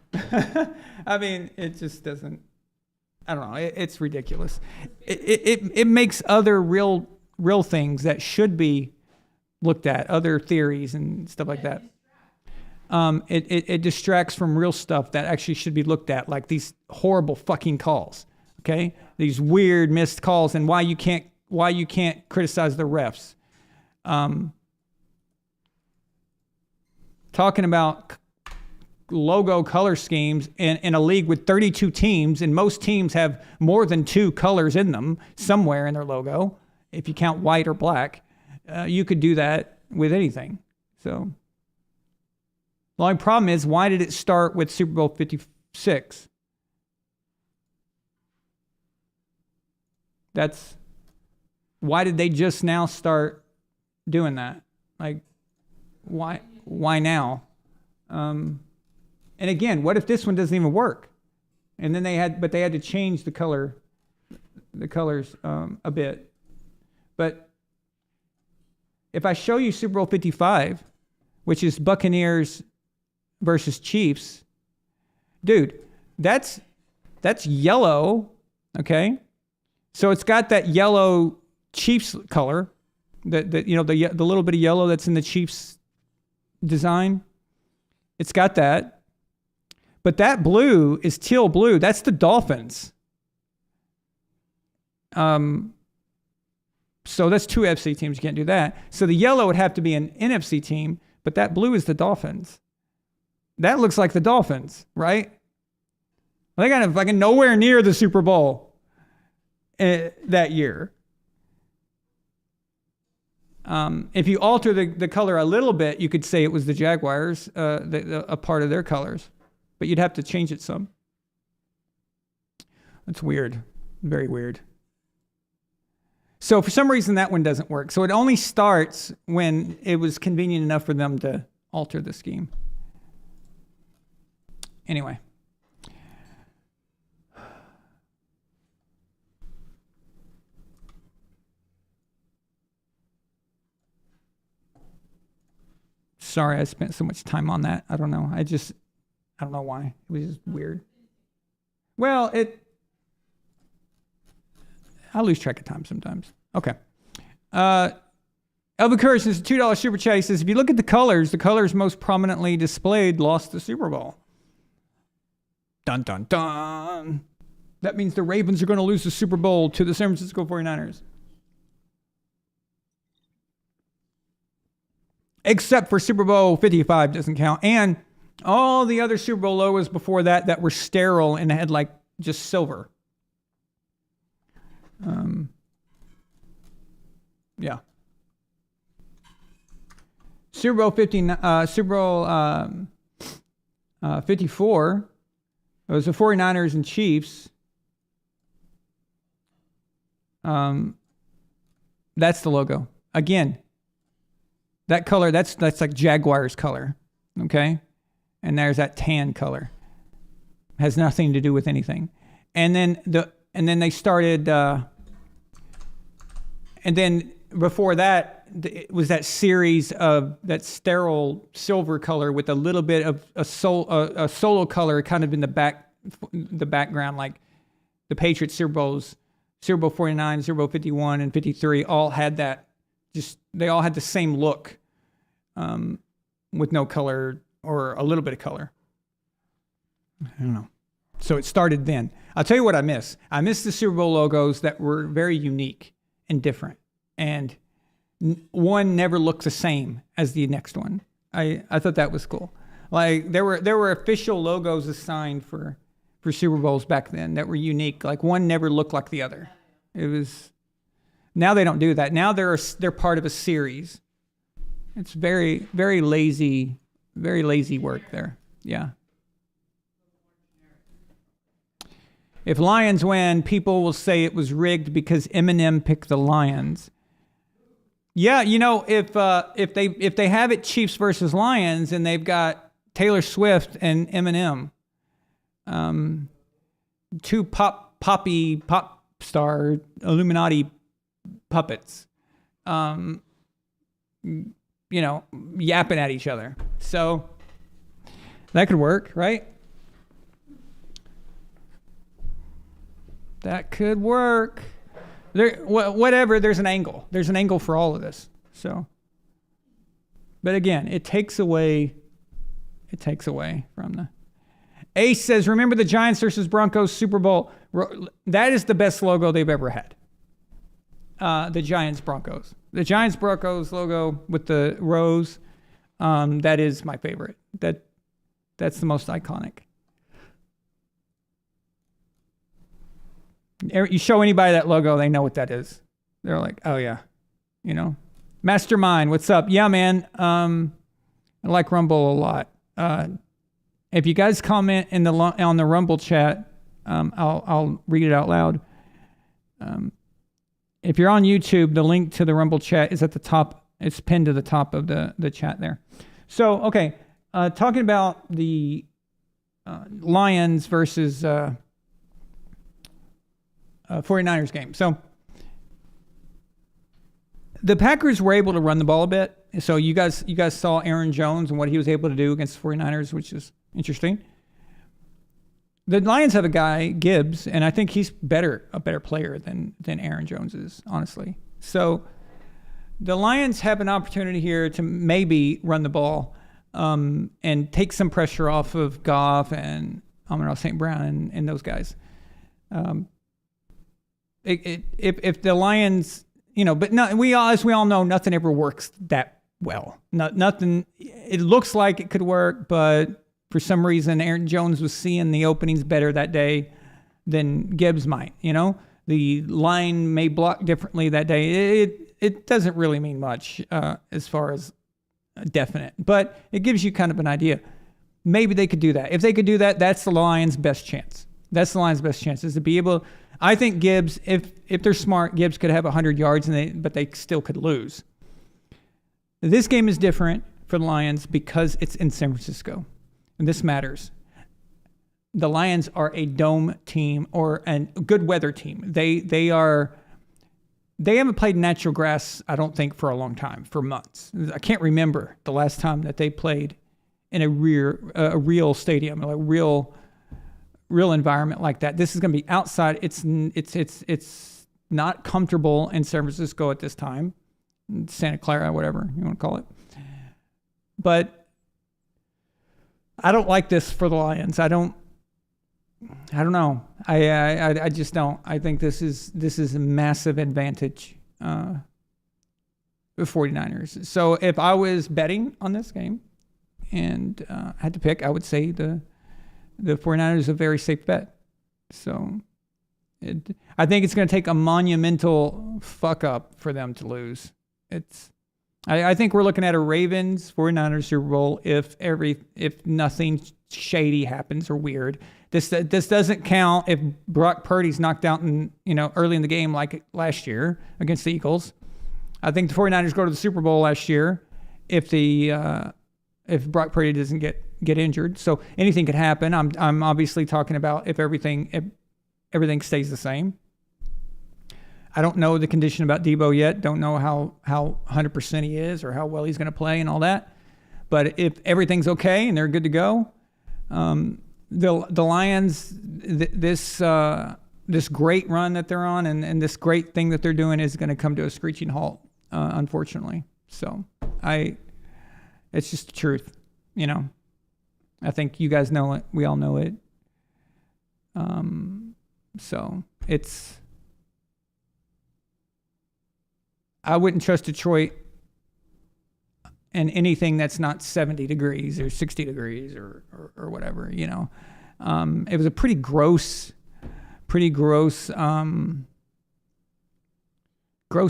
I mean, it just doesn't, I don't know. It's ridiculous. It makes other real things that should be looked at, other theories and stuff like that. It distracts from real stuff that actually should be looked at, like these horrible fucking calls. Okay, these weird missed calls, and why you can't criticize the refs. Talking about logo color schemes in a league with 32 teams, and most teams have more than 2 colors in them somewhere in their logo, if you count white or black. You could do that with anything. So the only problem is, why did it start with Super Bowl 56? Why did they just now start doing that? Like, why now? And again, what if this one doesn't even work? And then they had to change the colors a bit. But if I show you Super Bowl 55, which is Buccaneers versus Chiefs, dude, that's yellow, okay? So it's got that yellow Chiefs color, the little bit of yellow that's in the Chiefs design. It's got that. But that blue is teal blue. That's the Dolphins. So that's 2 FC teams. You can't do that. So the yellow would have to be an NFC team, but that blue is the Dolphins. That looks like the Dolphins, right? They got fucking nowhere near the Super Bowl that year. If you alter the color a little bit, you could say it was the Jaguars, a part of their colors, but you'd have to change it some. That's weird. Very weird. So for some reason, that one doesn't work. So it only starts when it was convenient enough for them to alter the scheme. Anyway. Sorry, I spent so much time on that. I don't know. I don't know why. It was just weird. Well, I lose track of time sometimes. Okay. Elvin Curtis is a $2 super chat. He says, if you look at the colors most prominently displayed lost the Super Bowl. Dun, dun, dun. That means the Ravens are going to lose the Super Bowl to the San Francisco 49ers. Except for Super Bowl 55 doesn't count. And all the other Super Bowl logos before that were sterile and had like just silver. Yeah. Super Bowl 54. It was the 49ers and Chiefs. That's the logo. Again, that color, that's like Jaguars color. Okay? And there's that tan color. Has nothing to do with anything. And then they started and then before that, it was that series of that sterile silver color with a little bit of a solo color kind of in the background, like the Patriots Super Bowls, Super Bowl 49, Super Bowl 51, and 53 all had that. They all had the same look, with no color or a little bit of color. I don't know. So it started then. I'll tell you what I miss. I miss the Super Bowl logos that were very unique and different. And one never looked the same as the next one. I thought that was cool. Like there were official logos assigned for Super Bowls back then that were unique. Like one never looked like the other. It was. Now they don't do that. Now they're part of a series. It's very, very lazy work there. Yeah. If Lions win, people will say it was rigged because Eminem picked the Lions. Yeah, if they have it Chiefs versus Lions and they've got Taylor Swift and Eminem, two pop star Illuminati puppets, yapping at each other. So that could work, right? That could work. Whatever, there's an angle. There's an angle for all of this. So, but again, it takes away from the... Ace says, remember the Giants versus Broncos Super Bowl? That is the best logo they've ever had. The Giants Broncos. The Giants Broncos logo with the rose, that is my favorite. That's the most iconic. You show anybody that logo, they know what that is. They're like, oh yeah, Mastermind, what's up? Yeah, man. I like Rumble a lot. If you guys comment on the Rumble chat, I'll read it out loud. If you're on YouTube, the link to the Rumble chat is at the top. It's pinned to the top of the chat there. So, okay, talking about the Lions versus 49ers game. So the Packers were able to run the ball a bit. So you guys saw Aaron Jones and what he was able to do against the 49ers, which is interesting. The Lions have a guy, Gibbs, and I think he's a better player than Aaron Jones is, honestly. So the Lions have an opportunity here to maybe run the ball and take some pressure off of Goff and Amon-Ra St. Brown and those guys. If the Lions, but no, as we all know, nothing ever works that well. Nothing. It looks like it could work, but For some reason, Aaron Jones was seeing the openings better that day than Gibbs might. The line may block differently that day. It doesn't really mean much as far as definite, but it gives you kind of an idea. Maybe they could do that. If they could do that, that's the Lions' best chance. That's the Lions' best chance, is to be able. I think Gibbs, if they're smart, Gibbs could have 100 yards, but they still could lose. This game is different for the Lions because it's in San Francisco, and this matters. The Lions are a dome team or a good weather team. They haven't played natural grass, I don't think, for a long time, for months. I can't remember the last time that they played in a real stadium, a real environment like that. This is going to be outside. It's not comfortable in San Francisco at this time, Santa Clara, whatever you want to call it. But I don't like this for the Lions. I don't know. I just don't. I think this is a massive advantage for 49ers. So if I was betting on this game and had to pick, I would say the 49ers is a very safe bet. So I think it's going to take a monumental fuck up for them to lose. I think we're looking at a Ravens 49ers Super Bowl if nothing shady happens or weird. This doesn't count if Brock Purdy's knocked out early in the game like last year against the Eagles. I think the 49ers go to the Super Bowl last year if Brock Purdy doesn't get injured. So anything could happen. I'm obviously talking about if everything stays the same. I don't know the condition about Debo yet. Don't know how 100% he is or how well he's going to play and all that. But if everything's okay and they're good to go, the Lions, this great run that they're on and this great thing that they're doing is going to come to a screeching halt, unfortunately. So it's just the truth, I think you guys know it. We all know it. So I wouldn't trust Detroit in anything that's not 70 degrees or 60 degrees or whatever, It was a pretty gross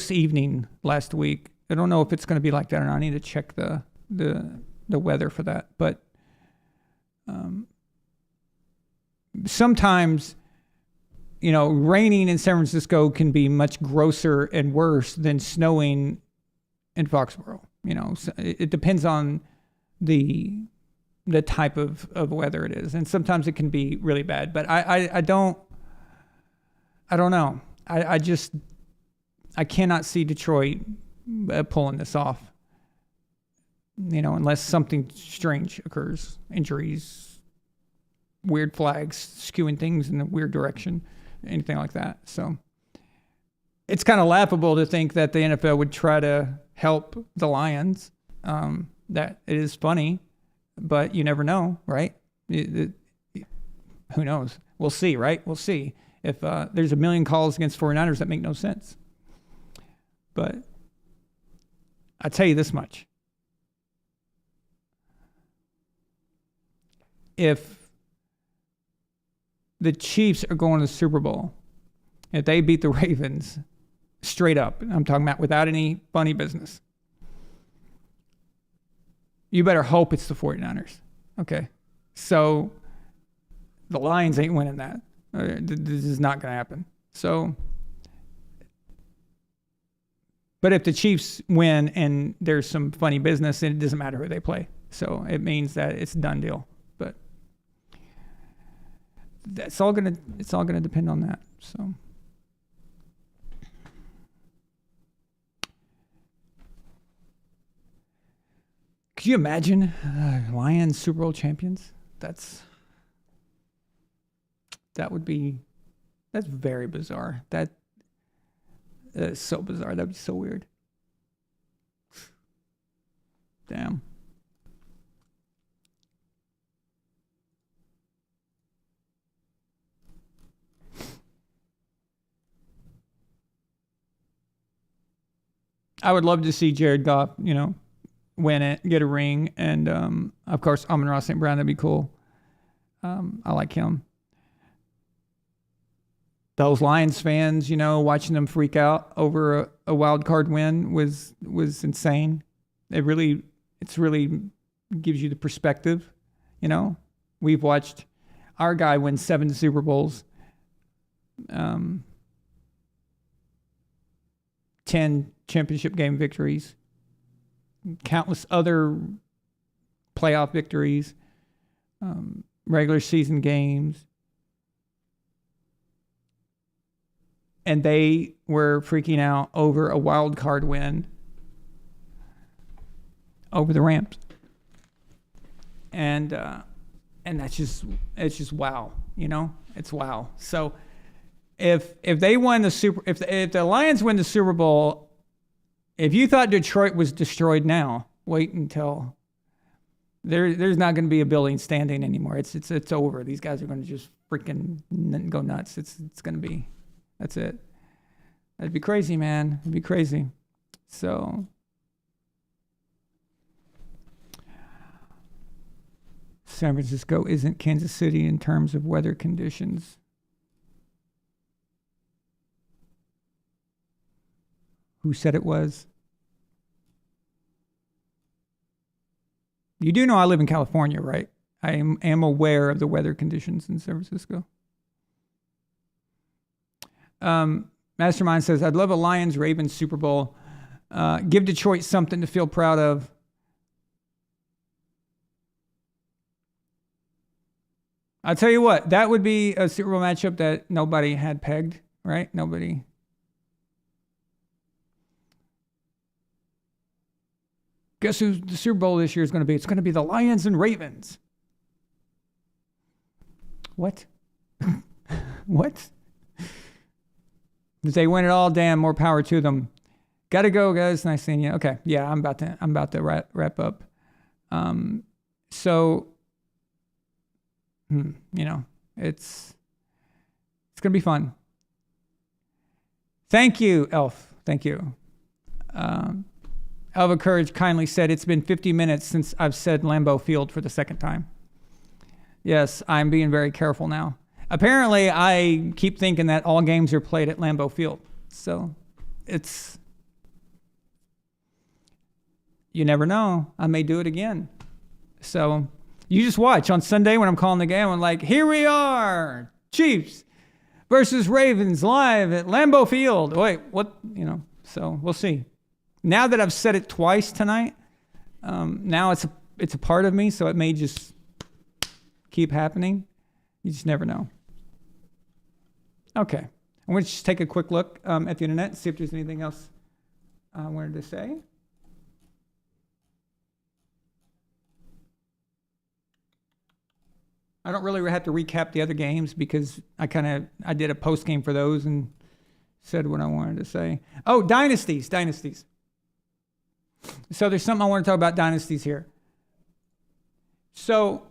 evening last week. I don't know if it's going to be like that or not. I need to check the weather for that. But sometimes, raining in San Francisco can be much grosser and worse than snowing in Foxborough. So it depends on the type of weather it is, and sometimes it can be really bad. But I don't know. I cannot see Detroit pulling this off. Unless something strange occurs, injuries, weird flags, skewing things in a weird direction, anything like that. So it's kind of laughable to think that the NFL would try to help the Lions. That it is funny, but you never know, right? Who knows? We'll see, right? We'll see. If there's a million calls against 49ers that make no sense. But I tell you this much. If the Chiefs are going to the Super Bowl, if they beat the Ravens straight up, I'm talking about without any funny business, you better hope it's the 49ers. Okay? So the Lions ain't winning that. This is not going to happen. So, but if the Chiefs win and there's some funny business, then it doesn't matter who they play. So it means that it's a done deal. But it's all gonna depend on that. So could you imagine Lions Super Bowl champions? That's very bizarre. That is so bizarre. That'd be so weird. Damn. I would love to see Jared Goff, win it, get a ring, and of course, Amon-Ra St. Brown, that'd be cool. I like him. Those Lions fans, you know, watching them freak out over a wild card win was insane. It's really gives you the perspective, you know. We've watched our guy win 7 Super Bowls, 10 championship game victories, countless other playoff victories, regular season games. And they were freaking out over a wild card win over the Rams. And it's just wow, you know? It's wow. So if they won if the Lions win the Super Bowl, if you thought Detroit was destroyed now, wait until there's not going to be a building standing anymore. It's over. These guys are going to just freaking go nuts. It's going to be, that's it. That'd be crazy, man. It'd be crazy. So San Francisco isn't Kansas City in terms of weather conditions. Who said it was? You do know I live in California, right? I am aware of the weather conditions in San Francisco. Mastermind says, I'd love a Lions-Ravens Super Bowl. Give Detroit something to feel proud of. I'll tell you what, that would be a Super Bowl matchup that nobody had pegged, right? Nobody. Guess who the Super Bowl this year is going to be? It's going to be the Lions and Ravens. What? What? If they win it all, damn, more power to them. Gotta go, guys. Nice seeing you. Okay, yeah, I'm about to wrap up. So, you know, it's gonna be fun. Thank you, Elf. Thank you. Elva Courage kindly said, it's been 50 minutes since I've said Lambeau Field for the second time. Yes, I'm being very careful now. Apparently, I keep thinking that all games are played at Lambeau Field. So, you never know. I may do it again. So, you just watch on Sunday when I'm calling the game. I'm like, here we are, Chiefs versus Ravens live at Lambeau Field. Wait, what? You know, so we'll see. Now that I've said it twice tonight, now it's a part of me, so it may just keep happening. You just never know. Okay. I'm going to just take a quick look at the internet and see if there's anything else I wanted to say. I don't really have to recap the other games because I did a post game for those and said what I wanted to say. Oh, dynasties. So there's something I want to talk about dynasties here. So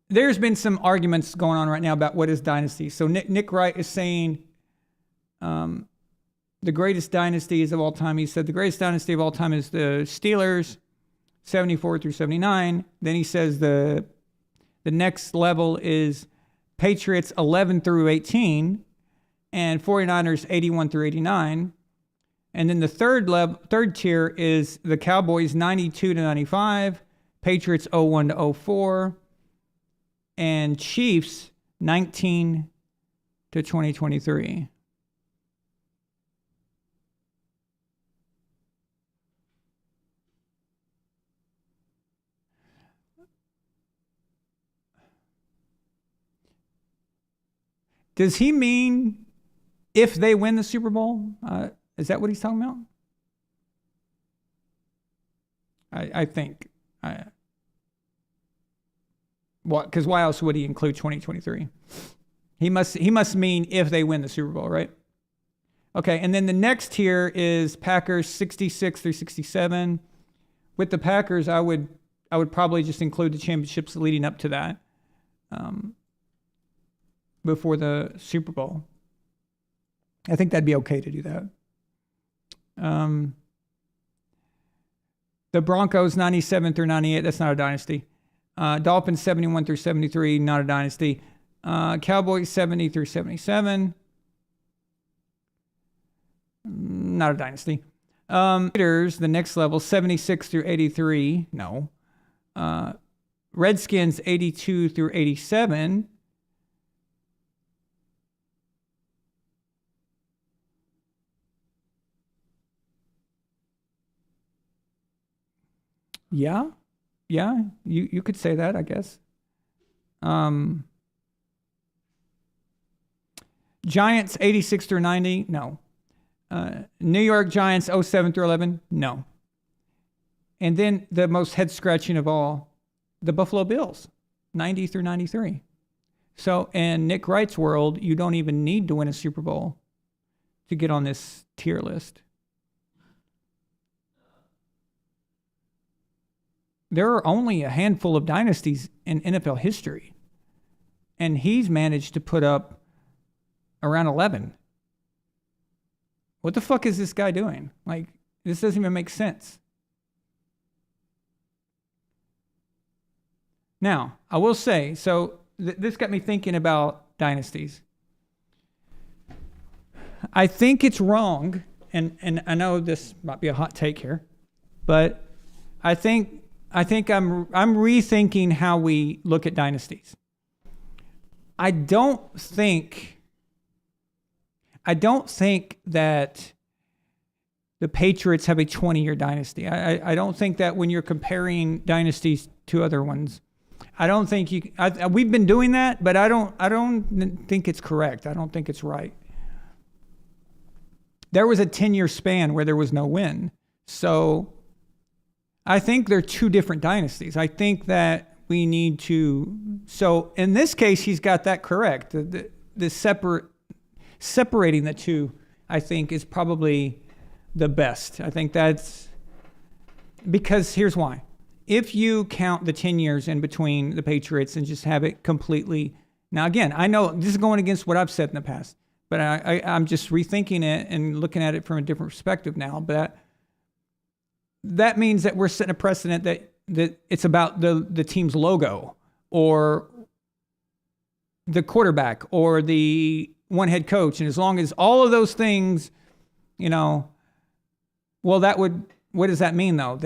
there's been some arguments going on right now about what is dynasty. So Nick Wright is saying the greatest dynasties of all time. He said the greatest dynasty of all time is the Steelers, 74 through 79. Then he says the next level is Patriots 11 through 18 and 49ers 81 through 89. And then the third tier is the Cowboys 92 to 95, Patriots 01 to 04, and Chiefs 19 to 2023. Does he mean if they win the Super Bowl? Is that what he's talking about? I think. Because why else would he include 2023? He must mean if they win the Super Bowl, right? Okay, and then the next tier is Packers 66 through 67. With the Packers, I would probably just include the championships leading up to that, before the Super Bowl. I think that'd be okay to do that. The Broncos 97 through 98, that's not a dynasty. Dolphins 71 through 73, not a dynasty. Cowboys 70 through 77, not a dynasty. Raiders, the next level, 76 through 83, no. Redskins 82 through 87. Yeah, you could say that, I guess. Giants 86 through 90, no. New York Giants 07 through 11, no. And then the most head scratching of all, the Buffalo Bills 90 through 93. So in Nick Wright's world, you don't even need to win a Super Bowl to get on this tier list. There are only a handful of dynasties in NFL history, and he's managed to put up around 11. What the fuck is this guy doing? Like, this doesn't even make sense. Now, I will say, so this got me thinking about dynasties. I think it's wrong, and I know this might be a hot take here, but I think I'm rethinking how we look at dynasties. I don't think that the Patriots have a 20-year dynasty. I don't think that when you're comparing dynasties to other ones, I don't think we've been doing that, but I don't think it's correct. I don't think it's right. There was a 10-year span where there was no win. So I think they're two different dynasties. I think that we need to, so in this case, he's got that correct. The separating the two, I think, is probably the best. I think that's, because here's why. If you count the 10 years in between the Patriots and just have it completely, now again, I know this is going against what I've said in the past, but I'm just rethinking it and looking at it from a different perspective now. But that means that we're setting a precedent that it's about the team's logo or the quarterback or the one head coach. And as long as all of those things, well, what does that mean though?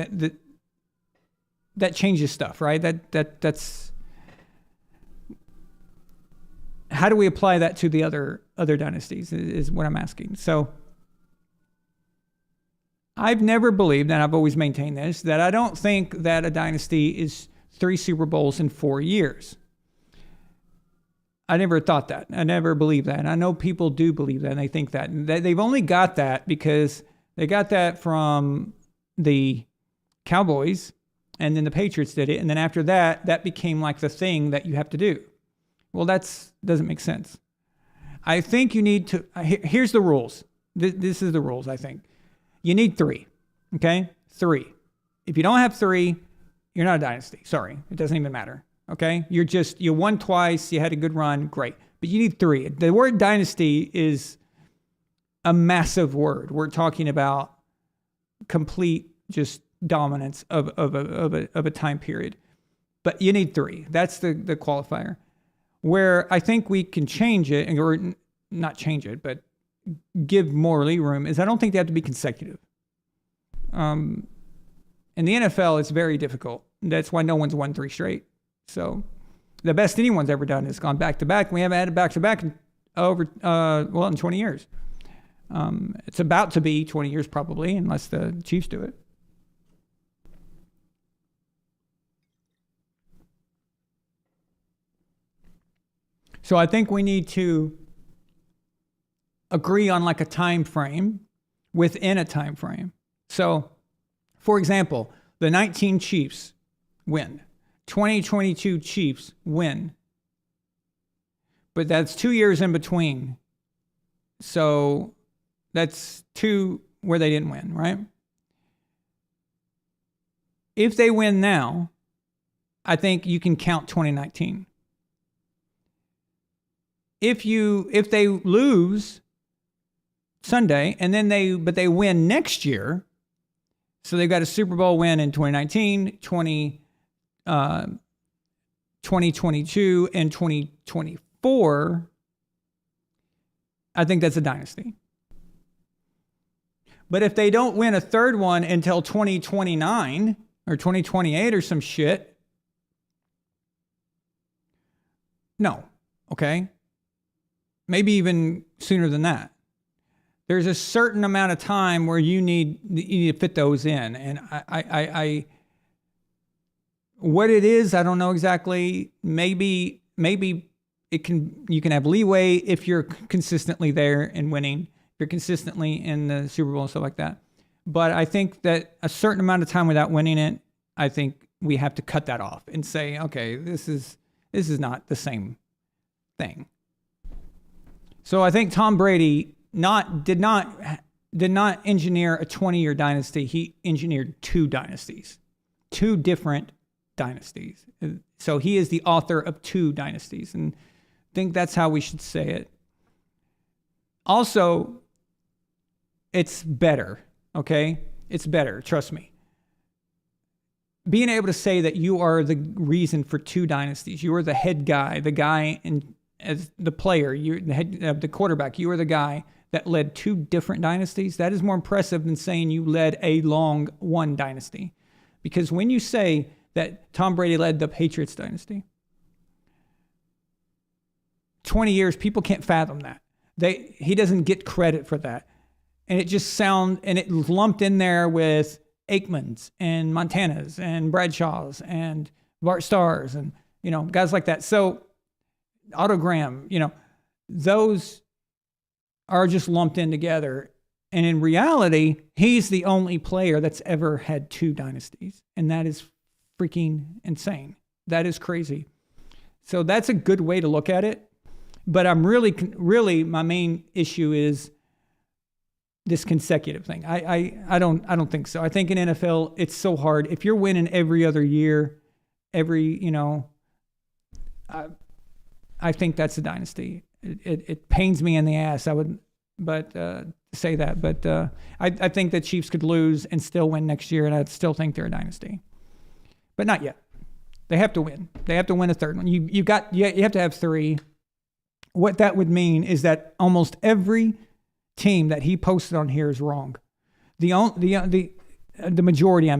That changes stuff, right? That's how do we apply that to the other dynasties is what I'm asking. So I've never believed, and I've always maintained this, that I don't think that a dynasty is 3 Super Bowls in 4 years. I never thought that. I never believed that. And I know people do believe that, and they think that. And they've only got that because they got that from the Cowboys, and then the Patriots did it. And then after that, that became like the thing that you have to do. Well, that doesn't make sense. I think you need to, here's the rules. This is the rules, I think. You need 3, okay? 3. If you don't have 3, you're not a dynasty. Sorry, it doesn't even matter, okay? You won twice, you had a good run, great. But you need 3. The word dynasty is a massive word. We're talking about complete just dominance of a time period. But you need 3. That's the qualifier. Where I think we can change it, or not change it, but give more league room, is I don't think they have to be consecutive. In the NFL, it's very difficult. That's why no one's won 3 straight. So the best anyone's ever done is gone back to back. We haven't had it back to back in 20 years. It's about to be 20 years probably, unless the Chiefs do it. So I think we need to agree on like a time frame within a time frame. So, for example, the 19 Chiefs win. 2022 Chiefs win. But that's 2 years in between. So that's 2 where they didn't win, right? If they win now, I think you can count 2019. If they lose Sunday and then they win next year, So they've got a Super Bowl win in 2019, 2022, and 2024. I think that's a dynasty. But if they don't win a third one until 2029 or 2028 or some shit, no, okay? Maybe even sooner than that. There's a certain amount of time where you need to fit those in. And I what it is, I don't know exactly. Maybe you can have leeway if you're consistently there and winning. If you're consistently in the Super Bowl and stuff like that. But I think that a certain amount of time without winning it, I think we have to cut that off and say, okay, this is not the same thing. So I think Tom Brady did not engineer a 20-year dynasty. He engineered 2 dynasties, 2 different dynasties. So he is the author of 2 dynasties, and I think that's how we should say it. Also, it's better, okay? It's better, trust me. Being able to say that you are the reason for 2 dynasties, you are the head guy, the guy as the player, you're the head, the quarterback, you are the guy that led 2 different dynasties. That is more impressive than saying you led a long one dynasty. Because when you say that Tom Brady led the Patriots dynasty, 20 years, people can't fathom that. He doesn't get credit for that. And it lumped in there with Aikman's and Montana's and Bradshaw's and Bart Starr's and, guys like that. So Otto Graham, those are just lumped in together. And in reality, he's the only player that's ever had 2 dynasties. And that is freaking insane. That is crazy. So that's a good way to look at it. But I'm really, my main issue is this consecutive thing. I don't think so. I think in NFL, it's so hard. If you're winning every other year, I think that's a dynasty. It pains me in the ass. Say that, but I think the Chiefs could lose and still win next year, and I'd still think they're a dynasty, but not yet. They have to win. They have to win a third one. You have to have 3. What that would mean is that almost every team that he posted on here is wrong. The majority,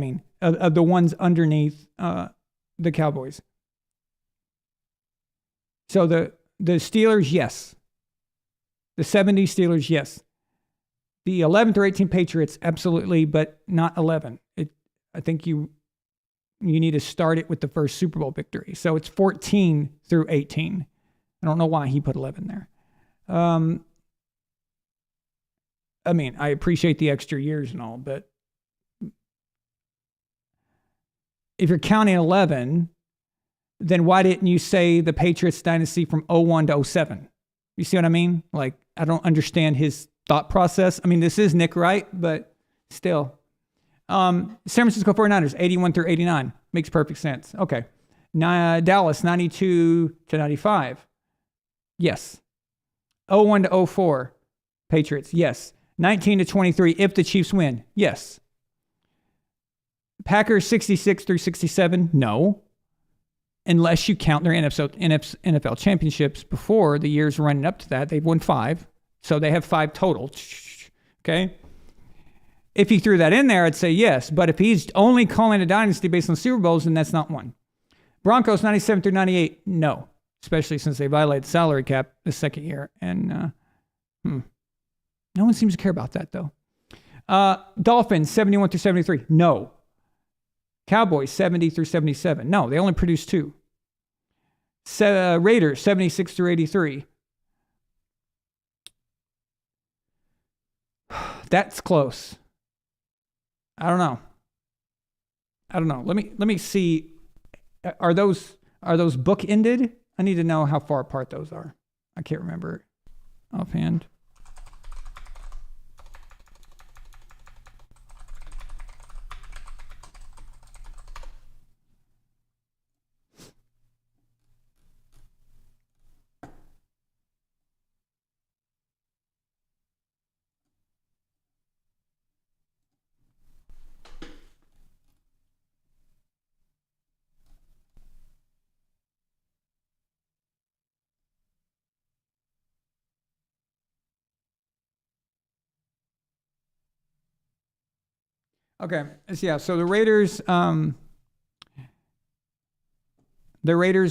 of the ones underneath the Cowboys. So the Steelers, yes. The 70 Steelers, yes. The 11 through 18 Patriots, absolutely, but not 11. I think you need to start it with the first Super Bowl victory. So it's 14 through 18. I don't know why he put 11 there. I appreciate the extra years and all, but if you're counting 11, then why didn't you say the Patriots dynasty from 01 to 07? You see what I mean? Like, I don't understand his thought process. This is Nick Wright, but still. San Francisco 49ers, 81 through 89. Makes perfect sense. Okay. Dallas, 92 to 95. Yes. 01 to 04. Patriots, yes. 19 to 23 if the Chiefs win. Yes. Packers, 66 through 67. No. Unless you count their NFL championships before the years running up to that. They've won 5. So they have 5 total. Okay? If he threw that in there, I'd say yes. But if he's only calling a dynasty based on Super Bowls, then that's not one. Broncos, 97 through 98. No. Especially since they violated the salary cap the second year. And no one seems to care about that, though. Dolphins, 71 through 73. No. Cowboys, 70 through 77. No, they only produced 2. Raiders, 76 through 83. That's close. I don't know. Let me see. Are those book ended? I need to know how far apart those are. I can't remember offhand. Okay. So the Raiders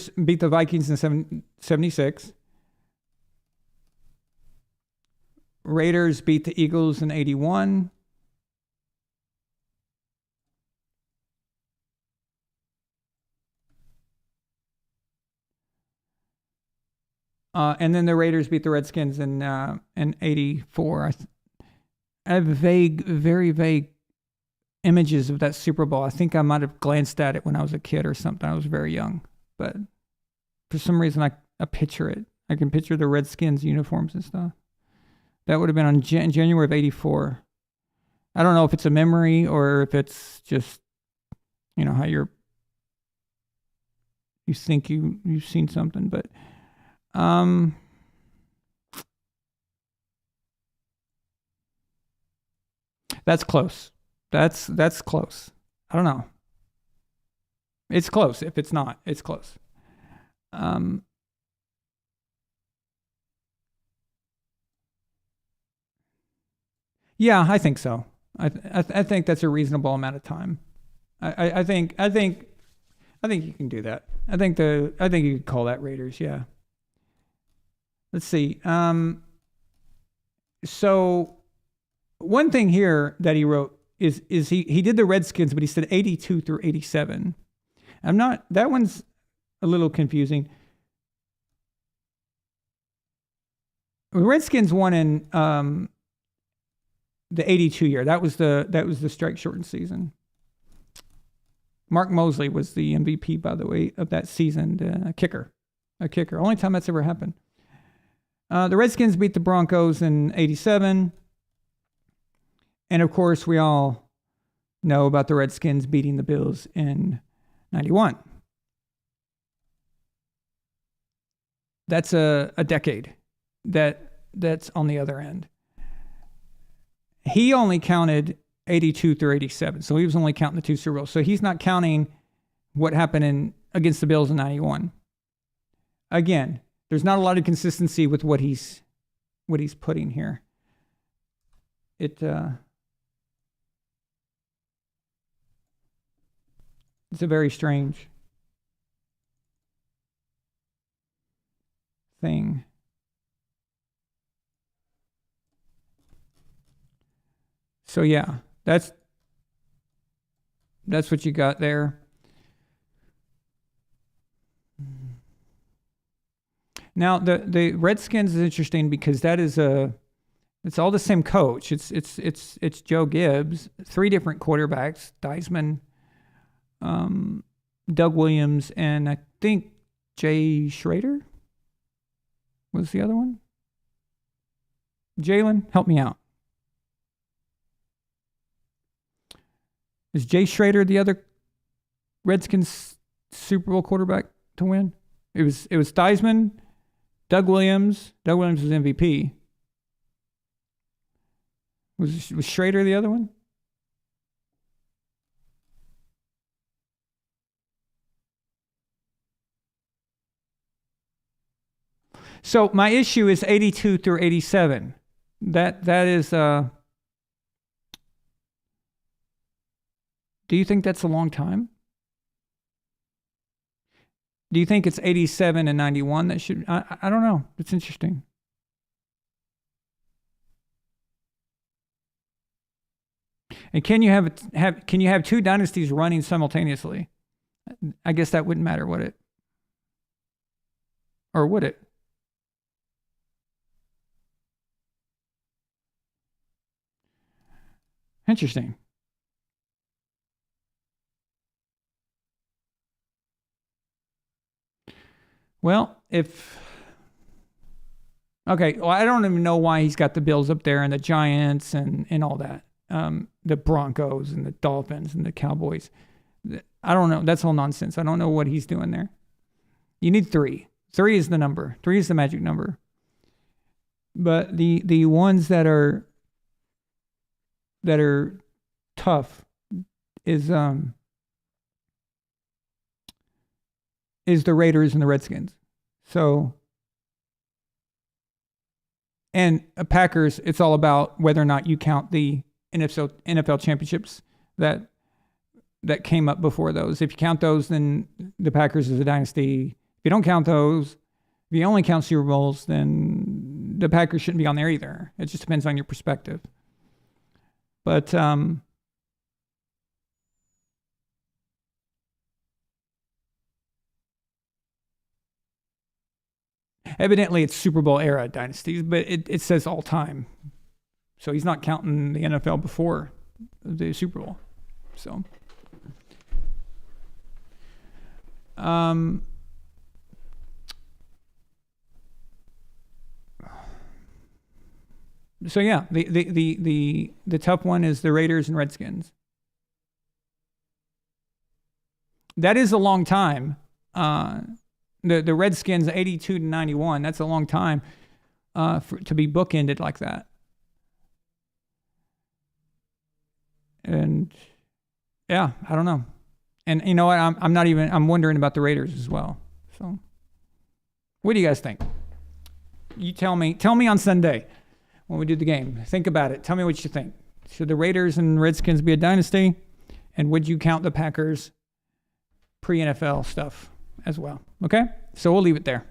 beat the Vikings in 76. Raiders beat the Eagles in 81. And then the Raiders beat the Redskins in 84. I have very vague images of that Super Bowl. I think I might have glanced at it when I was a kid or something. I was very young. But for some reason, I picture it. I can picture the Redskins uniforms and stuff. That would have been on January of 84. I don't know if it's a memory or if it's just, how you think you've seen something, but that's close. That's close. I don't know. It's close. If it's not, it's close. Yeah, I think so. I think that's a reasonable amount of time. I think you can do that. I think you could call that Raiders. Yeah. Let's see. So one thing here that he wrote is he did the Redskins, but he said 82 through 87. That one's a little confusing. The Redskins won in the 82 year. That was the strike shortened season. Mark Mosley was the MVP, by the way, of that season. A kicker. Only time that's ever happened. The Redskins beat the Broncos in 87. And of course, we all know about the Redskins beating the Bills in 91. That's a decade that's on the other end. He only counted 82 through 87. So he was only counting the two Super Bowls. So he's not counting what happened against the Bills in 91. Again, there's not a lot of consistency with what he's putting here. It's a very strange thing. So yeah, that's what you got there. Now the Redskins is interesting because it's all the same coach. It's Joe Gibbs, 3 different quarterbacks, Theismann, Doug Williams, and I think Jay Schrader was the other one. Jalen, help me out. Is Jay Schrader the other Redskins Super Bowl quarterback to win? It was Theismann, Doug Williams. Doug Williams was MVP. Was Schrader the other one? So my issue is 82 through 87. That is do you think that's a long time? Do you think it's 87 and 91 that should? I don't know. It's interesting. And can you have 2 dynasties running simultaneously? I guess that wouldn't matter, would it? Or would it? Interesting. Well, I don't even know why he's got the Bills up there and the Giants and all that. The Broncos and the Dolphins and the Cowboys. I don't know. That's all nonsense. I don't know what he's doing there. You need 3. 3 is the number. 3 is the magic number. But the ones that are tough is the Raiders and the Redskins. So, and Packers, it's all about whether or not you count the NFL championships that came up before those. If you count those, then the Packers is a dynasty. If you don't count those, if you only count Super Bowls, then the Packers shouldn't be on there either. It just depends on your perspective. But evidently it's Super Bowl era dynasties, but it says all time. So he's not counting the NFL before the Super Bowl. So so yeah, the tough one is the Raiders and Redskins. That is a long time. The Redskins 82 to 91. That's a long time to be bookended like that. And yeah, I don't know. And you know what? I'm wondering about the Raiders as well. So what do you guys think? You tell me on Sunday when we do the game. Think about it. Tell me what you think. Should the Raiders and Redskins be a dynasty? And would you count the Packers pre-NFL stuff as well? Okay? So we'll leave it there.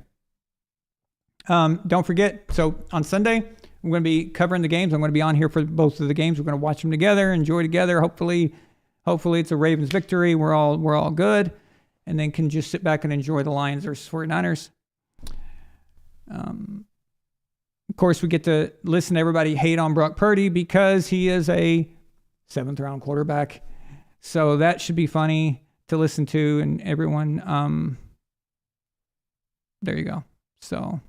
Don't forget, so on Sunday, I'm going to be covering the games. I'm going to be on here for both of the games. We're going to watch them together, enjoy together. Hopefully it's a Ravens victory. We're all good. And then can just sit back and enjoy the Lions versus 49ers. Of course, we get to listen to everybody hate on Brock Purdy because he is a 7th round quarterback. So that should be funny to listen to, and everyone, there you go. So,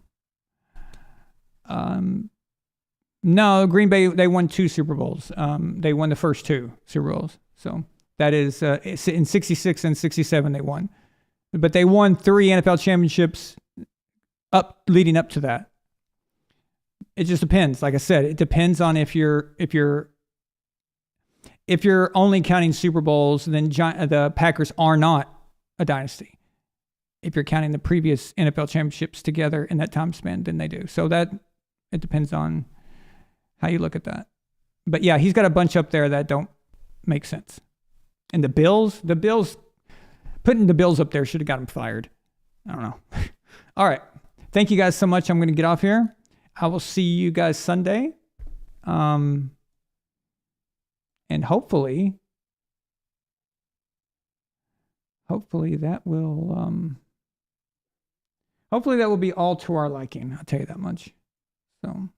no, Green Bay, they won 2 Super Bowls. They won the first 2 Super Bowls. So that is, in 66 and 67 they won. But they won 3 NFL championships leading up to that. It just depends. Like I said, it depends on if you're only counting Super Bowls, then the Packers are not a dynasty. If you're counting the previous NFL championships together in that time span, then they do. So that it depends on how you look at that. But yeah, he's got a bunch up there that don't make sense. And the Bills, putting the Bills up there should have got him fired. I don't know. All right. Thank you guys so much. I'm going to get off here. I will see you guys Sunday. And hopefully that will be all to our liking. I'll tell you that much. So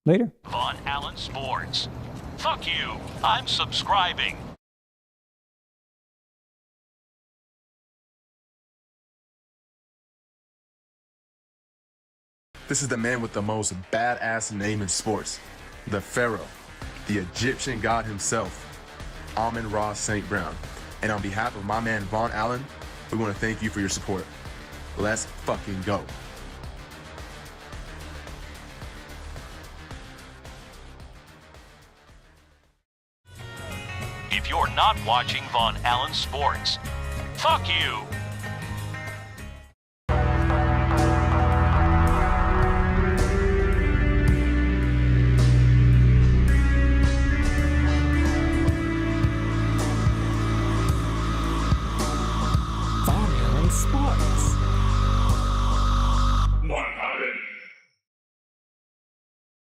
later. Von Allen Sports. Fuck you. I'm subscribing. This is the man with the most badass name in sports. The Pharaoh, the Egyptian god himself, Amon-Ra St. Brown. And on behalf of my man Von Allen, we want to thank you for your support. Let's fucking go. If you're not watching Von Allen Sports, fuck you. Von Allen Sports.